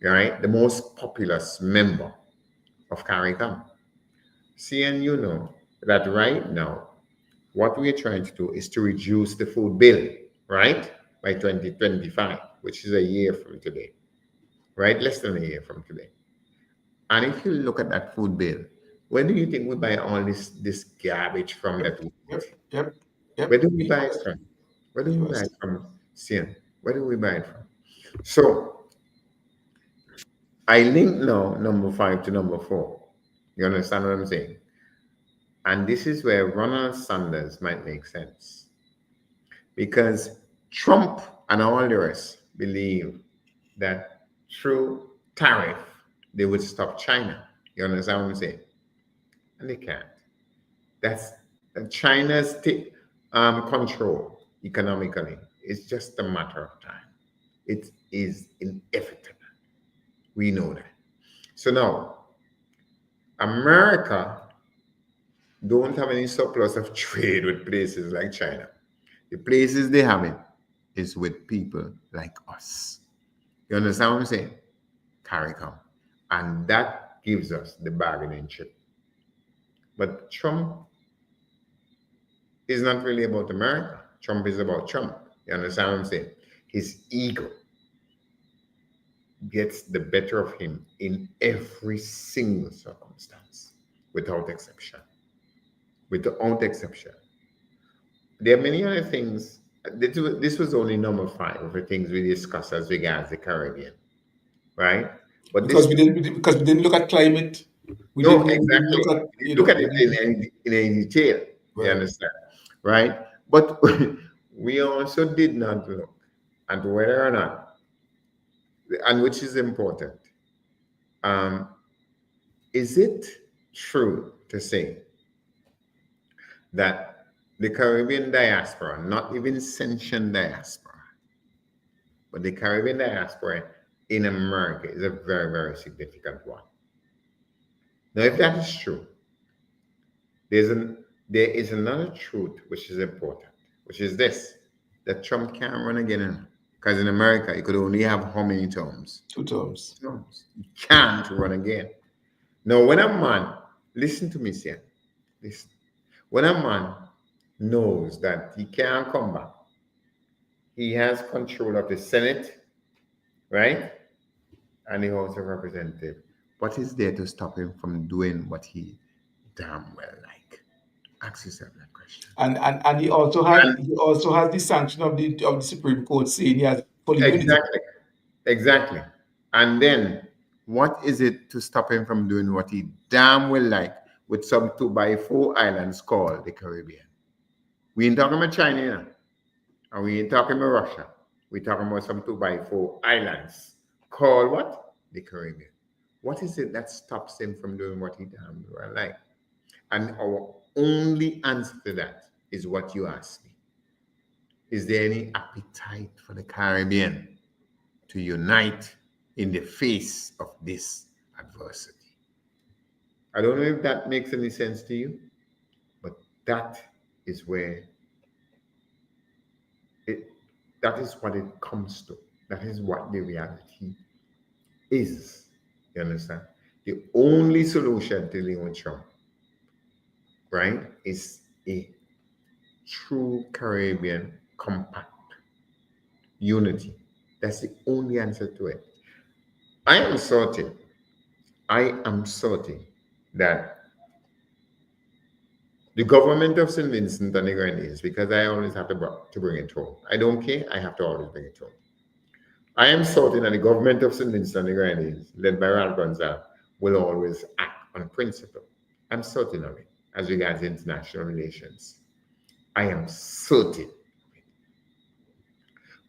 [SPEAKER 2] right? The most populous member of CARICOM. See, and you know that right now, what we're trying to do is to reduce the food bill, right? By 2025, which is a year from today, right? Less than a year from today. And if you look at that food bill, where do you think we buy all this garbage from that we eat?
[SPEAKER 1] Yep.
[SPEAKER 2] Where do we buy it from? Where do we buy it from, Sian? Where do we buy it from? So I link now number 5 to number 4. You understand what I'm saying? And this is where Ronald Sanders might make sense. Because Trump and all the rest believe that through tariff, they would stop China. You understand what I'm saying? And they can't. That's China's control economically. It's just a matter of time. It is inevitable. We know that. So now, America don't have any surplus of trade with places like China. The places they have it is with people like us. You understand what I'm saying? CARICOM. And that gives us the bargaining chip. But Trump is not really about America. Trump is about Trump. You understand what I'm saying? His ego gets the better of him in every single circumstance, without exception. Without exception. There are many other things. This was only number 5 of the things we discussed as regards the Caribbean, right? But
[SPEAKER 1] because we didn't look at climate. We
[SPEAKER 2] no,
[SPEAKER 1] didn't
[SPEAKER 2] exactly.
[SPEAKER 1] look at, you
[SPEAKER 2] Look
[SPEAKER 1] know,
[SPEAKER 2] at it in any detail. You
[SPEAKER 1] right.
[SPEAKER 2] understand, right? But we also did not look at whether or not, and which is important. Is it true to say that the Caribbean diaspora, not even sanctioned diaspora, but the Caribbean diaspora in America is a very, very significant one? Now, if that is true, there is another truth which is important, which is this: that Trump can't run again. Because in America, he could only have how many terms?
[SPEAKER 1] 2 terms.
[SPEAKER 2] Terms. He can't run again. Now, when a man, listen to me, sir, listen. When a man knows that he can't come back, he has control of the Senate, right? And the House of Representatives. What is there to stop him from doing what he damn well like? Ask yourself that question.
[SPEAKER 1] And he also has the sanction of the Supreme Court saying he has full immunity.
[SPEAKER 2] Exactly. And then what is it to stop him from doing what he damn well like with some 2x4 islands called the Caribbean? We ain't talking about China, you know? And we ain't talking about Russia. We're talking about some 2x4 islands called what? The Caribbean. What is it that stops him from doing what he damn well like? And our only answer to that is what you asked me. Is there any appetite for the Caribbean to unite in the face of this adversity? I don't know if that makes any sense to you, but that is where that is what it comes to. That is what the reality is. You understand? The only solution to dealing with Trump, right, is a true Caribbean compact unity. That's the only answer to it. I am certain that the government of St. Vincent and the Grenadines, because I always have to bring it home. I don't care, I have to always bring it home. I am certain that the government of St. Vincent and the Grenadines, led by Ralph Gonsalves, will always act on principle. I'm certain of it as regards international relations. I am certain of it.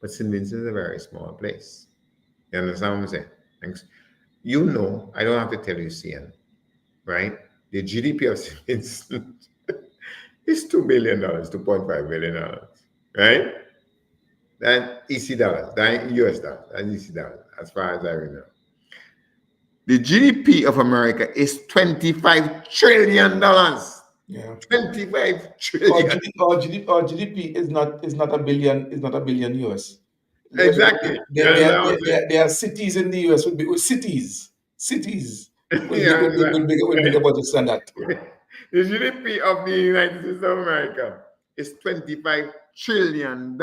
[SPEAKER 2] But St. Vincent is a very small place. You understand what I'm saying? Thanks. You know, I don't have to tell you, CN, right? The GDP of St. Vincent is $2 billion, $2.5 billion, right? That EC dollars, that US dollars, that EC dollars, as far as I remember. The GDP of America is $25 trillion.
[SPEAKER 1] Yeah.
[SPEAKER 2] 25 trillion.
[SPEAKER 1] Our GDP is not a billion US.
[SPEAKER 2] Exactly.
[SPEAKER 1] There are cities in the US with cities with bigger budgets than that.
[SPEAKER 2] The GDP of the United States of America is $25 trillion.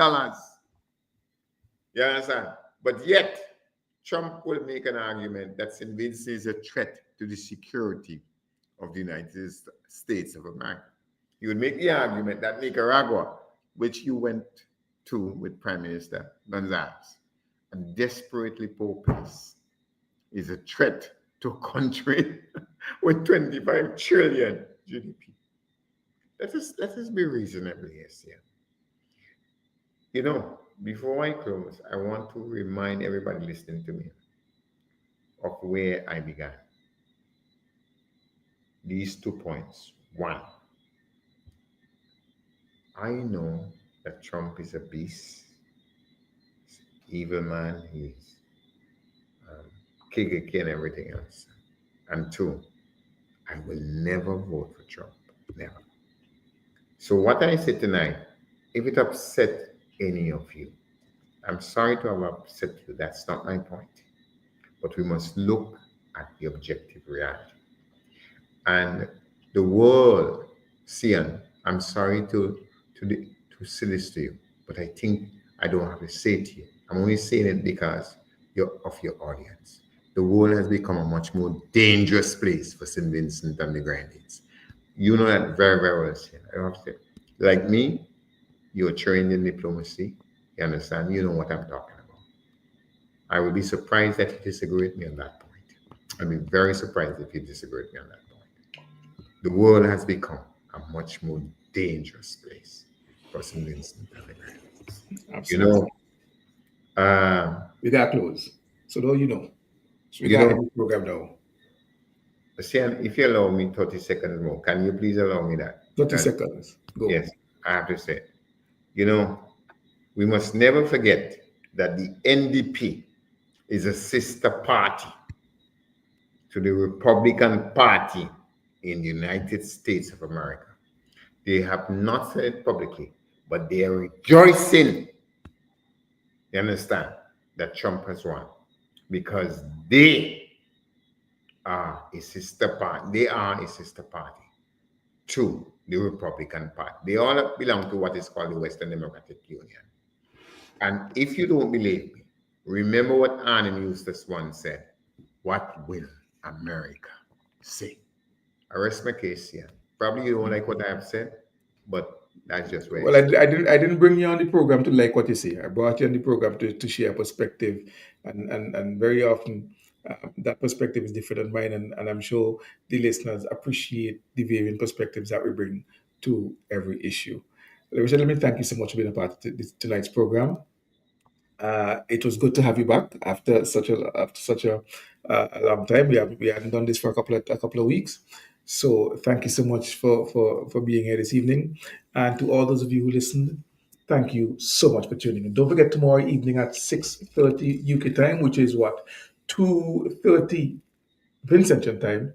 [SPEAKER 2] You understand? But yet, Trump will make an argument that St. Vincent is a threat to the security of the United States of America. He would make the argument that Nicaragua, which you went to with Prime Minister Gonzalez, a desperately poor place, is a threat to a country with 25 trillion GDP. Let us be reasonable here. You know, before I close, I want to remind everybody listening to me of where I began. These 2 points. One, I know that Trump is a beast, evil man. He's um, KKK and everything else. And two, I will never vote for Trump. Never. So what I say tonight, if it upset any of you, I'm sorry to have upset you. That's not my point. But we must look at the objective reality. And the world, Sian, I'm sorry to say this to you, but I think I don't have to say it to you. I'm only saying it because of your audience. The world has become a much more dangerous place for St. Vincent and the Grenadines. You know that very, very well, Sian. I don't have to say. Like me, you're trained in diplomacy. You understand? You know what I'm talking about. I would be surprised that you disagree with me on that point. I'd be very surprised if you disagree with me on that point. The world has become a much more dangerous place for St. Vincent and the Grenadines. You
[SPEAKER 1] Absolutely.
[SPEAKER 2] know,
[SPEAKER 1] We got close. So now you know. So we
[SPEAKER 2] you
[SPEAKER 1] got
[SPEAKER 2] know,
[SPEAKER 1] a new program now.
[SPEAKER 2] Sian, if you allow me 30 seconds more, can you please allow me that?
[SPEAKER 1] 30
[SPEAKER 2] And
[SPEAKER 1] seconds. Go.
[SPEAKER 2] yes, I have to say, you know, we must never forget that the NDP is a sister party to the Republican Party in the United States of America. They have not said it publicly, but they are rejoicing, you understand, that Trump has won because they are a sister party. They are a sister party to the Republican Party. They all belong to what is called the Western Democratic Union. And if you don't believe me, remember what Arnim Eustace once said: "What will America say?" I rest my case here. Probably you don't like what I have said, but that's just where
[SPEAKER 1] Well,
[SPEAKER 2] it's.
[SPEAKER 1] I didn't bring you on the program to like what you say. I brought you on the program to share perspective, and very often that perspective is different than mine, and I'm sure the listeners appreciate the varying perspectives that we bring to every issue. Richard, let me thank you so much for being a part of tonight's program. It was good to have you back after such a long time. We hadn't done this for a couple of weeks. So thank you so much for being here this evening, and to all those of you who listened, thank you so much for tuning in. Don't forget tomorrow evening at 6:30 UK time, which is what 2:30 Vincentian time.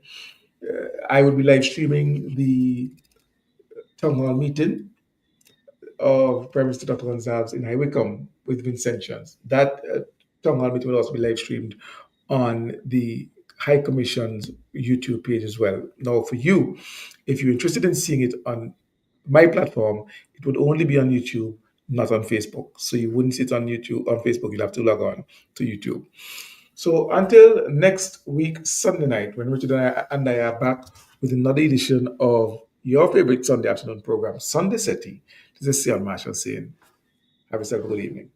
[SPEAKER 1] I will be live streaming the town hall meeting of Prime Minister Dr. Gonzalez in High Wycombe with Vincentians. That town hall meeting will also be live streamed on the High Commission's YouTube page as well. Now, for you, if you're interested in seeing it on my platform, it would only be on YouTube, not on Facebook. So you wouldn't see it on YouTube, on Facebook. You'll have to log on to YouTube. So until next week, Sunday night, when Richard and I are back with another edition of your favorite Sunday afternoon program, Sunday City. This is Sion Marshall saying, have yourself a good evening.